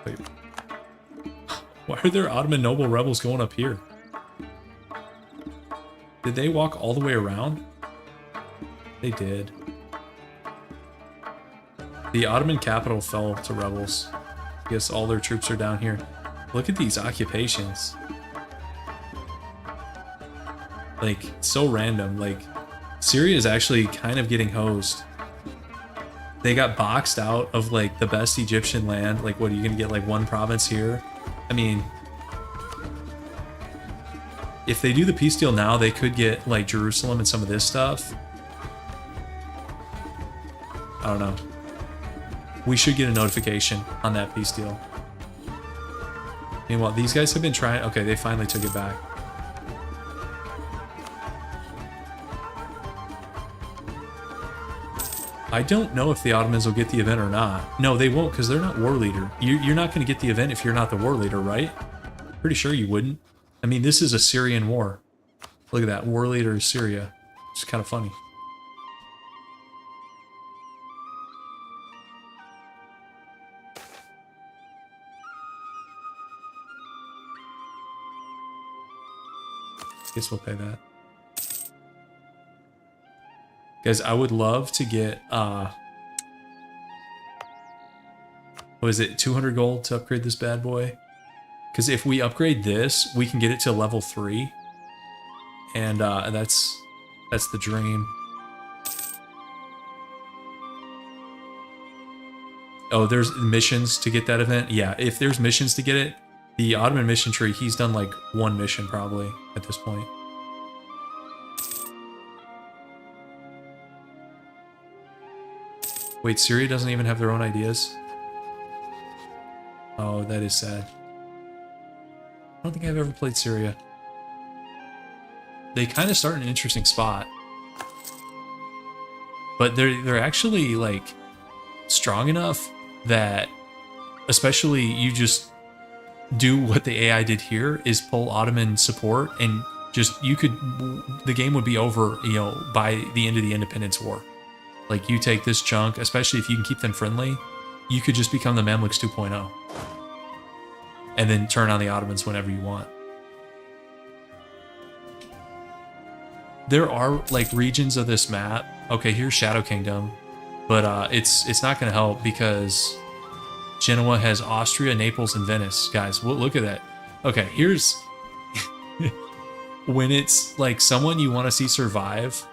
Wait. Why are there Ottoman noble rebels going up here? Did they walk all the way around? They did. The Ottoman capital fell to rebels. I guess all their troops are down here. Look at these occupations. Like, so random. Like, Syria is actually kind of getting hosed. They got boxed out of, like, the best Egyptian land. Like, what, are you gonna get, like, one province here? I mean, if they do the peace deal now, they could get, like, Jerusalem and some of this stuff. I don't know. We should get a notification on that peace deal. Meanwhile, these guys have been trying... Okay, they finally took it back. I don't know if the Ottomans will get the event or not. No, they won't, because they're not war leader. You're not going to get the event if you're not the war leader, right? Pretty sure you wouldn't. I mean, this is a Syrian war. Look at that. War leader is Syria. It's kind of funny. Guess we'll pay that. Guys, I would love to get, what is it, 200 gold to upgrade this bad boy? Because if we upgrade this, we can get it to level 3. And that's the dream. Oh, there's missions to get that event? Yeah, if there's missions to get it, the Ottoman mission tree, he's done like one mission probably at this point. Wait, Syria doesn't even have their own ideas? Oh, that is sad. I don't think I've ever played Syria. They kind of start in an interesting spot. But they're actually like strong enough that, especially you just do what the AI did here, is pull Ottoman support, and just the game would be over, you know, by the end of the Independence War. Like, you take this chunk, especially if you can keep them friendly, you could just become the Mamluks 2.0. And then turn on the Ottomans whenever you want. There are, like, regions of this map. Okay, here's Shadow Kingdom. But it's not going to help because Genoa has Austria, Naples, and Venice. Guys, look at that. Okay, here's... when it's, like, someone you want to see survive,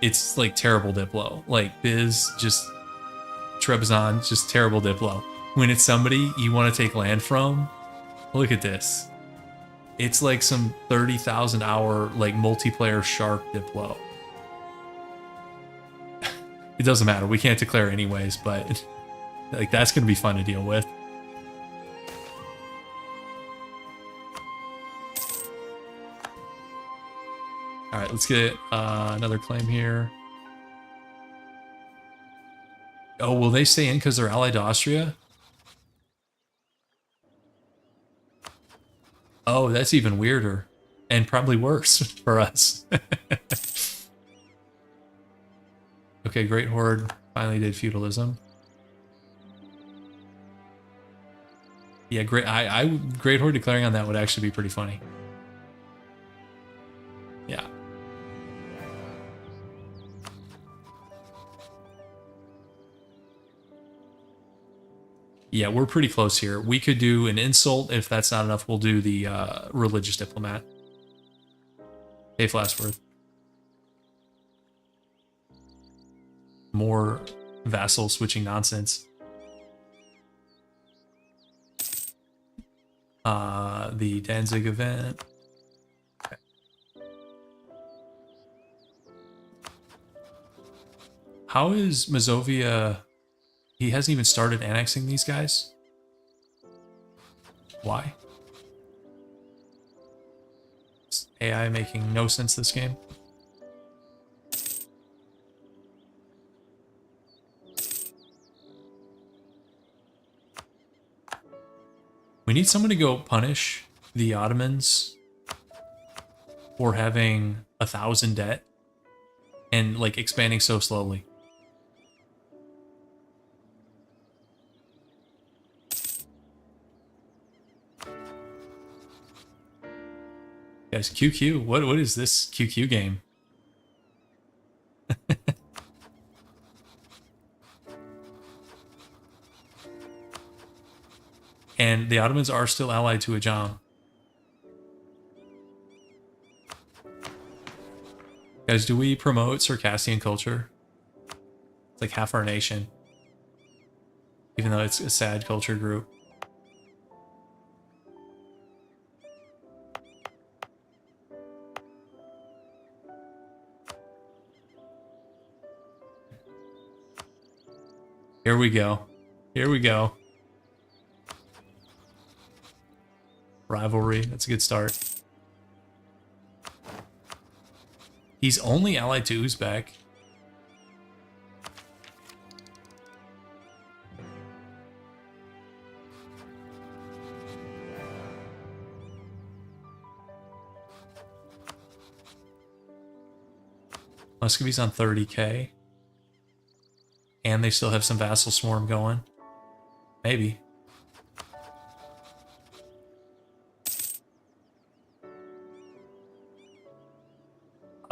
it's, like, terrible Diplo. Like, Trebizond, just terrible Diplo. When it's somebody you want to take land from, look at this. It's like some 30,000 hour, like, multiplayer shark Diplo. It doesn't matter. We can't declare anyways, but, like, that's going to be fun to deal with. All right, let's get another claim here. Oh, will they stay in because they're allied to Austria? Oh, that's even weirder. And probably worse for us. Okay, Great Horde finally did feudalism. Yeah, Great Horde declaring on that would actually be pretty funny. Yeah. Yeah, we're pretty close here. We could do an insult. If that's not enough, we'll do the religious diplomat. Hey, Flashworth. More vassal switching nonsense. The Danzig event. Okay. How is Mazovia? He hasn't even started annexing these guys. Why? Is AI making no sense this game? We need someone to go punish the Ottomans for having 1,000 debt and like expanding so slowly. Guys, QQ, what is this QQ game? And the Ottomans are still allied to Ajam. Guys, do we promote Circassian culture? It's like half our nation. Even though it's a sad culture group. Here we go. Here we go. Rivalry. That's a good start. He's only allied to Uzbek. Muscovy's on 30k. And they still have some vassal swarm going. Maybe.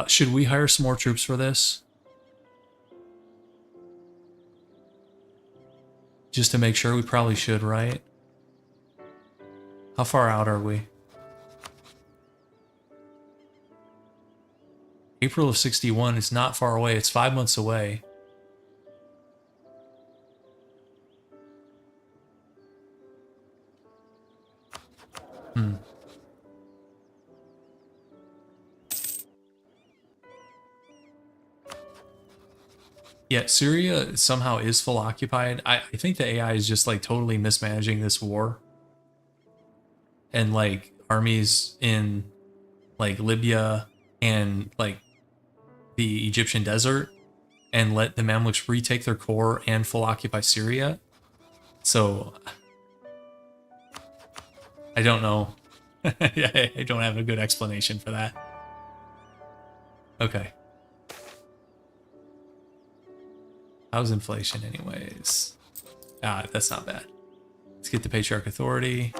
Should we hire some more troops for this? Just to make sure? We probably should, right? How far out are we? April of 61 is not far away. It's 5 months away. Yeah, Syria somehow is full occupied. I think the AI is just like totally mismanaging this war. And like armies in like Libya and like the Egyptian desert and let the Mamluks retake their core and full occupy Syria. So I don't know. I don't have a good explanation for that. Okay. How's inflation anyways? That's not bad. Let's get the Patriarch Authority.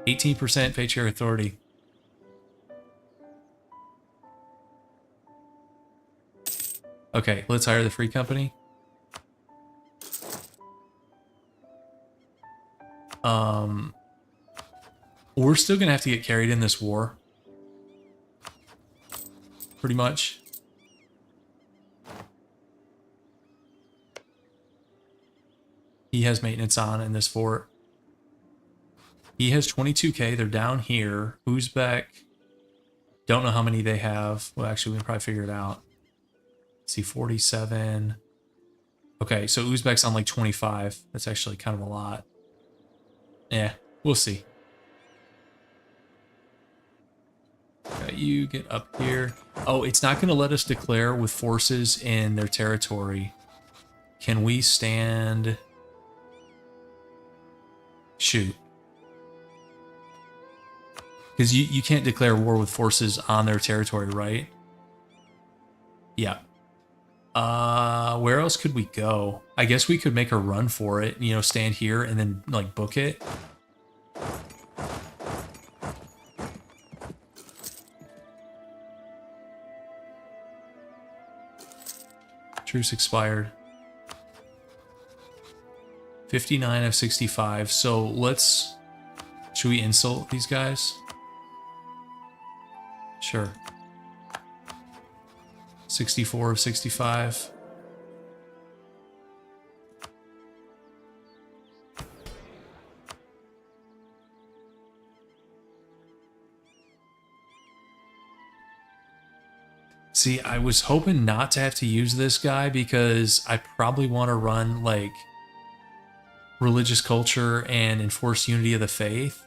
18% Patriarch Authority. Okay, let's hire the Free Company. We're still gonna have to get carried in this war. Pretty much. He has maintenance on in this fort. He has 22k. They're down here. Uzbek. Don't know how many they have. Well, actually, we can probably figure it out. Let's see, 47. Okay, so Uzbek's on like 25. That's actually kind of a lot. Yeah, we'll see. You get up here. Oh, it's not going to let us declare with forces in their territory. Can we stand? Shoot. Because you can't declare war with forces on their territory, right? Yeah. Where else could we go? I guess we could make a run for it, you know, stand here and then, like, book it. Truce expired. 59 of 65. So let's... Should we insult these guys? Sure. 64 of 65. See, I was hoping not to have to use this guy because I probably want to run, like, religious culture and enforce unity of the faith.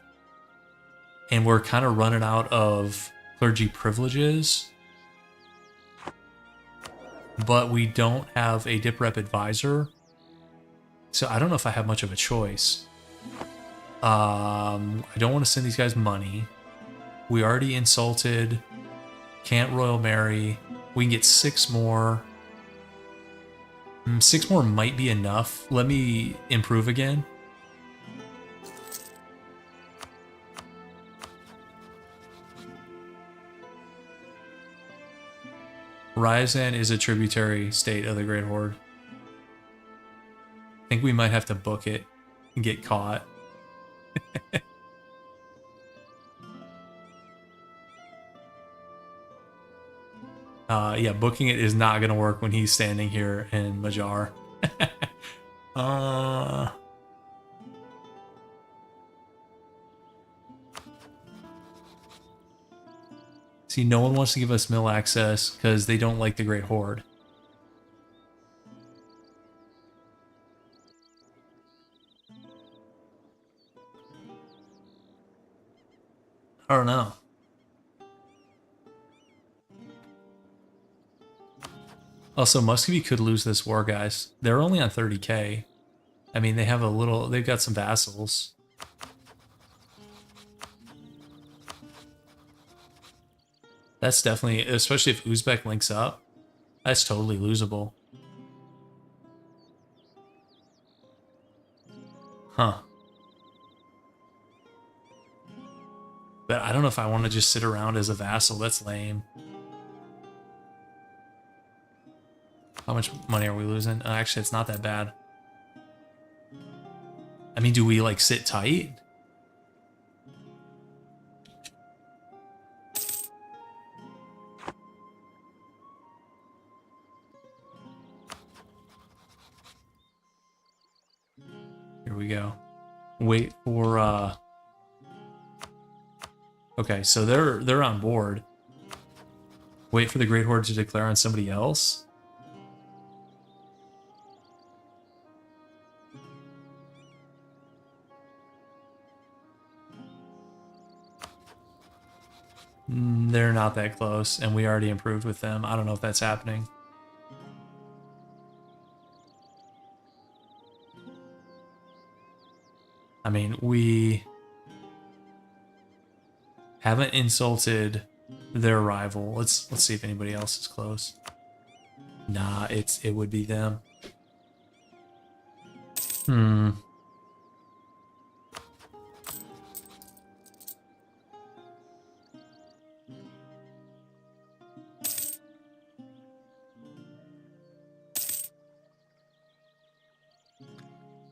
And we're kind of running out of clergy privileges. But we don't have a dip rep advisor. So I don't know if I have much of a choice. I don't want to send these guys money. We already insulted. Can't Royal Mary. We can get 6 more. 6 more might be enough. Let me improve again. Ryazan is a tributary state of the Great Horde. I think we might have to book it and get caught. Yeah, booking it is not going to work when he's standing here in Majar. See, no one wants to give us mill access because they don't like the Great Horde. I don't know. Also, Muscovy could lose this war, guys. They're only on 30k. I mean, they have a little... They've got some vassals. That's definitely... Especially if Uzbek links up. That's totally losable. Huh. But I don't know if I want to just sit around as a vassal. That's lame. How much money are we losing? Actually, it's not that bad. I mean, do we, like, sit tight? Here we go. Wait for, Okay, so they're on board. Wait for the Great Horde to declare on somebody else? They're not that close, and we already improved with them. I don't know if that's happening. I mean, we haven't insulted their rival. Let's see if anybody else is close. Nah, it would be them.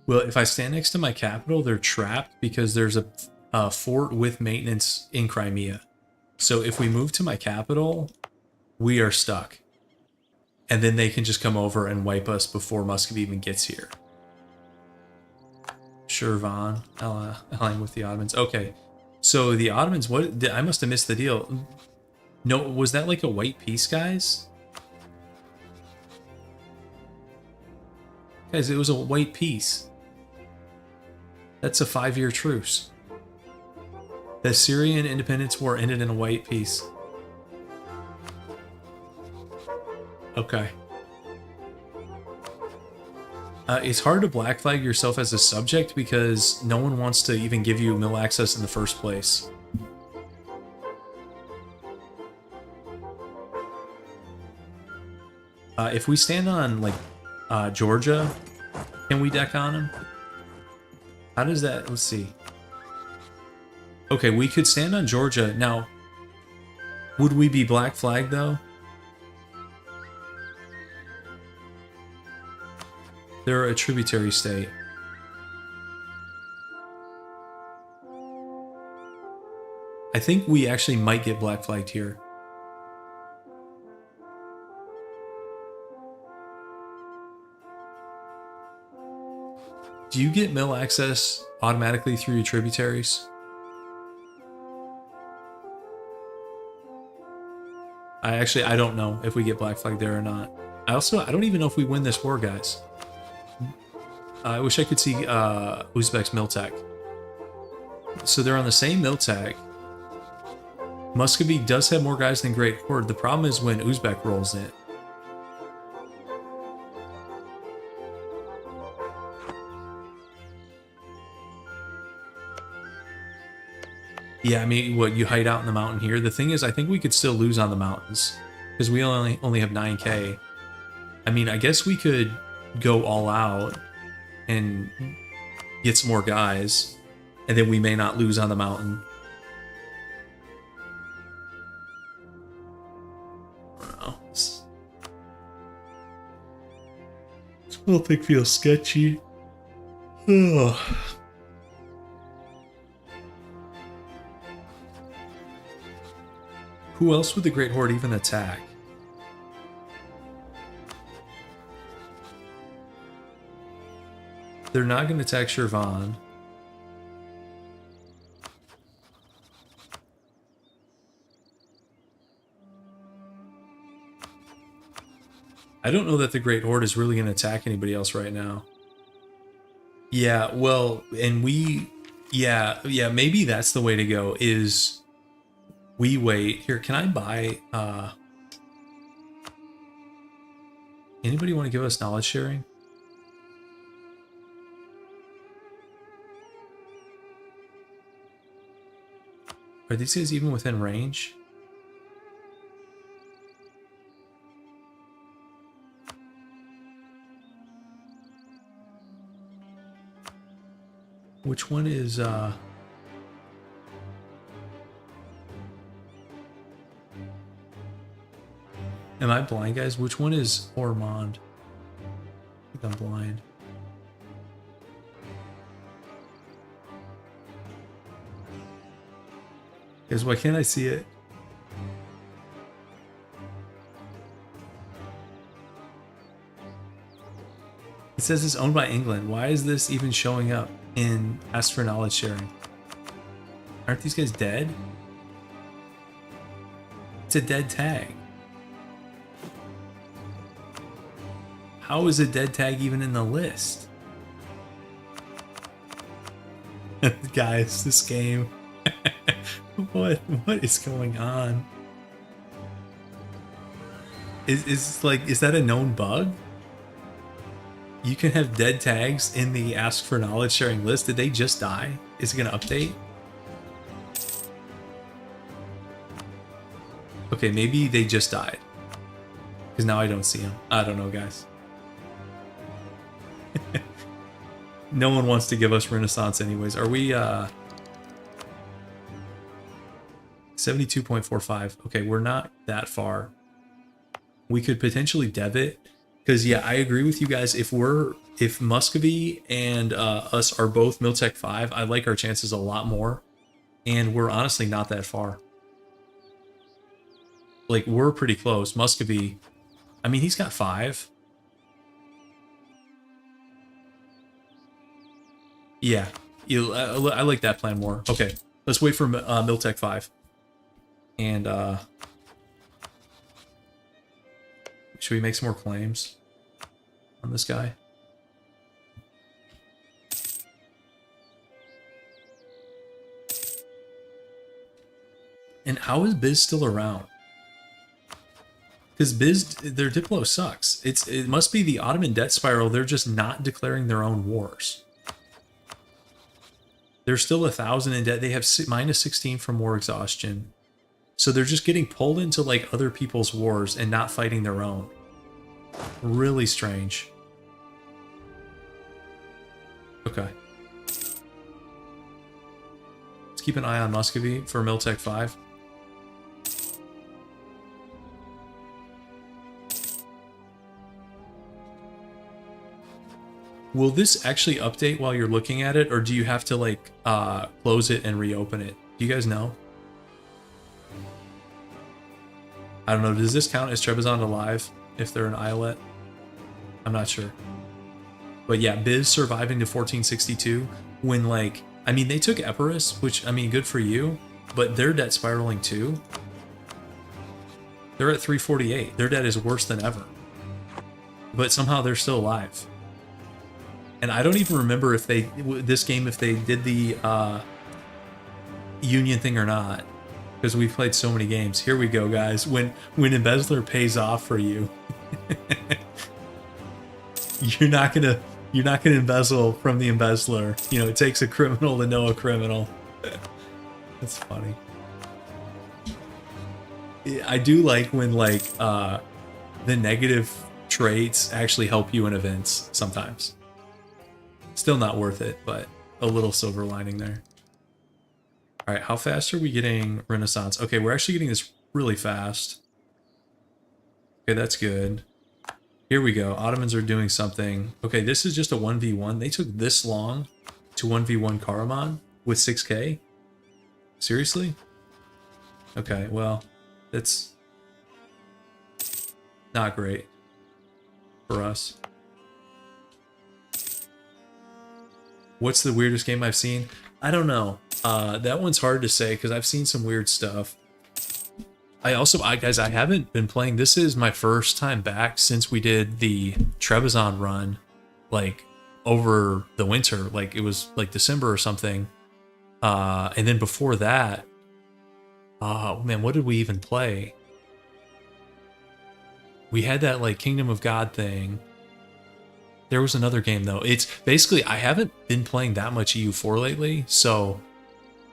Well, if I stand next to my capital, they're trapped because there's a fort with maintenance in Crimea. So if we move to my capital, we are stuck. And then they can just come over and wipe us before Muscovy even gets here. Shirvan, allying with the Ottomans. Okay, so the Ottomans, I must have missed the deal. No, was that like a white peace, guys? Guys, it was a white peace. That's a 5-year truce. The Syrian Independence War ended in a white peace. Okay. It's hard to black flag yourself as a subject because no one wants to even give you mill access in the first place. If we stand on, like, Georgia, can we deck on him? How does that... Let's see. Okay, we could stand on Georgia. Now, would we be black flagged, though? They're a tributary state. I think we actually might get black flagged here. Do you get mill access automatically through your tributaries? I don't know if we get black flag there or not. I don't even know if we win this war, guys. I wish I could see Uzbek's mill tech. So they're on the same mill tech. Muscovy does have more guys than Great Horde. The problem is when Uzbek rolls in. Yeah, I mean, what, you hide out in the mountain here? The thing is, I think we could still lose on the mountains because we only have 9k. I mean, I guess we could go all out and get some more guys, and then we may not lose on the mountain. I don't know. This whole thing feels sketchy. Ugh. Who else would the Great Horde even attack? They're not going to attack Shirvan. I don't know that the Great Horde is really going to attack anybody else right now. Yeah, well, and yeah, maybe that's the way to go, is we wait. Here, can I buy, anybody want to give us knowledge sharing? Are these guys even within range? Which one is, Am I blind, guys? Which one is Ormond? I think I'm blind. Guys, why can't I see it? It says it's owned by England. Why is this even showing up in Ask for Knowledge Sharing? Aren't these guys dead? It's a dead tag. How is a dead tag even in the list? Guys, this game. What is going on? Is that a known bug? You can have dead tags in the Ask for Knowledge Sharing list. Did they just die? Is it gonna update? Okay, maybe they just died. Because now I don't see them. I don't know, guys. No one wants to give us Renaissance anyways. Are we 72.45? Okay, we're not that far. We could potentially dev it. Because yeah, I agree with you guys. If Muscovy and us are both Miltech 5, I like our chances a lot more. And we're honestly not that far. Like, we're pretty close. Muscovy, I mean, he's got 5. Yeah, I like that plan more. Okay, let's wait for Miltech 5. And should we make some more claims on this guy? And how is Biz still around? Because their Diplo sucks. It must be the Ottoman debt spiral. They're just not declaring their own wars. They're still 1,000 in debt. They have minus 16 from war exhaustion. So they're just getting pulled into like other people's wars and not fighting their own. Really strange. Okay. Let's keep an eye on Muscovy for Miltech 5. Will this actually update while you're looking at it, or do you have to like close it and reopen it? Do you guys know? I don't know. Does this count as Trebizond alive if they're an islet? I'm not sure. But yeah, Biz surviving to 1462 when like, I mean, they took Epirus, which, I mean, good for you, but their debt spiraling too. They're at 348. Their debt is worse than ever. But somehow they're still alive. And I don't even remember if they, this game, if they did the union thing or not, because we've played so many games. Here we go, guys. When Embezzler pays off for you, you're not gonna embezzle from the embezzler. You know, it takes a criminal to know a criminal. That's funny. I do like when like the negative traits actually help you in events sometimes. Still not worth it, but a little silver lining there. All right, how fast are we getting Renaissance? Okay, we're actually getting this really fast. Okay, that's good. Here we go. Ottomans are doing something. Okay, this is just a 1v1. They took this long to 1v1 Karaman with 6k? Seriously? Okay, well, that's not great for us. What's the weirdest game I've seen? I don't know. That one's hard to say because I've seen some weird stuff. Guys, I haven't been playing. This is my first time back since we did the Trebizond run, like over the winter. Like it was like December or something. And then before that, oh man, what did we even play? We had that like Kingdom of God thing. There was another game though. It's basically, I haven't been playing that much EU4 lately, so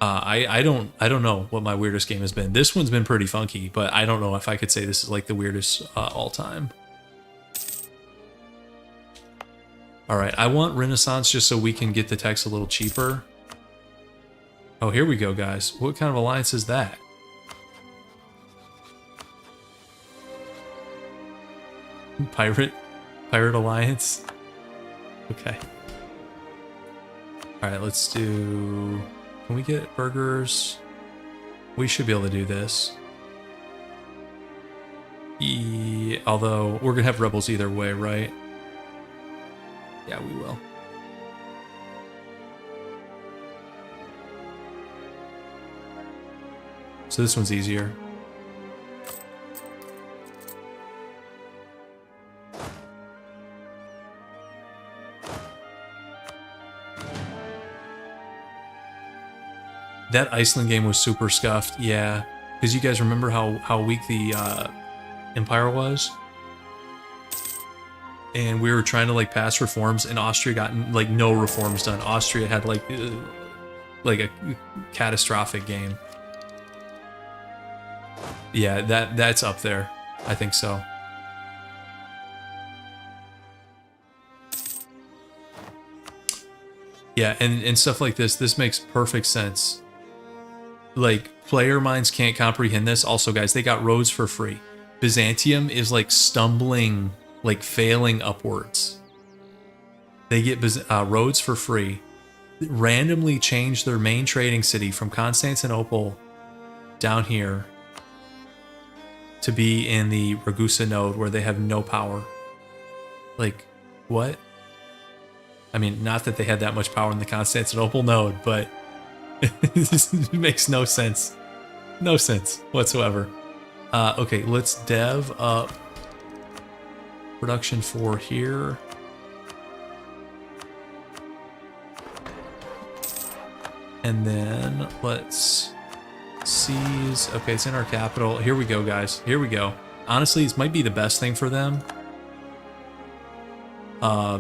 I don't know what my weirdest game has been. This one's been pretty funky, but I don't know if I could say this is like the weirdest all time. All right, I want Renaissance just so we can get the text a little cheaper. Oh, here we go, guys. What kind of alliance is that? Pirate alliance. Okay. All right, let's do... Can we get burgers? We should be able to do this. Although, we're going to have rebels either way, right? Yeah, we will. So this one's easier. That Iceland game was super scuffed, yeah. Because you guys remember how weak the Empire was? And we were trying to like pass reforms, and Austria got like no reforms done. Austria had like a catastrophic game. Yeah, that's up there. I think so. Yeah, and stuff like this makes perfect sense. Like, player minds can't comprehend this. Also, guys, they got roads for free. Byzantium is like stumbling, like failing upwards. They get roads for free. Randomly change their main trading city from Constantinople down here to be in the Ragusa node where they have no power. Like, what? I mean, not that they had that much power in the Constantinople node, but it makes no sense. No sense whatsoever. Okay, let's dev up production 4 here. And then let's seize. Okay, it's in our capital. Here we go, guys. Here we go. honestly, this might be the best thing for them.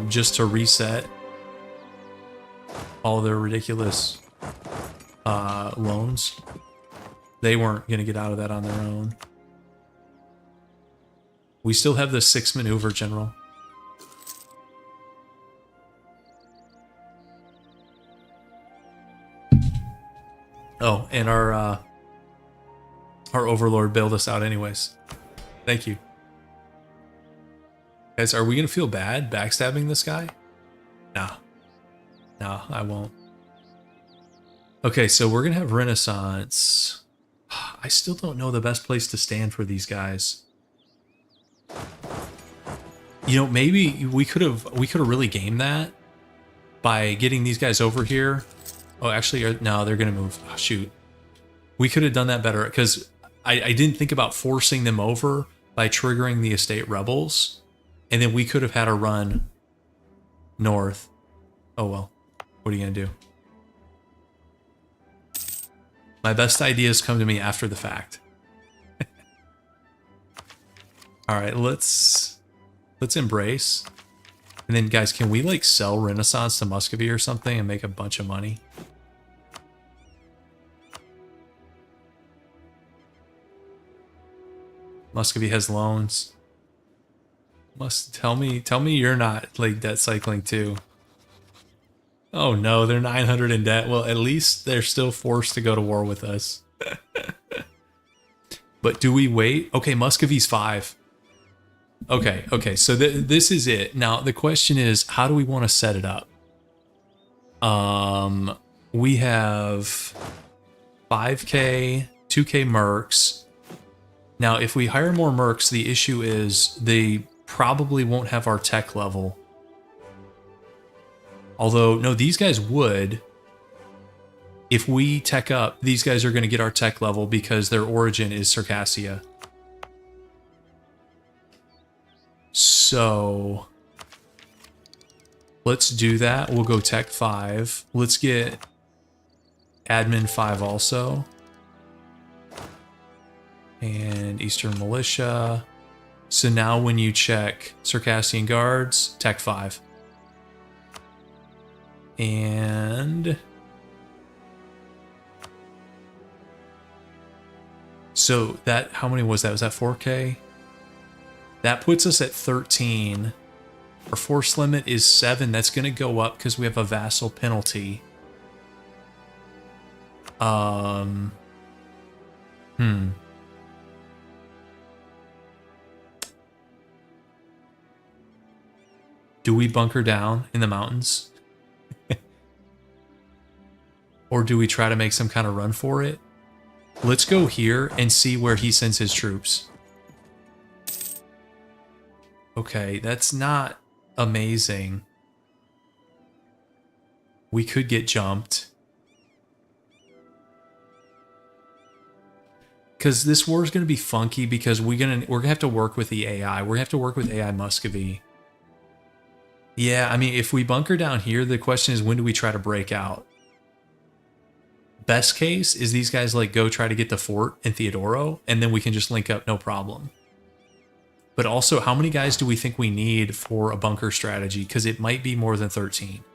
Just to reset all their ridiculous loans. They weren't going to get out of that on their own. We still have the 6 maneuver, General. Oh, and our overlord bailed us out anyways. Thank you. Guys, are we going to feel bad backstabbing this guy? Nah. Nah, I won't. Okay, so we're going to have Renaissance. I still don't know the best place to stand for these guys. You know, maybe we could have really gamed that by getting these guys over here. Oh, actually, no, they're going to move. Oh, shoot. We could have done that better because I didn't think about forcing them over by triggering the estate rebels. And then we could have had a run north. Oh, well. What are you going to do? My best ideas come to me after the fact. All right, let's embrace. And then, guys, can we, like, sell Renaissance to Muscovy or something and make a bunch of money? Muscovy has loans. Tell me you're not, like, debt cycling, too. Oh, no, they're 900 in debt. Well, at least they're still forced to go to war with us. But do we wait? Okay, Muscovy's 5. Okay, so this is it. Now, the question is, how do we want to set it up? We have 5K, 2K mercs. Now, if we hire more mercs, the issue is they probably won't have our tech level. Although, no, these guys would. If we tech up, these guys are going to get our tech level because their origin is Circassia. So, let's do that. We'll go tech 5. Let's get admin 5 also. And Eastern Militia. So now when you check Circassian Guards, tech 5. And so that, how many was that? Was that 4K? That puts us at 13. Our force limit is 7. That's going to go up because we have a vassal penalty. Do we bunker down in the mountains? Or do we try to make some kind of run for it? Let's go here and see where he sends his troops. Okay, that's not amazing. We could get jumped. Because this war is going to be funky because we're gonna have to work with the AI. We're going to have to work with AI Muscovy. Yeah, I mean, if we bunker down here, the question is, when do we try to break out? Best case is these guys like go try to get the fort in Theodoro, and then we can just link up, no problem. But also, how many guys do we think we need for a bunker strategy? Because it might be more than 13.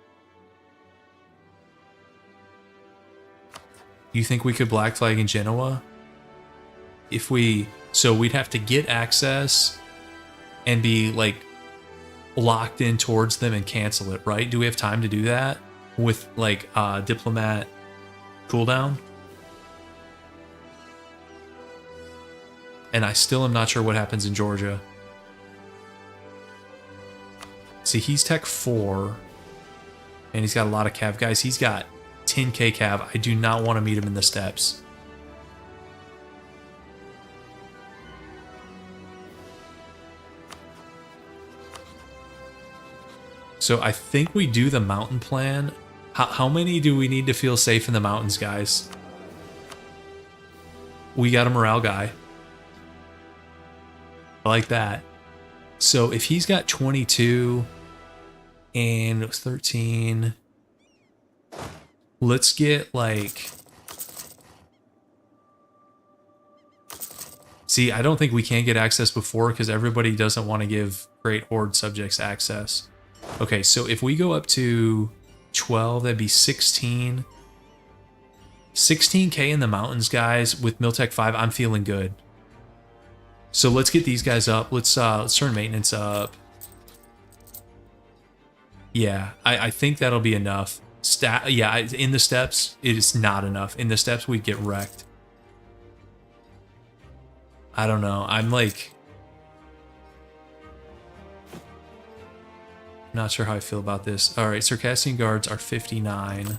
You think we could black flag in Genoa? So we'd have to get access and be like locked in towards them and cancel it, right? Do we have time to do that with like diplomat cooldown? And I still am not sure what happens in Georgia. See, he's tech 4 and he's got a lot of cav. Guys, he's got 10k cav. I do not want to meet him in the steppes. So I think we do the mountain plan. How many do we need to feel safe in the mountains, guys? We got a morale guy. I like that. So if he's got 22 and it was 13, let's get like See, I don't think we can get access before because everybody doesn't want to give Great Horde subjects access. Okay, so if we go up to 12, that'd be 16. 16k in the mountains, guys, with Miltech 5, I'm feeling good. So let's get these guys up. Let's turn maintenance up. Yeah, I think that'll be enough. Yeah, in the steppes, it is not enough. In the steppes, we'd get wrecked. I don't know. I'm like... not sure how I feel about this. All right, Circassian guards are 59.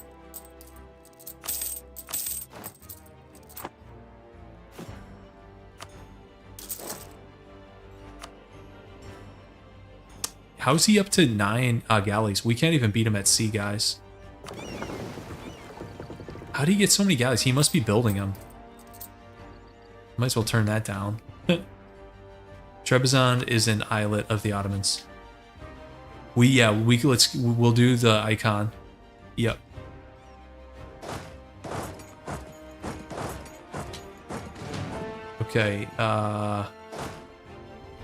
How's he up to 9 galleys? We can't even beat him at sea, guys. How do you get so many galleys? He must be building them. Might as well turn that down. Trebizond is an islet of the Ottomans. We'll do the icon. Yep. Okay,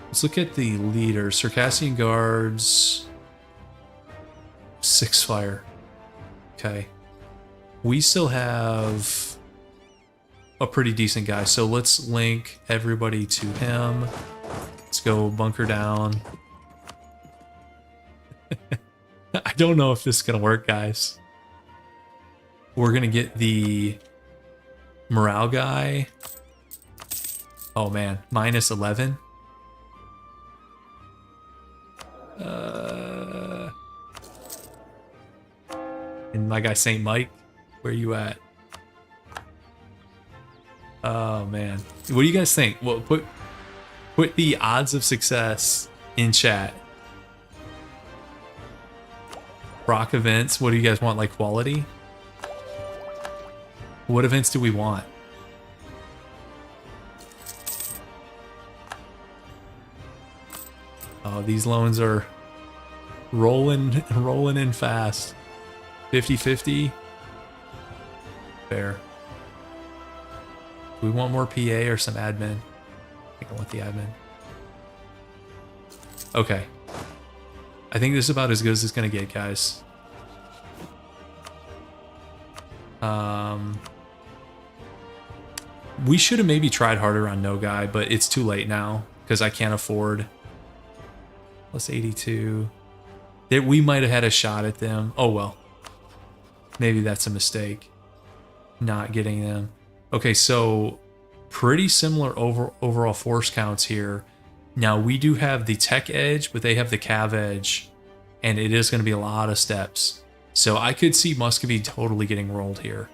let's look at the leader. Circassian guards. 6 fire. Okay. We still have a pretty decent guy, so let's link everybody to him. Let's go bunker down. I don't know if this is gonna work, guys. We're gonna get the morale guy. Oh man, minus 11. And my guy Saint Mike, where you at? Oh man, what do you guys think? Well, put the odds of success in chat. Rock events. What do you guys want? Like quality? What events do we want? Oh, these loans are rolling in fast. 50-50. Fair. Do we want more PA or some admin? I think I want the admin. Okay. I think this is about as good as it's gonna get, guys. We should have maybe tried harder on no guy, but it's too late now because I can't afford. Plus 82. We might have had a shot at them. Oh well. Maybe that's a mistake. Not getting them. Okay, so pretty similar overall force counts here. Now we do have the tech edge, but they have the cav edge, and it is going to be a lot of steps. So I could see Muscovy totally getting rolled here.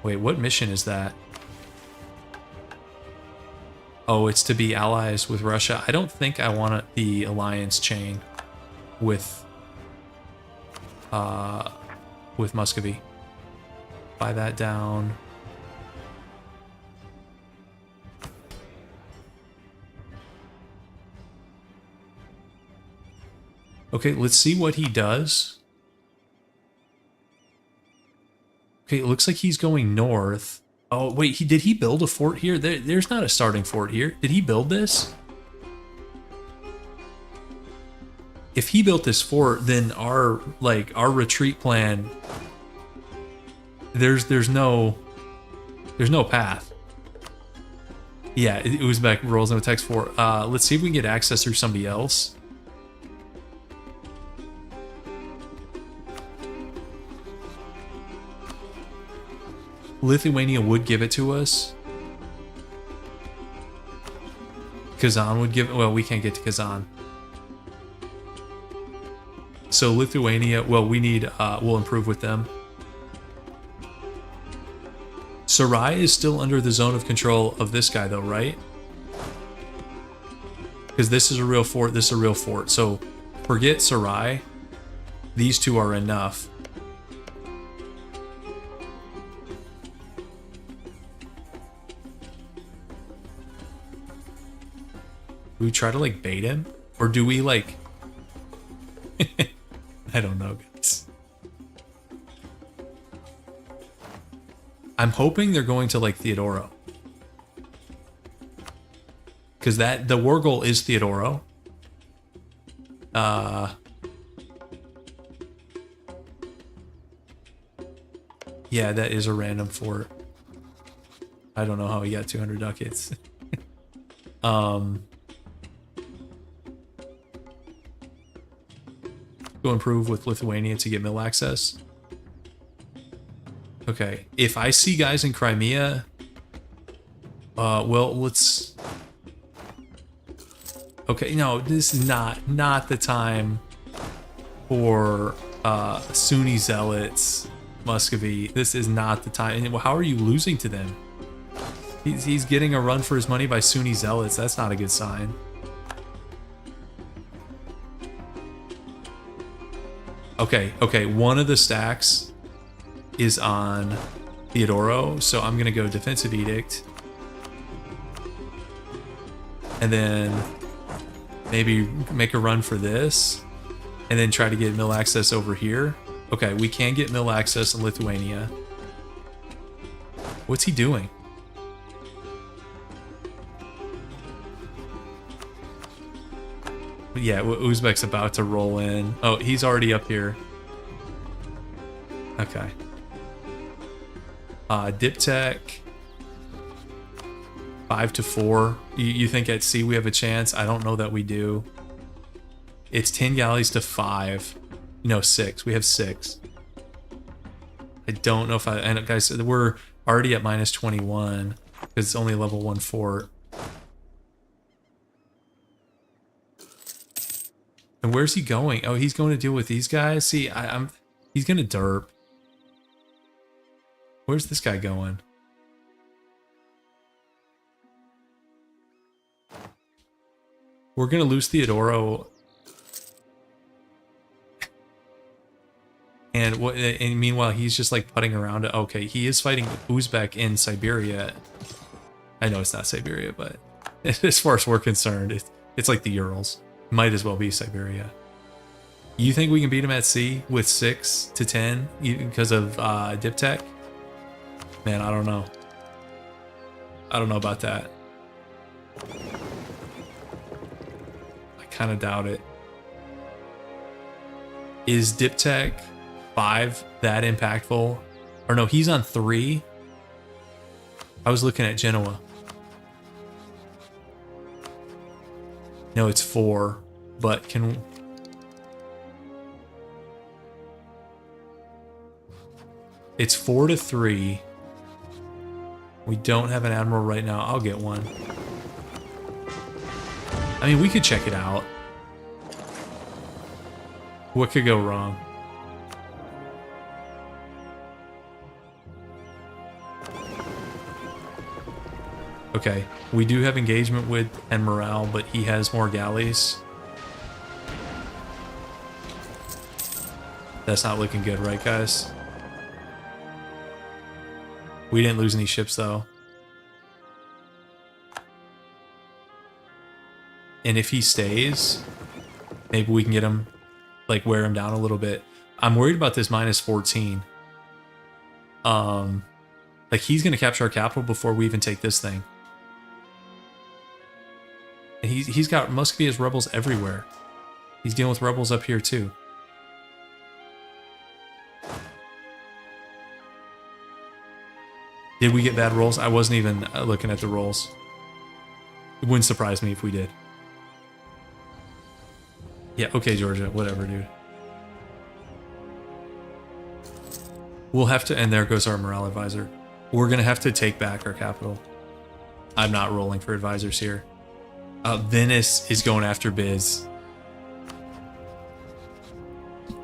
Wait, what mission is that? Oh, it's to be allies with Russia. I don't think I want the alliance chain with Muscovy. Buy that down. Okay, let's see what he does. Okay, it looks like he's going north. Oh, wait, did he build a fort here? There's not a starting fort here. Did he build this? If he built this fort, then our retreat plan, there's no path. Yeah, it was back rolls no text fort. Let's see if we can get access through somebody else. Lithuania would give it to us. Kazan would give it. Well, we can't get to Kazan. So Lithuania, well, we need, we'll improve with them. Sarai is still under the zone of control of this guy though, right? Because this is a real fort, this is a real fort. So forget Sarai. These two are enough. Do we try to like bait him? Or do we like... I don't know, guys. I'm hoping they're going to like Theodoro. Because the war goal is Theodoro. Yeah, that is a random fort. I don't know how he got 200 ducats. Go improve with Lithuania to get mill access. Okay, if I see guys in Crimea, well, let's. Okay, no, this is not the time for Sunni zealots, Muscovy. This is not the time. And how are you losing to them? He's getting a run for his money by Sunni zealots. That's not a good sign. Okay, one of the stacks is on Theodoro, so I'm gonna go defensive edict. And then maybe make a run for this, and then try to get mill access over here. Okay, we can get mill access in Lithuania. What's he doing? Yeah, Uzbek's about to roll in. Oh, he's already up here. Okay. Diptech. 5-4. You think at sea we have a chance? I don't know that we do. It's 10 galleys to 5. No, 6. We have 6. I don't know if I... And guys, we're already at minus 21 because it's only level 1 fort. And where's he going? Oh, he's going to deal with these guys? See, he's going to derp. Where's this guy going? We're going to lose Theodoro. And meanwhile, he's just like putting around it. Okay, he is fighting Uzbek in Siberia. I know it's not Siberia, but as far as we're concerned, it's like the Urals. Might as well be Siberia. You think we can beat him at sea with 6 to 10 because of Diptech? Man, I don't know. I don't know about that. I kind of doubt it. Is Diptech 5 that impactful? Or no, he's on 3. I was looking at Genoa. No, it's 4, but can... It's 4 to 3. We don't have an admiral right now. I'll get one. I mean, we could check it out. What could go wrong? Okay, we do have engagement with and morale, but he has more galleys. That's not looking good, right, guys? We didn't lose any ships, though. And if he stays, maybe we can get him, like, wear him down a little bit. I'm worried about this minus 14. Like, he's going to capture our capital before we even take this thing. And he's got Muscovy has rebels everywhere. He's dealing with rebels up here too. Did we get bad rolls? I wasn't even looking at the rolls. It wouldn't surprise me if we did. Yeah, okay, Georgia, whatever, dude. We'll have to, and there goes our morale advisor. We're gonna have to take back our capital. I'm not rolling for advisors here. Venice is going after Biz.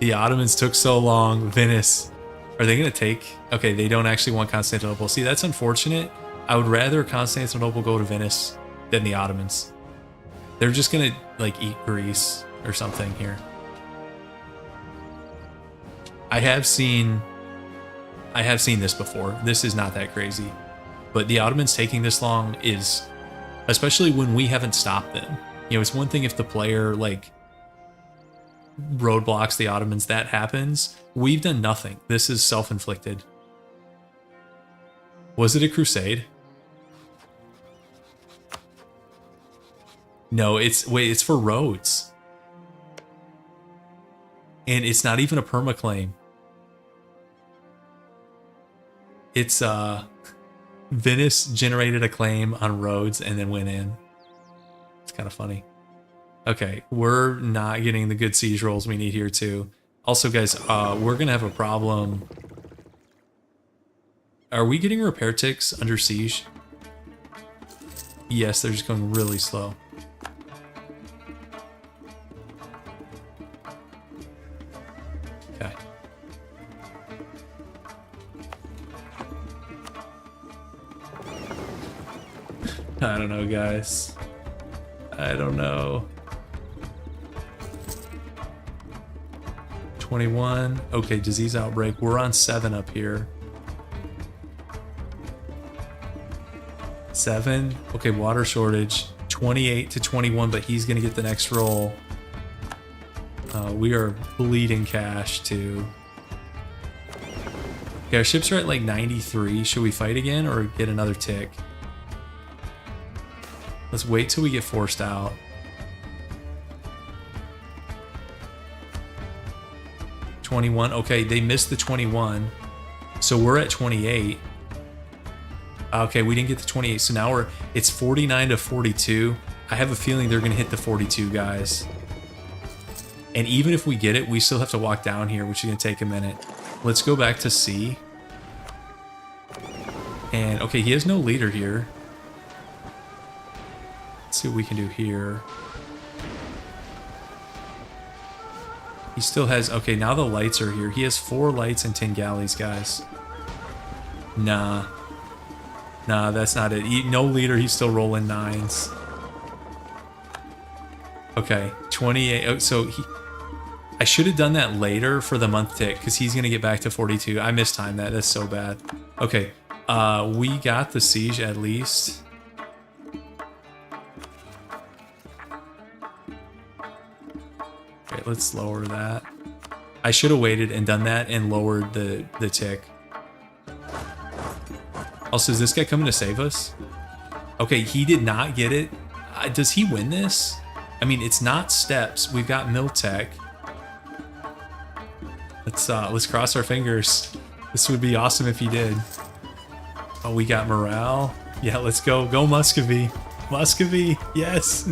The Ottomans took so long. Venice. Are they going to take... Okay, they don't actually want Constantinople. See, that's unfortunate. I would rather Constantinople go to Venice than the Ottomans. They're just going to, like, eat Greece or something here. I have seen this before. This is not that crazy. But the Ottomans taking this long is... Especially when we haven't stopped them. You know, it's one thing if the player, like, roadblocks the Ottomans, that happens. We've done nothing. This is self-inflicted. Was it a crusade? No, it's for roads. And it's not even a permaclaim. It's Venice generated a claim on roads and then went in. It's kind of funny. Okay, we're not getting the good siege rolls we need here too. Also, guys, we're gonna have a problem. Are we getting repair ticks under siege? Yes, they're just going really slow. Okay. I don't know, guys. I don't know. 21. Okay, disease outbreak. We're on 7 up here. 7. Okay, water shortage. 28 to 21, but he's gonna get the next roll. We are bleeding cash too. Okay, our ships are at like 93. Should we fight again or get another tick? Let's wait till we get forced out. $21. Okay, they missed the 21. So we're at 28. Okay, we didn't get the 28. So now it's 49 to 42. I have a feeling they're going to hit the 42, guys. And even if we get it, we still have to walk down here, which is going to take a minute. Let's go back to C. And, okay, he has no leader here. Let's see what we can do here. He still has... Okay, now the lights are here. He has 4 lights and 10 galleys, guys. Nah. Nah, that's not it. No leader, he's still rolling 9s. Okay, 28. Oh, so I should have done that later for the month tick, because he's going to get back to 42. I mistimed that. That's so bad. Okay, we got the siege at least. Okay, let's lower that. I should have waited and done that and lowered the tick. Also, is this guy coming to save us? Okay, he did not get it. Does he win this? I mean, it's not steps. We've got Miltech. Let's cross our fingers. This would be awesome if he did. Oh, we got morale. Yeah, let's go. Go Muscovy. Muscovy, yes.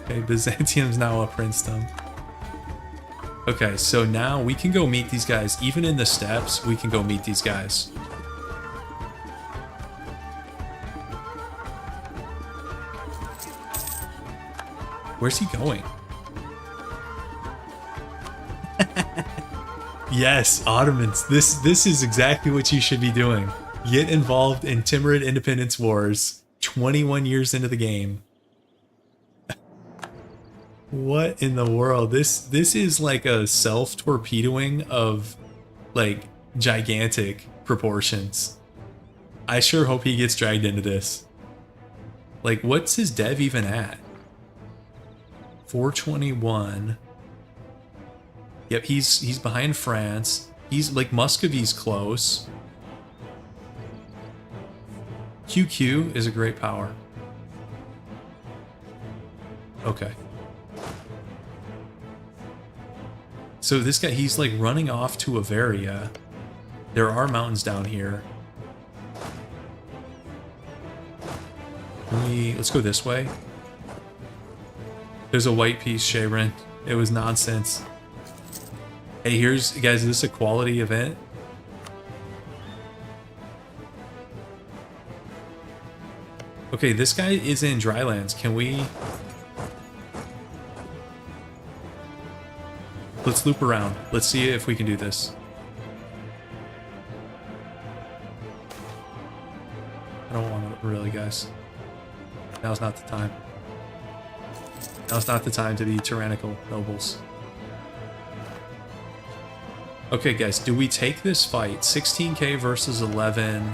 Okay, Byzantium's now a princedom. Okay, so now we can go meet these guys. Even in the steppes, we can go meet these guys. Where's he going? Yes, Ottomans. This is exactly what you should be doing. Get involved in Timurid independence wars 21 years into the game. What in the world? This is like a self-torpedoing of like gigantic proportions. I sure hope he gets dragged into this. Like, what's his dev even at? 421. Yep, he's behind France. He's like Muscovy's close. QQ is a great power. Okay. So this guy, he's like running off to Avaria. There are mountains down here. Let's go this way. There's a white piece, Sharon. It was nonsense. Hey, here's, guys, is this a quality event? Okay, this guy is in drylands. Can we... Let's loop around. Let's see if we can do this. I don't want to really, guys. Now's not the time. Now's not the time to be tyrannical nobles. Okay, guys, do we take this fight? 16k versus 11.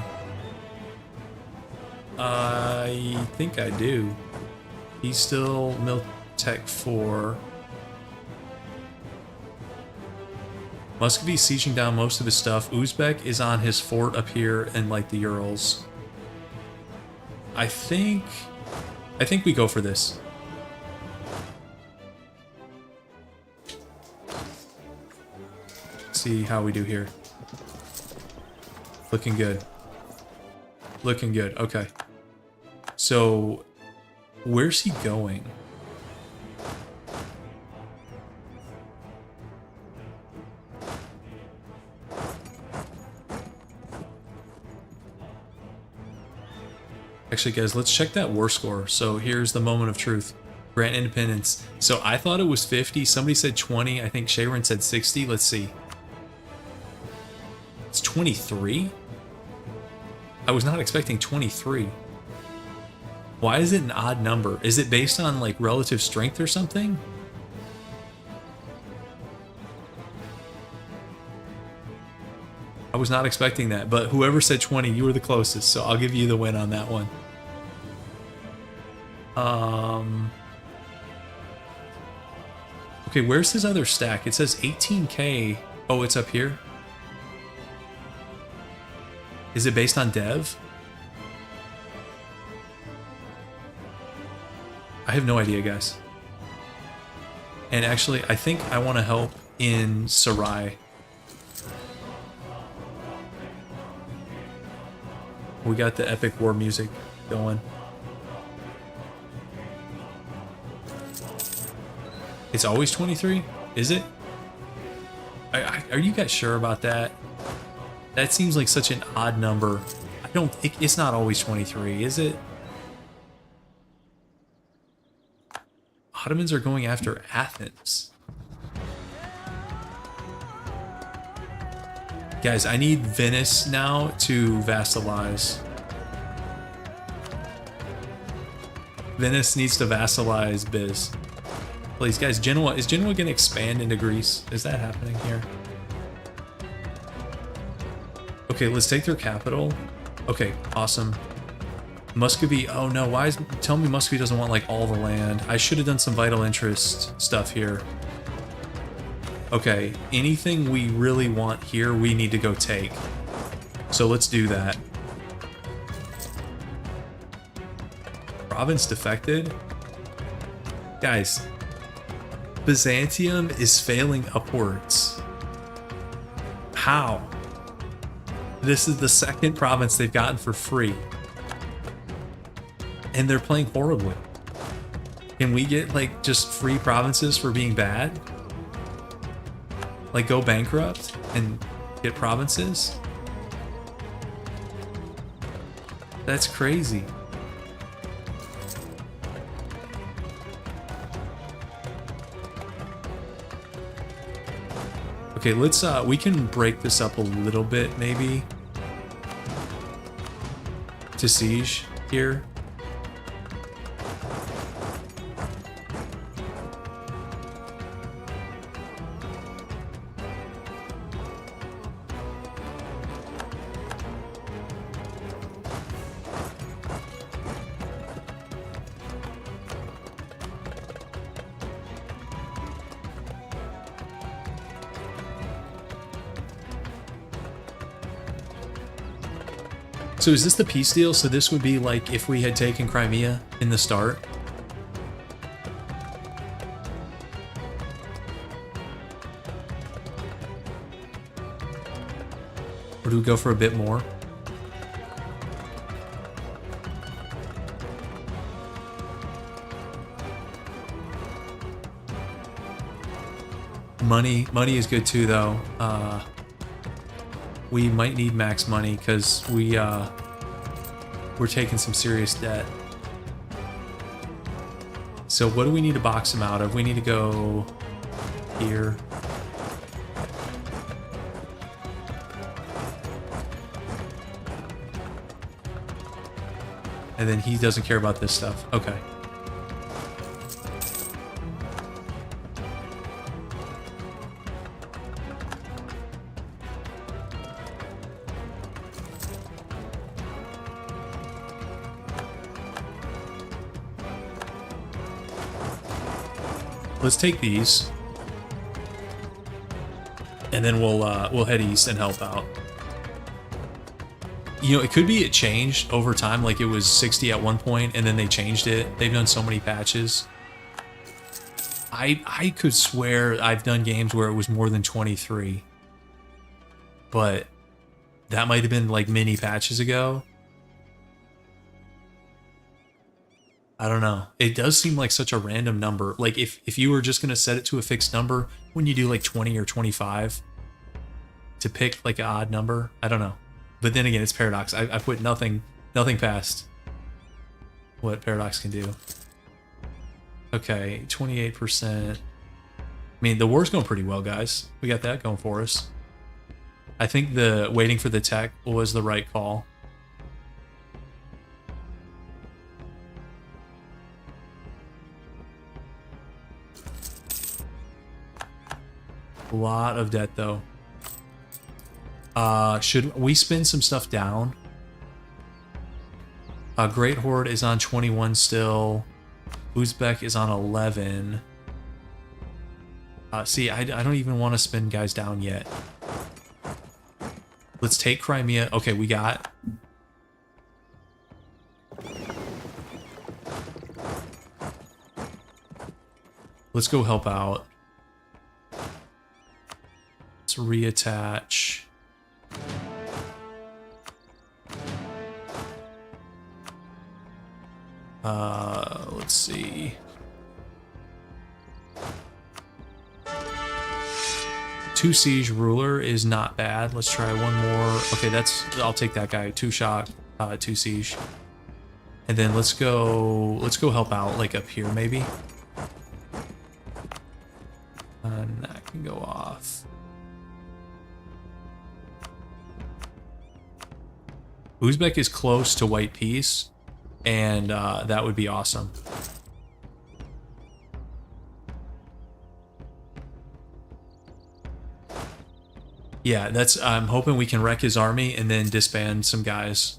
I think I do. He's still Miltech 4. Muscovy sieging down most of his stuff. Uzbek is on his fort up here in like the Urals. I think we go for this. See how we do here. Looking good. Looking good. Okay. So, where's he going? Actually, guys, let's check that war score. So here's the moment of truth. Grant independence. So I thought it was 50. Somebody said 20. I think Sharon said 60. Let's see. It's 23? I was not expecting 23. Why is it an odd number? Is it based on like relative strength or something? I was not expecting that, but whoever said 20, you were the closest, so I'll give you the win on that one. Okay, where's his other stack? It says 18k. Oh, it's up here. Is it based on dev? I have no idea, guys. And actually, I think I want to help in Sarai. We got the epic war music going. It's always 23? Is it? Are you guys sure about that? That seems like such an odd number. It's not always 23, is it? Ottomans are going after Athens. Guys, I need Venice now to vassalize. Venice needs to vassalize Biz. Please, guys, Genoa. Is Genoa going to expand into Greece? Is that happening here? Okay, let's take their capital. Okay, awesome. Muscovy. Oh no, why is... Tell me Muscovy doesn't want like all the land. I should have done some vital interest stuff here. Okay, anything we really want here, we need to go take. So let's do that. Province defected? Guys, Byzantium is failing upwards. How? This is the second province they've gotten for free. And they're playing horribly. Can we get like just free provinces for being bad? Like go bankrupt and get provinces? That's crazy. Okay, let's we can break this up a little bit maybe to siege here. So is this the peace deal? So this would be like if we had taken Crimea in the start? Or do we go for a bit more? Money is good too though. We might need max money because we're taking some serious debt. So what do we need to box him out of? We need to go here. And then he doesn't care about this stuff. Okay. Let's take these. and then we'll head east and help out. You know, it could be it changed over time, like it was 60 at one point, and then they changed it. They've done so many patches. I could swear I've done games where it was more than 23. But that might have been like mini patches ago. I don't know. It does seem like such a random number. Like if you were just going to set it to a fixed number, when you do like 20 or 25 to pick like an odd number, I don't know. But then again, it's Paradox. I put nothing past what Paradox can do. Okay, 28%. I mean, the war's going pretty well, guys. We got that going for us. I think the waiting for the tech was the right call. A lot of debt, though. Should we spin some stuff down? Great Horde is on 21 still. Uzbek is on 11. See, I don't even want to spin guys down yet. Let's take Crimea. Okay, we got... Let's go help out. Let's reattach. Let's see. Two siege ruler is not bad. Let's try one more. Okay, I'll take that guy. 2 shock, 2 siege. And then let's go help out like up here maybe. And that can go off. Uzbek is close to white peace, and that would be awesome. Yeah, I'm hoping we can wreck his army and then disband some guys.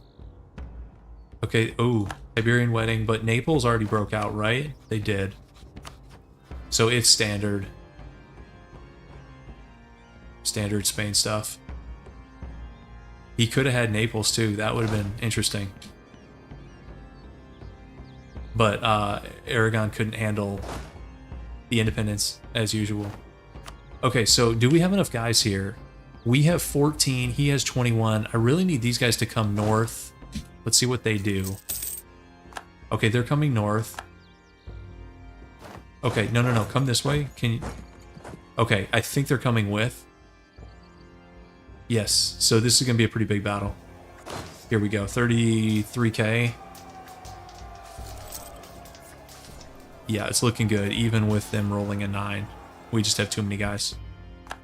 Okay, ooh, Iberian wedding, but Naples already broke out, right? They did. So it's standard. Standard Spain stuff. He could have had Naples too, that would have been interesting. But Aragon couldn't handle the independence as usual. Okay, so do we have enough guys here? We have 14, he has 21. I really need these guys to come north. Let's see what they do. Okay, they're coming north. Okay, no, come this way. Can you... Okay, I think they're coming with. Yes, so this is going to be a pretty big battle. Here we go, 33k. Yeah, it's looking good, even with them rolling a 9. We just have too many guys.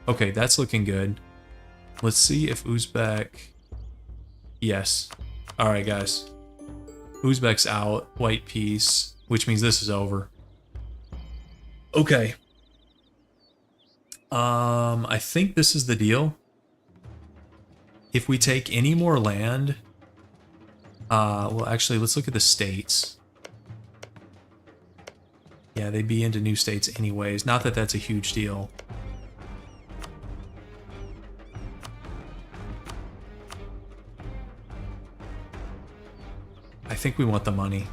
Okay, that's looking good. Let's see if Uzbek... Yes. Alright, guys. Uzbek's out. White peace. Which means this is over. Okay. I think this is the deal. If we take any more land... well, actually, let's look at the states. Yeah, they'd be into new states anyways. Not that that's a huge deal. I think we want the money.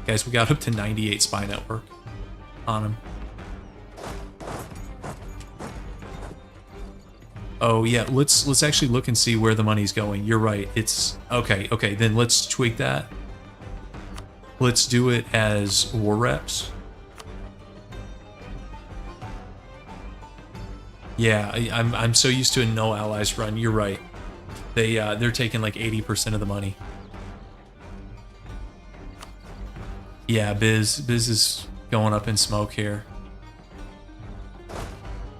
Guys, we got up to 98 spy network on him. Oh yeah, let's actually look and see where the money's going. You're right. It's okay, then let's tweak that. Let's do it as war reps. Yeah, I'm so used to a no allies run. You're right. They're taking like 80% of the money. Yeah, Biz is going up in smoke here.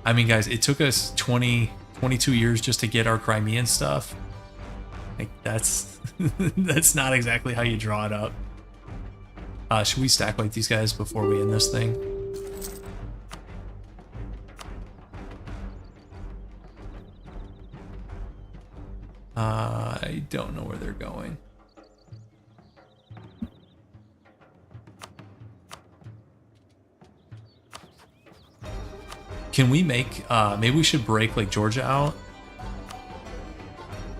I mean, guys, it took us 22 years just to get our Crimean stuff. Like that's that's not exactly how you draw it up. Should we stack like these guys before we end this thing? I don't know where they're going. Can we make, maybe we should break like Georgia out?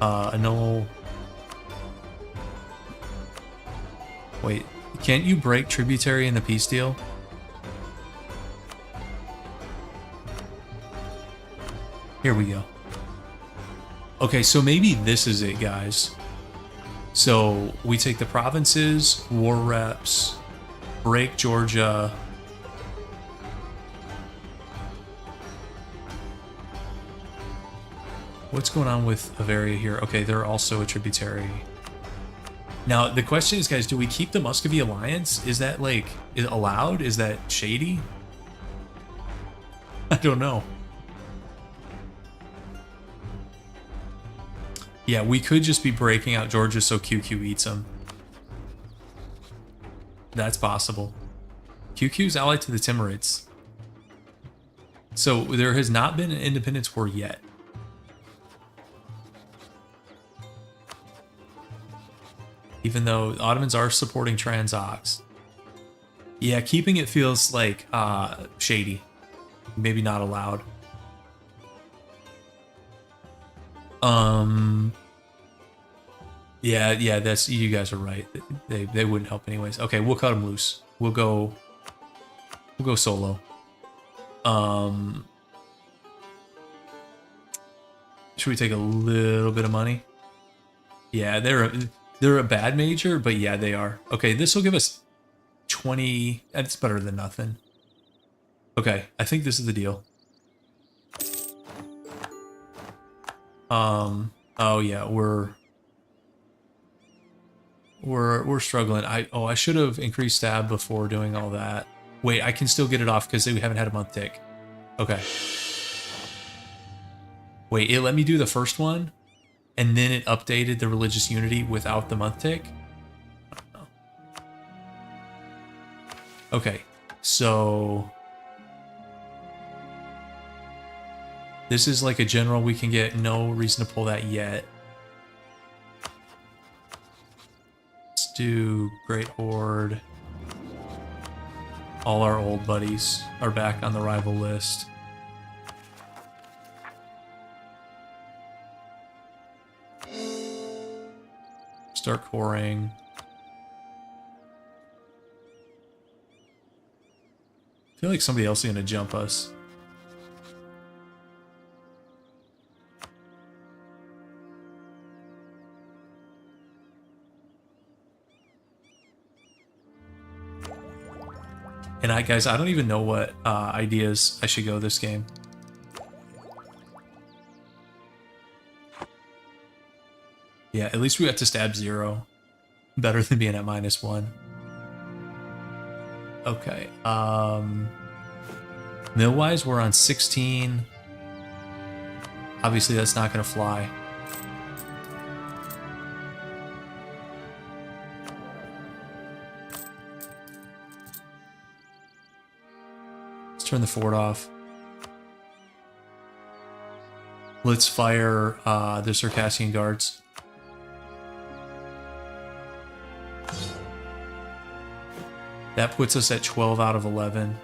Annul. Wait, can't you break tributary in the peace deal? Here we go. Okay, so maybe this is it, guys. So we take the provinces, war reps, break Georgia. What's going on with Bavaria here? Okay, they're also a tributary. Now, the question is, guys, do we keep the Muscovy alliance? Is that, like, allowed? Is that shady? I don't know. Yeah, we could just be breaking out Georgia so QQ eats them. That's possible. QQ's allied to the Timurids. So there has not been an independence war yet. Even though Ottomans are supporting Transox. Yeah, keeping it feels like shady. Maybe not allowed. Yeah, that's, you guys are right. They wouldn't help anyways. Okay, we'll cut them loose. We'll go solo. Should we take a little bit of money? Yeah, they're a bad major, but yeah, they are. Okay, this will give us 20. That's better than nothing. Okay, I think this is the deal. Oh yeah, we're struggling. I should have increased stab before doing all that. Wait, I can still get it off because we haven't had a month tick. Okay. Wait, it let me do the first one, and then it updated the religious unity without the month tick? I don't know. Okay, so this is like a general we can get. No reason to pull that yet. Let's do Great Horde. All our old buddies are back on the rival list. Start coring. I feel like somebody else is going to jump us. And guys, I don't even know what ideas I should go this game. Yeah, at least we got to stab 0. Better than being at -1. Okay. Mill-wise, we're on 16. Obviously, that's not going to fly. Let's turn the fort off. Let's fire the Circassian guards. That puts us at 12 out of 11.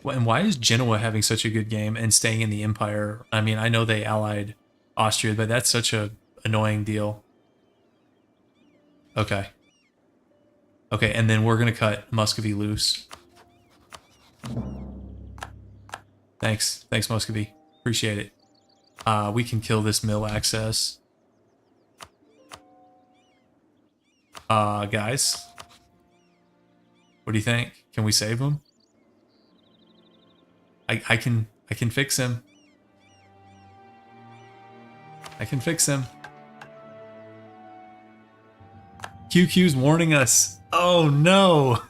And why is Genoa having such a good game and staying in the Empire? I mean, I know they allied Austria, but that's such a annoying deal. Okay. Okay, and then we're going to cut Muscovy loose. Thanks. Thanks, Muscovy. Appreciate it. We can kill this mill access. Guys. What do you think? Can we save him? I can fix him. I can fix him. QQ's warning us. Oh no!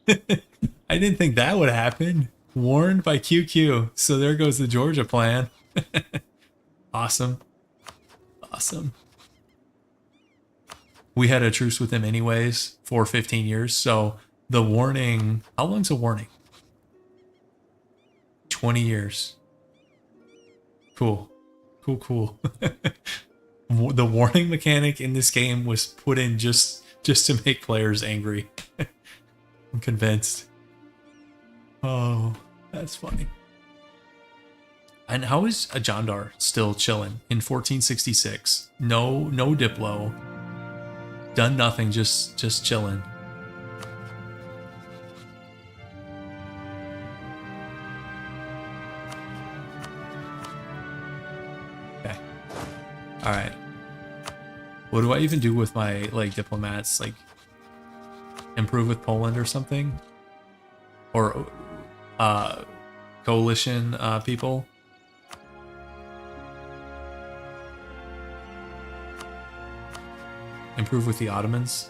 I didn't think that would happen. Warned by QQ. So there goes the Georgia plan. Awesome. Awesome. We had a truce with him anyways for 15 years. So the warning... How long's a warning? 20 years. Cool. Cool. The warning mechanic in this game was put in just to make players angry. I'm convinced. Oh, that's funny. And how is a Jandar still chilling in 1466? No Diplo. Done nothing, just chilling. Okay. All right. What do I even do with my like diplomats? Like improve with Poland or something? Or coalition people? Improve with the Ottomans?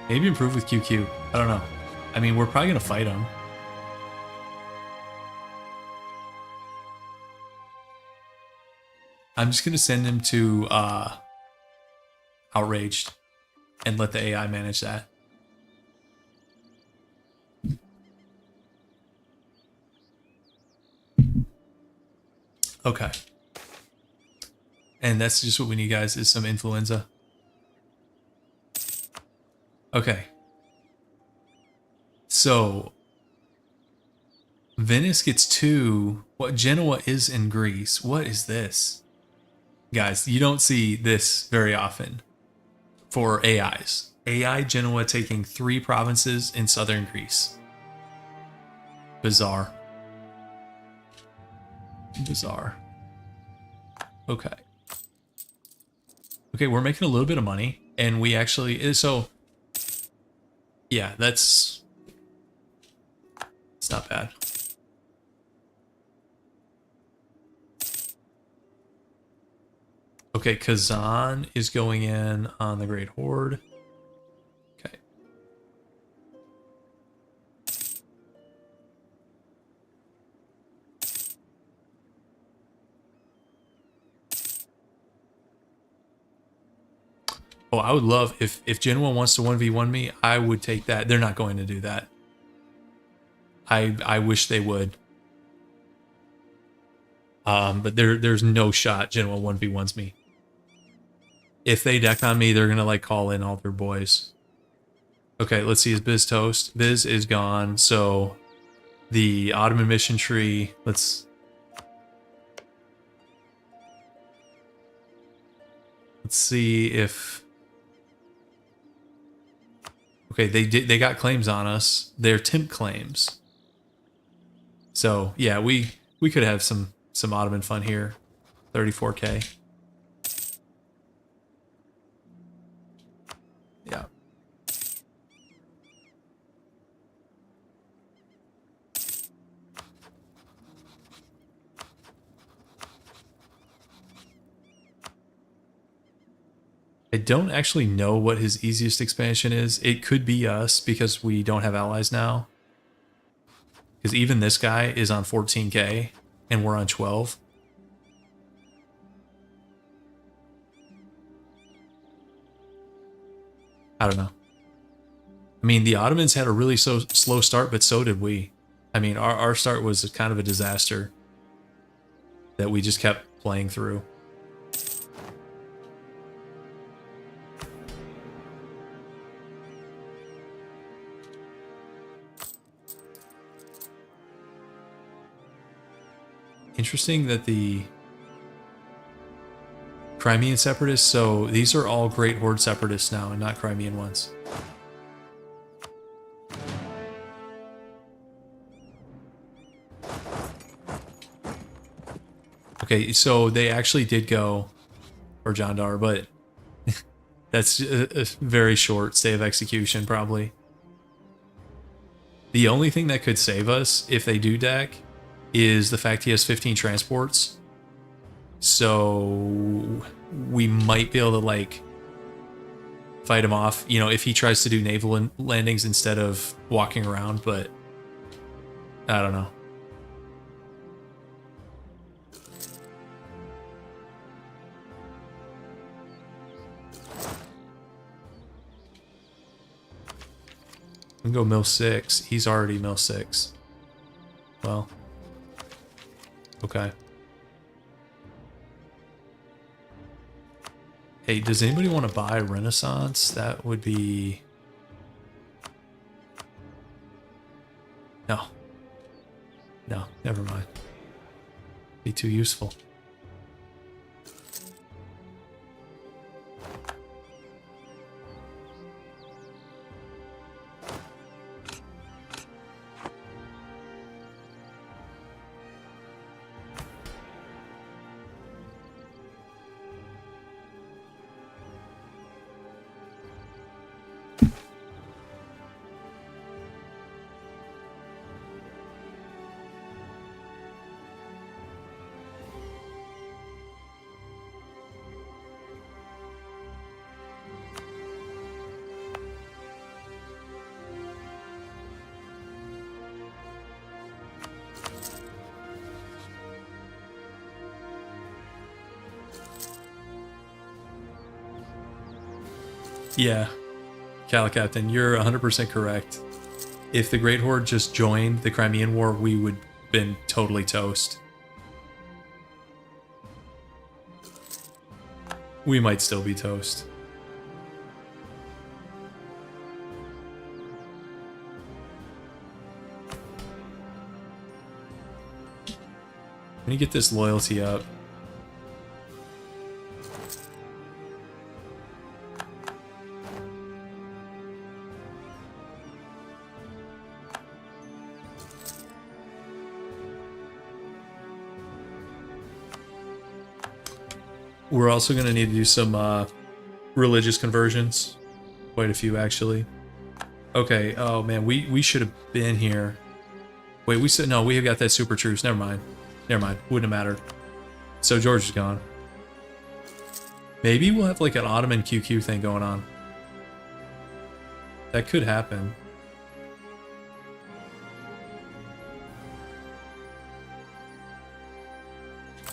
Maybe improve with QQ. I don't know. I mean, we're probably gonna fight them. I'm just gonna send him to Outraged and let the AI manage that. Okay. And that's just what we need, guys, is some influenza. Okay. So Venice gets 2. What? Genoa is in Greece. What is this? Guys, you don't see this very often for AIs. AI Genoa taking 3 provinces in southern Greece. Bizarre. Okay. Okay, we're making a little bit of money, and we actually... So, yeah, it's not bad. Okay, Kazan is going in on the Great Horde. Okay. Oh, I would love if Genoa wants to 1v1 me, I would take that. They're not going to do that. I wish they would. But there's no shot Genoa 1v1s me. If they deck on me, they're gonna like call in all their boys. Okay, let's see, is Biz toast? Biz is gone, so the Ottoman mission tree, let's see if... Okay, they got claims on us. They're temp claims. So yeah, we could have some Ottoman fun here. 34k. Yeah. I don't actually know what his easiest expansion is. It could be us because we don't have allies now. Because even this guy is on 14k and we're on 12. I don't know. I mean, the Ottomans had a really slow start, but so did we. I mean, our start was kind of a disaster that we just kept playing through. Interesting that the Crimean separatists, so these are all Great Horde separatists now and not Crimean ones. Okay, so they actually did go for Jandar, but that's a very short stay of execution, probably. The only thing that could save us if they do deck is the fact he has 15 transports. So we might be able to like fight him off, you know, if he tries to do naval landings instead of walking around, but I don't know. can go mill 6. He's already mill 6. Well. Okay. Hey, does anybody want to buy Renaissance? That would be... No. No, never mind. Be too useful. Yeah, Cal Captain, you're 100% correct. If the Great Horde just joined the Crimean War, we would have been totally toast. We might still be toast. Let me get this loyalty up. We're also going to need to do some religious conversions. Quite a few, actually. Okay, oh man, we should have been here. Wait, we said, no, we have got that super truce. Never mind. Never mind. Wouldn't have mattered. So George is gone. Maybe we'll have like an Ottoman QQ thing going on. That could happen.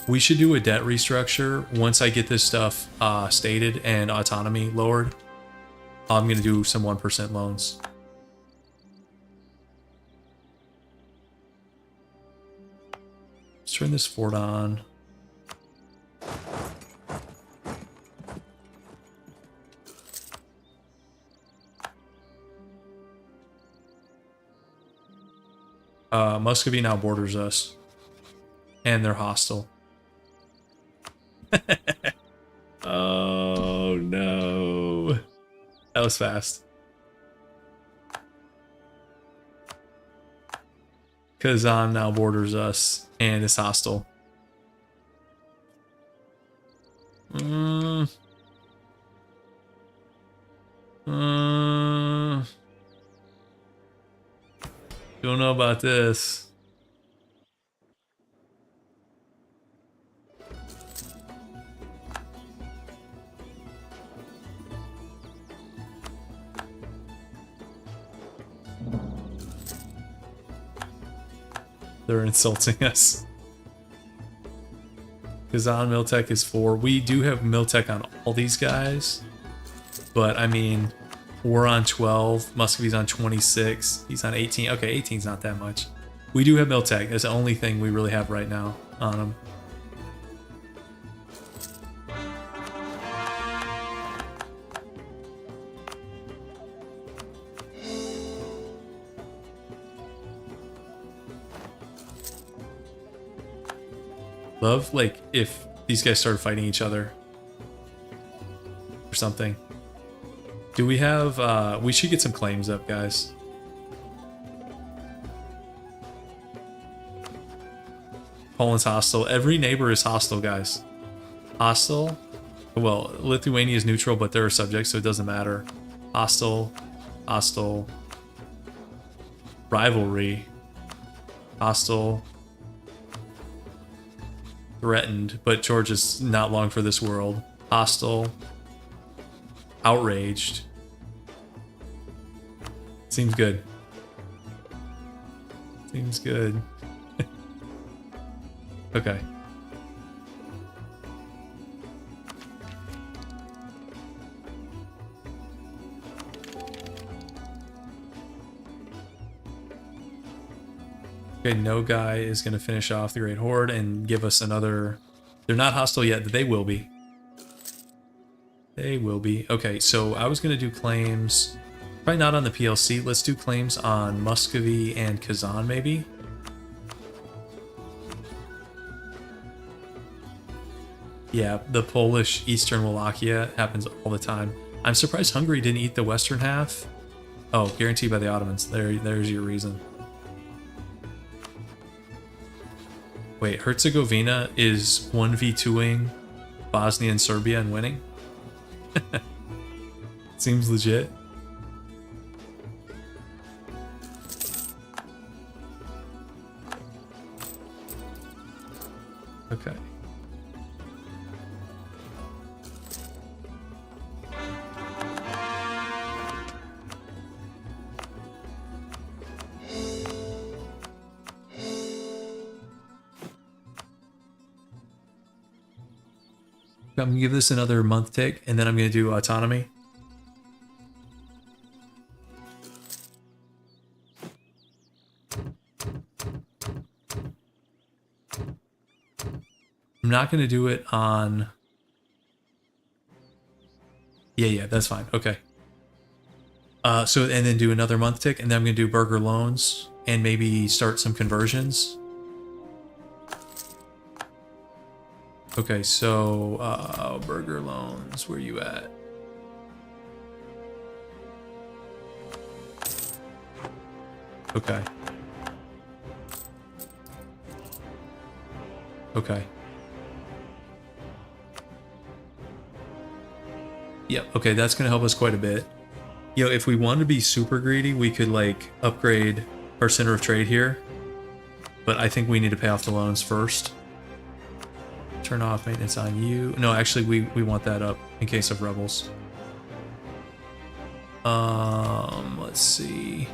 We should do a debt restructure once I get this stuff stated and autonomy lowered. I'm going to do some 1% loans. Let's turn this fort on. Muscovy now borders us. And they're hostile. Oh no. That was fast. Kazan now borders us and is hostile. Don't know about this. They're insulting us. Kazan Miltech is 4. We do have Miltech on all these guys. But, I mean, we're on 12. Muscovy's on 26. He's on 18. Okay, 18's not that much. We do have Miltech. That's the only thing we really have right now on him. Love, like, if these guys started fighting each other or something. Do we have, we should get some claims up, guys. Poland's hostile. Every neighbor is hostile, guys. Hostile. Well, Lithuania is neutral, but they're a subject, so it doesn't matter. Hostile. Hostile. Rivalry. Hostile. Threatened, but George is not long for this world. Hostile. Outraged. Seems good. Seems good. Okay. Okay, no guy is going to finish off the Great Horde and give us another... They're not hostile yet, but they will be. They will be. Okay, so I was going to do claims... Probably not on the PLC. Let's do claims on Muscovy and Kazan, maybe. Yeah, the Polish Eastern Wallachia happens all the time. I'm surprised Hungary didn't eat the western half. Oh, guaranteed by the Ottomans. There's your reason. Wait, Herzegovina is 1v2ing Bosnia and Serbia and winning? Seems legit. Okay. I'm gonna give this another month tick, and then I'm gonna do autonomy. I'm not gonna do it on... Yeah, that's fine. Okay. And then do another month tick, and then I'm gonna do burger loans, and maybe start some conversions. Okay, so burger loans, where you at? Okay. Okay. Yep, okay, that's gonna help us quite a bit. You know, if we wanted to be super greedy, we could like upgrade our center of trade here. But I think we need to pay off the loans first. Turn off maintenance on you. No, actually, we want that up in case of rebels. Let's see.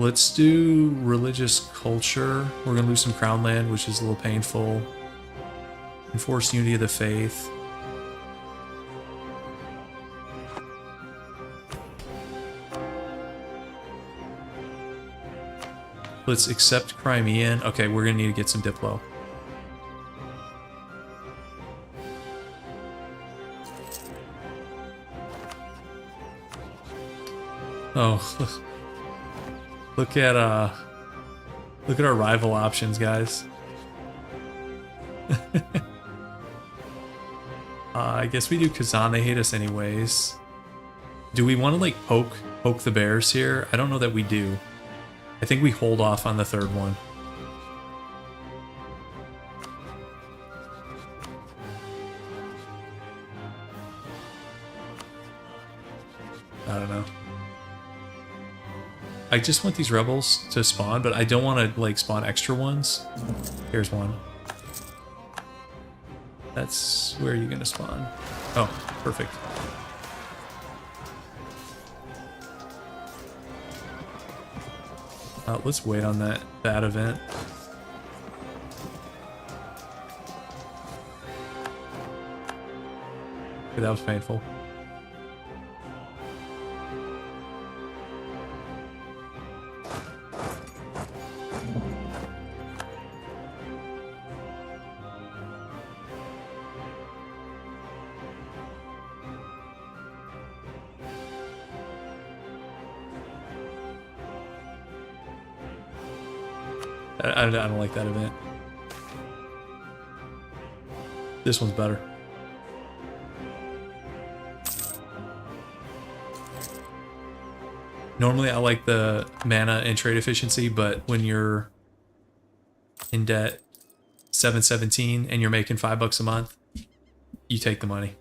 Let's do religious culture. We're gonna lose some crown land, which is a little painful. Enforce unity of the faith. Let's accept Crimean. Okay, we're gonna need to get some Diplo. Oh, look at our rival options, guys. I guess we do Kazan. They hate us anyways. Do we want to like poke the bears here? I don't know that we do. I think we hold off on the third one. I don't know. I just want these rebels to spawn, but I don't want to like spawn extra ones. Here's one. That's where you're gonna spawn. Oh, perfect. Let's wait on that bad event. Okay, that was painful. I don't like that event. This one's better. Normally I like the mana and trade efficiency, but when you're in debt 717 and you're making $5 a month, you take the money.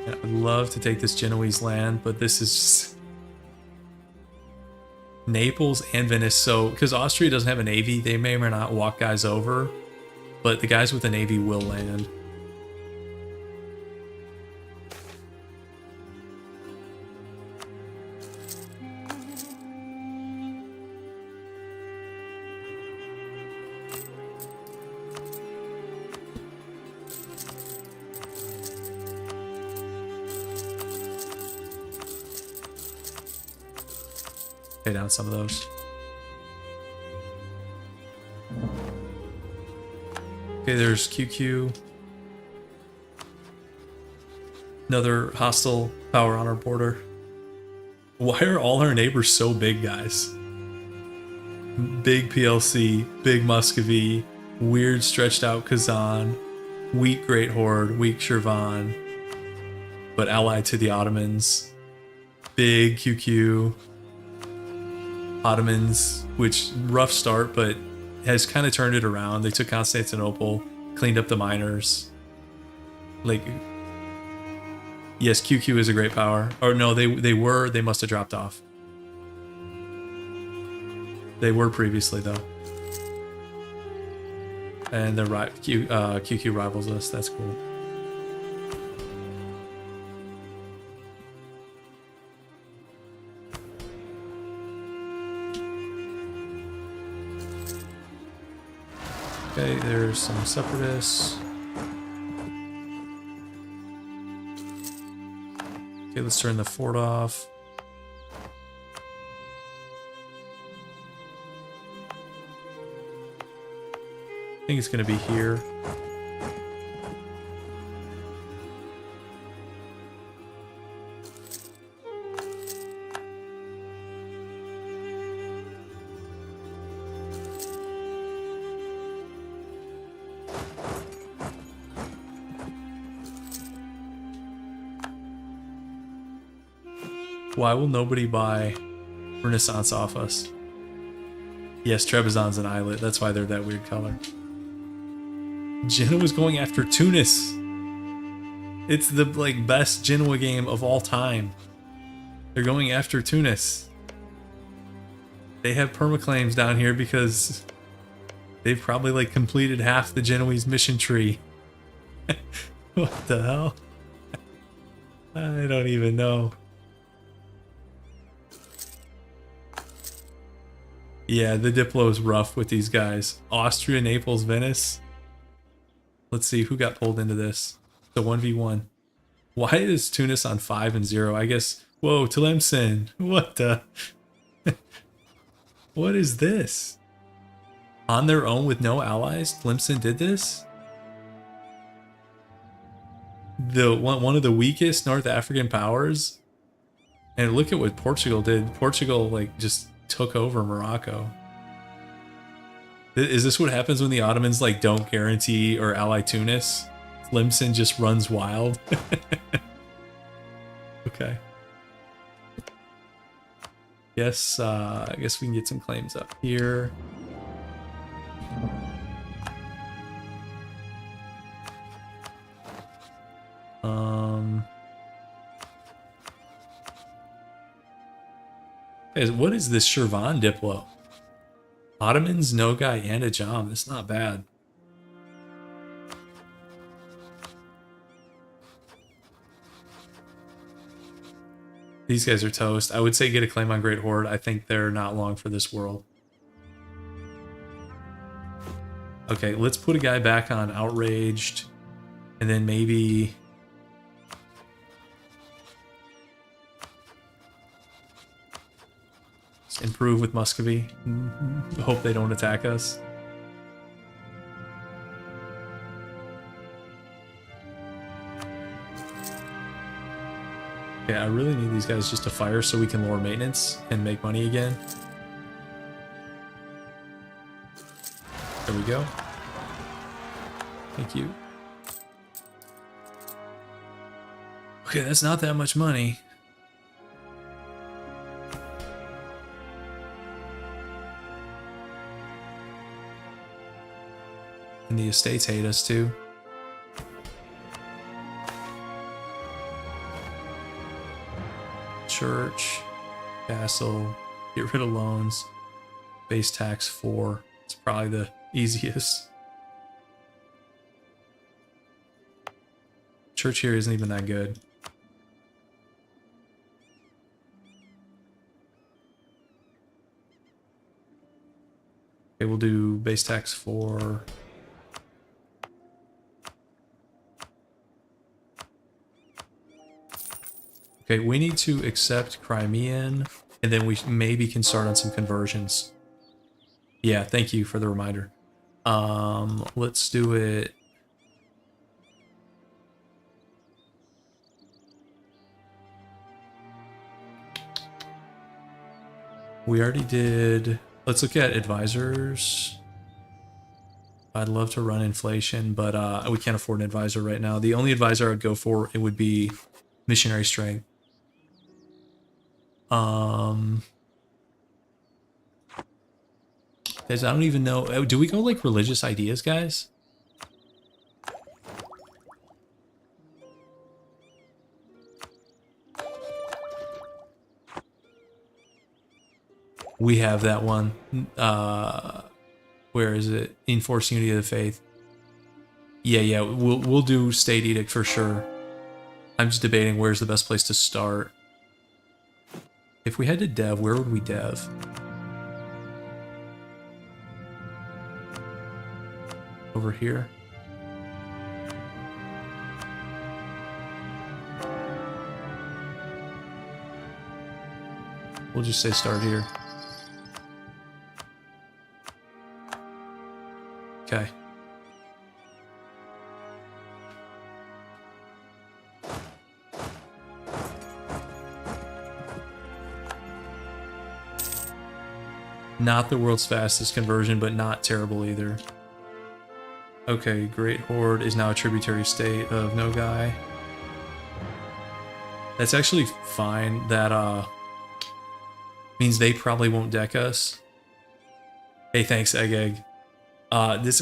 I'd love to take this Genoese land, but this is just... Naples and Venice, so because Austria doesn't have a navy, they may or may not walk guys over, but the guys with the navy will land. pay down some of those. Okay, there's QQ. Another hostile power on our border. Why are all our neighbors so big, guys? Big PLC, big Muscovy, weird stretched out Kazan, weak Great Horde, weak Shirvan, but allied to the Ottomans. Big QQ. Ottomans, which rough start, but has kind of turned it around. They took Constantinople, cleaned up the miners. Like, yes, QQ is a great power. Or no, they must have dropped off. They were previously though. And their QQ rivals us. That's cool. Okay, there's some separatists. Okay, let's turn the fort off. I think it's going to be here. Why will nobody buy Renaissance off us? Yes, Trebizond's an islet. That's why they're that weird color. Genoa's going after Tunis. It's the best Genoa game of all time. They're going after Tunis. They have permaclaims down here because they've probably completed half the Genoese mission tree. What the hell? I don't even know. Yeah, the Diplo's rough with these guys. Austria, Naples, Venice. Let's see who got pulled into this. The 1v1. Why is Tunis on 5 and 0? I guess. Whoa, Tlemcen. What the? What is this? On their own with no allies, Tlemcen did this? The one of the weakest North African powers. And look at what Portugal did. Portugal just took over Morocco. Is this what happens when the Ottomans don't guarantee or ally Tunis? Tlemcen just runs wild. Okay. Yes, I guess we can get some claims up here. What is this Shirvan Diplo? Ottomans, Nogai, and Ajam. That's not bad. These guys are toast. I would say get a claim on Great Horde. I think they're not long for this world. Okay, let's put a guy back on Outraged. And then maybe... improve with Muscovy. Hope they don't attack us. Okay, I really need these guys just to fire so we can lower maintenance and make money again. There we go. Thank you. Okay, that's not that much money. And the estates hate us too. Church, castle, get rid of loans, base tax 4. It's probably the easiest. Church here isn't even that good. Okay, we'll do base tax 4. Okay, we need to accept Crimean And then we maybe can start on some conversions. Yeah, thank you for the reminder. Let's do it. We already did. Let's look at advisors. I'd love to run inflation, but we can't afford an advisor right now. The only advisor I'd go for, it would be missionary strength. Guys, I don't even know. Do we go like religious ideas, guys? We have that one. Where is it? Enforce unity of the faith. Yeah. We'll do state edict for sure. I'm just debating where's the best place to start. If we had to dev, where would we dev? Over here. We'll just say start here. Okay. Not the world's fastest conversion, but not terrible either. Okay, Great Horde is now a tributary state of Nogai. That's actually fine. That means they probably won't deck us. Hey, thanks, Egg.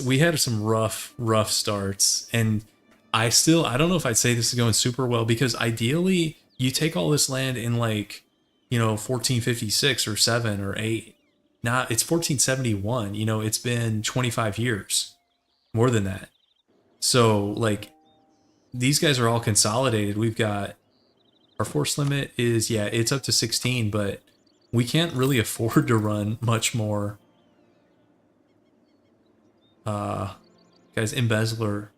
We had some rough starts, and I don't know if I'd say this is going super well, because ideally you take all this land in like, 1456 or 7 or 8. Now it's 1471. It's been 25 years, more than that. So like, these guys are all consolidated. We've got our force limit is, yeah, it's up to 16, but we can't really afford to run much more. Guys, Embezzler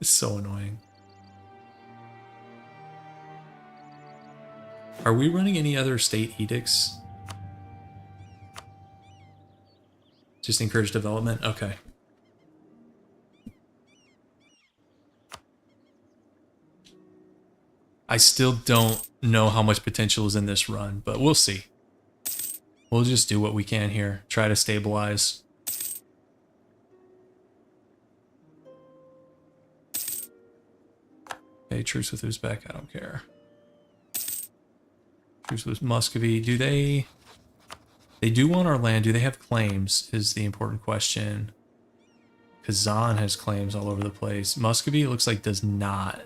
is so annoying. Are we running any other state edicts? Just encourage development? Okay. I still don't know how much potential is in this run, but we'll see. We'll just do what we can here. Try to stabilize. Okay, truce with Uzbek, I don't care. Truce with Muscovy. Do they do want our land? Do they have claims is the important question. Kazan has claims all over the place. Muscovy, it looks like, does not.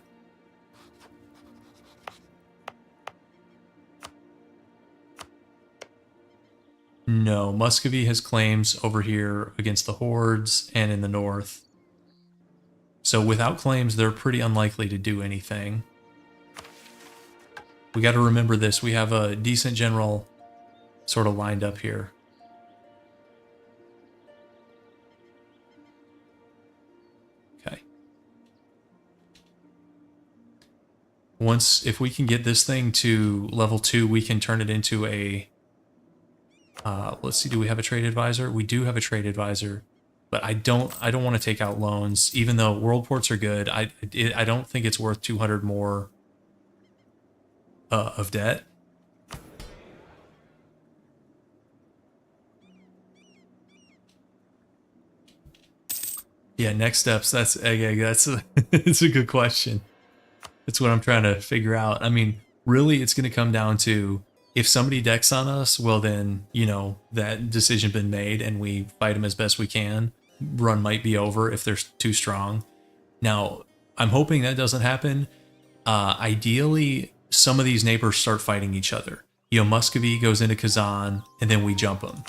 No, Muscovy has claims over here against the hordes and in the north. So without claims, they're pretty unlikely to do anything. We got to remember this. We have a decent general sort of lined up here. Okay. If we can get this thing to level 2, we can turn it into a... let's see, do we have a trade advisor? We do have a trade advisor. But I don't want to take out loans, even though world ports are good. I don't think it's worth 200 more of debt. Yeah, next steps. That's it's a good question. That's what I'm trying to figure out. I mean, really, it's going to come down to, if somebody decks on us, well then, that decision been made and we fight them as best we can. Run might be over if they're too strong. Now, I'm hoping that doesn't happen. Ideally, some of these neighbors start fighting each other. Muscovy goes into Kazan and then we jump them.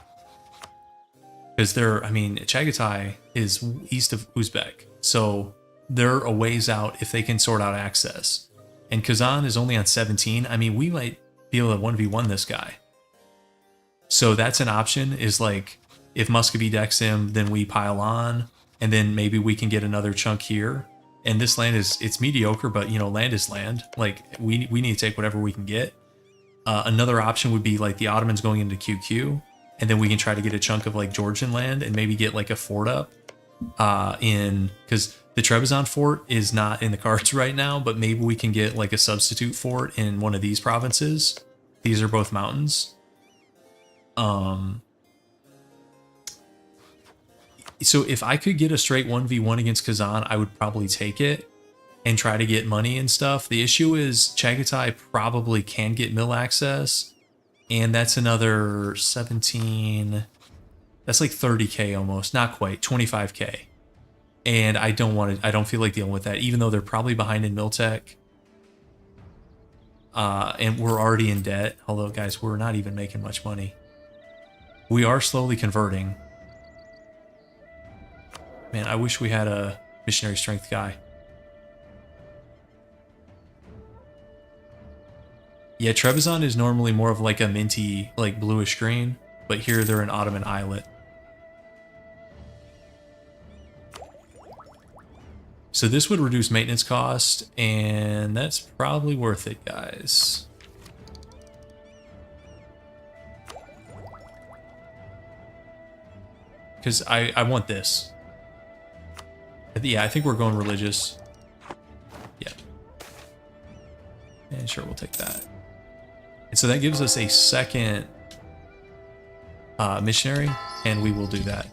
Because Chagatai is east of Uzbek. So they're a ways out if they can sort out access. And Kazan is only on 17. We might be able to 1v1 this guy. So that's an option, is like, if Muscovy decks him, then we pile on, and then maybe we can get another chunk here. And this land it's mediocre, but land is land. Like, we need to take whatever we can get. Another option would be like the Ottomans going into QQ, and then we can try to get a chunk of like Georgian land and maybe get like a fort up in, because the Trebizond fort is not in the cards right now, but maybe we can get like a substitute fort in one of these provinces. These are both mountains. So if I could get a straight 1v1 against Kazan, I would probably take it and try to get money and stuff. The issue is Chagatai probably can get mill access, and that's another 17. That's like 30k almost, not quite, 25k. And I don't want to, I don't feel like dealing with that, even though they're probably behind in mill tech. And we're already in debt, although guys, we're not even making much money. We are slowly converting. Man, I wish we had a missionary strength guy. Yeah, Trebizond is normally more of like a minty, like bluish green, but here they're an Ottoman islet. So this would reduce maintenance cost, and that's probably worth it, guys. Because I want this. Yeah, I think we're going religious. Yeah. And sure, we'll take that. And so that gives us a second missionary, and we will do that.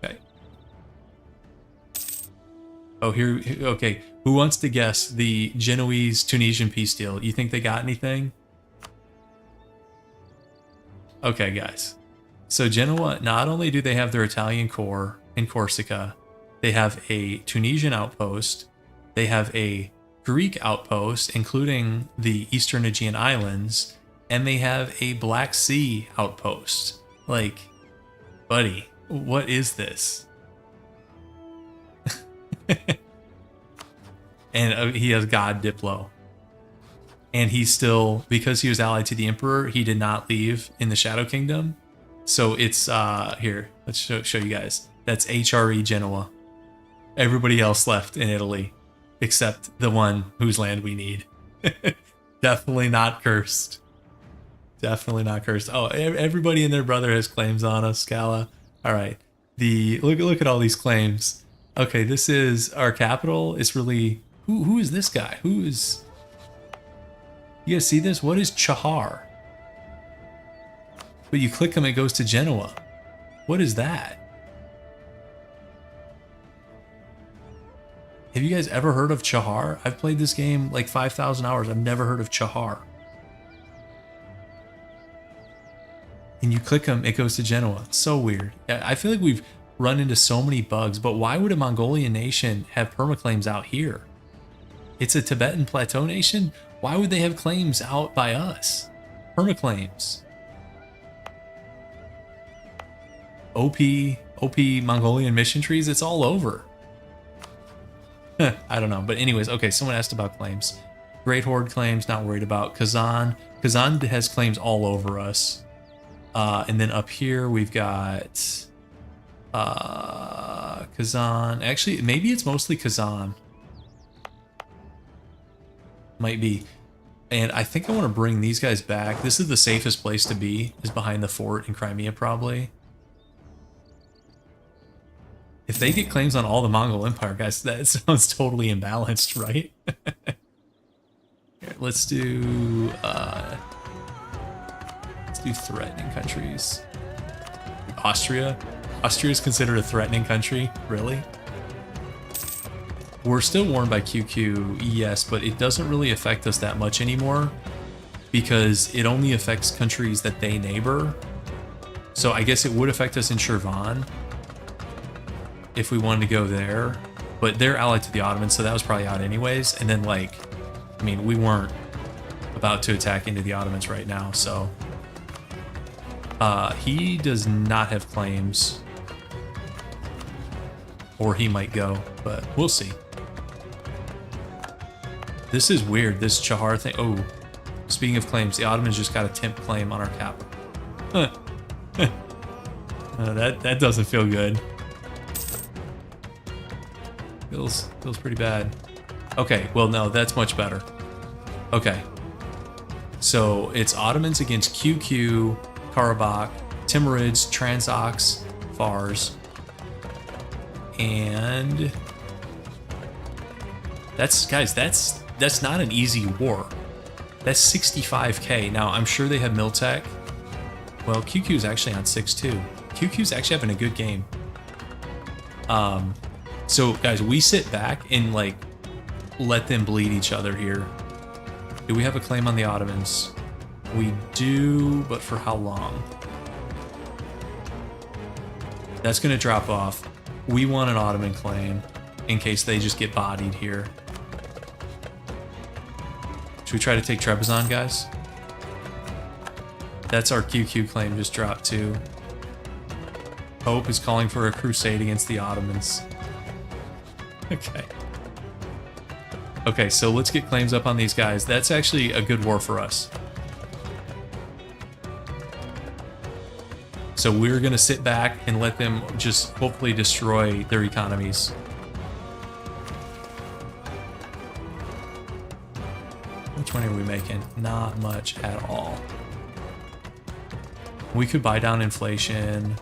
Okay. Oh, here, okay. Who wants to guess the Genoese-Tunisian peace deal? You think they got anything? Okay, guys. So Genoa, not only do they have their Italian core in Corsica, they have a Tunisian outpost, they have a Greek outpost, including the Eastern Aegean Islands, and they have a Black Sea outpost. Like, buddy, what is this? And he has God Diplo. And he's still, because he was allied to the Emperor, he did not leave in the Shadow Kingdom. So it's, here, let's show you guys. That's HRE Genoa. Everybody else left in Italy, except the one whose land we need. Definitely not cursed. Definitely not cursed. Oh, everybody and their brother has claims on us, Scala. All right. Look at all these claims. Okay, this is our capital. It's really, who is this guy? Who is, you guys see this? What is Chahar? But you click him, it goes to Genoa. What is that? Have you guys ever heard of Chahar? I've played this game like 5,000 hours. I've never heard of Chahar. And you click him, it goes to Genoa. It's so weird. I feel like we've run into so many bugs, but why would a Mongolian nation have permaclaims out here? It's a Tibetan plateau nation? Why would they have claims out by us? Permaclaims. OP Mongolian mission trees, it's all over. I don't know, but anyways, okay, someone asked about claims. Great Horde claims, not worried about. Kazan has claims all over us. And then up here we've got Kazan. Actually, maybe it's mostly Kazan. Might be. And I think I want to bring these guys back. This is the safest place to be, is behind the fort in Crimea probably. If they get claims on all the Mongol Empire, guys, that sounds totally imbalanced, right? Here, let's do threatening countries. Austria? Austria is considered a threatening country? Really? We're still warned by QQ, yes, but it doesn't really affect us that much anymore because it only affects countries that they neighbor. So I guess it would affect us in Shirvan if we wanted to go there, but they're allied to the Ottomans, so that was probably out anyways. And then, like, I mean, we weren't about to attack into the Ottomans right now, so he does not have claims, or he might go, but we'll see. This is weird, this Chahar thing. Oh, speaking of claims, the Ottomans just got a temp claim on our capital. That doesn't feel good. Feels pretty bad. Okay, well, no, that's much better. Okay. So it's Ottomans against QQ, Karabakh, Timurids, Transox, Fars. And that's not an easy war. That's 65k. Now, I'm sure they have Miltech. Well, QQ's actually on 6-2. QQ's actually having a good game. So guys, we sit back and like let them bleed each other here. Do we have a claim on the Ottomans? We do, but for how long? That's gonna drop off. We want an Ottoman claim in case they just get bodied here. Should we try to take Trebizond, guys? That's our QQ claim just dropped too. Pope is calling for a crusade against the Ottomans. Okay. Okay, so let's get claims up on these guys. That's actually a good war for us. So we're gonna sit back and let them just hopefully destroy their economies. Which money are we making? Not much at all. We could buy down inflation.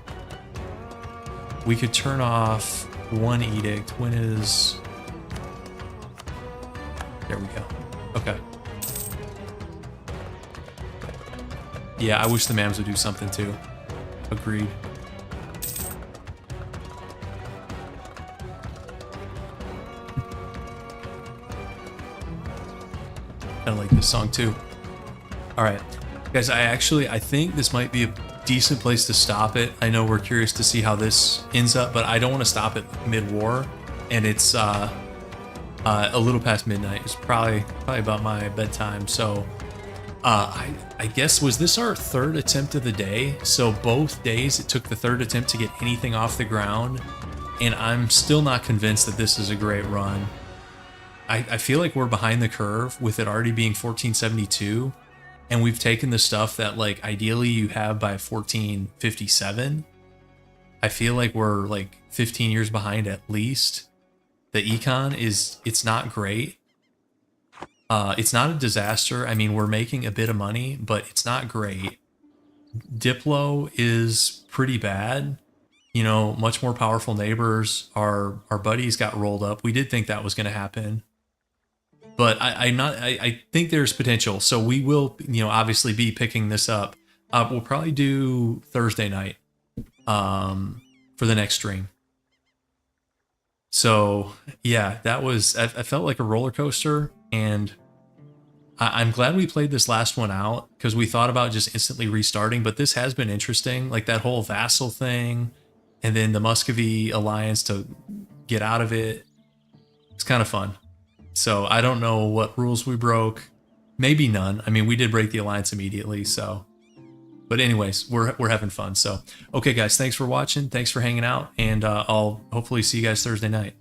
We could turn off one edict. When is... There we go. Okay. Yeah, I wish the MAMs would do something too. Agreed. I like this song too. All right, guys, I think this might be a decent place to stop it. I know we're curious to see how this ends up, but I don't want to stop it mid-war, and it's a little past midnight. It's probably about my bedtime. So I guess, was this our third attempt of the day? So both days it took the third attempt to get anything off the ground, and I'm still not convinced that this is a great run. I feel like we're behind the curve with it already being 1472, and we've taken the stuff that like ideally you have by 1457. I feel like we're like 15 years behind at least. The econ it's not great. It's not a disaster. I mean, we're making a bit of money, but it's not great. Diplo is pretty bad. You know, much more powerful neighbors. Our buddies got rolled up. We did think that was going to happen. But I think there's potential. So we will, you know, obviously be picking this up. We'll probably do Thursday night for the next stream. So yeah, that was, I felt like a roller coaster, and I'm glad we played this last one out because we thought about just instantly restarting, but this has been interesting. Like that whole vassal thing and then the Muscovy alliance to get out of it. It's kind of fun. So I don't know what rules we broke. Maybe none. I mean, we did break the alliance immediately, so. But anyways, we're having fun. So, okay, guys, thanks for watching. Thanks for hanging out, and I'll hopefully see you guys Thursday night.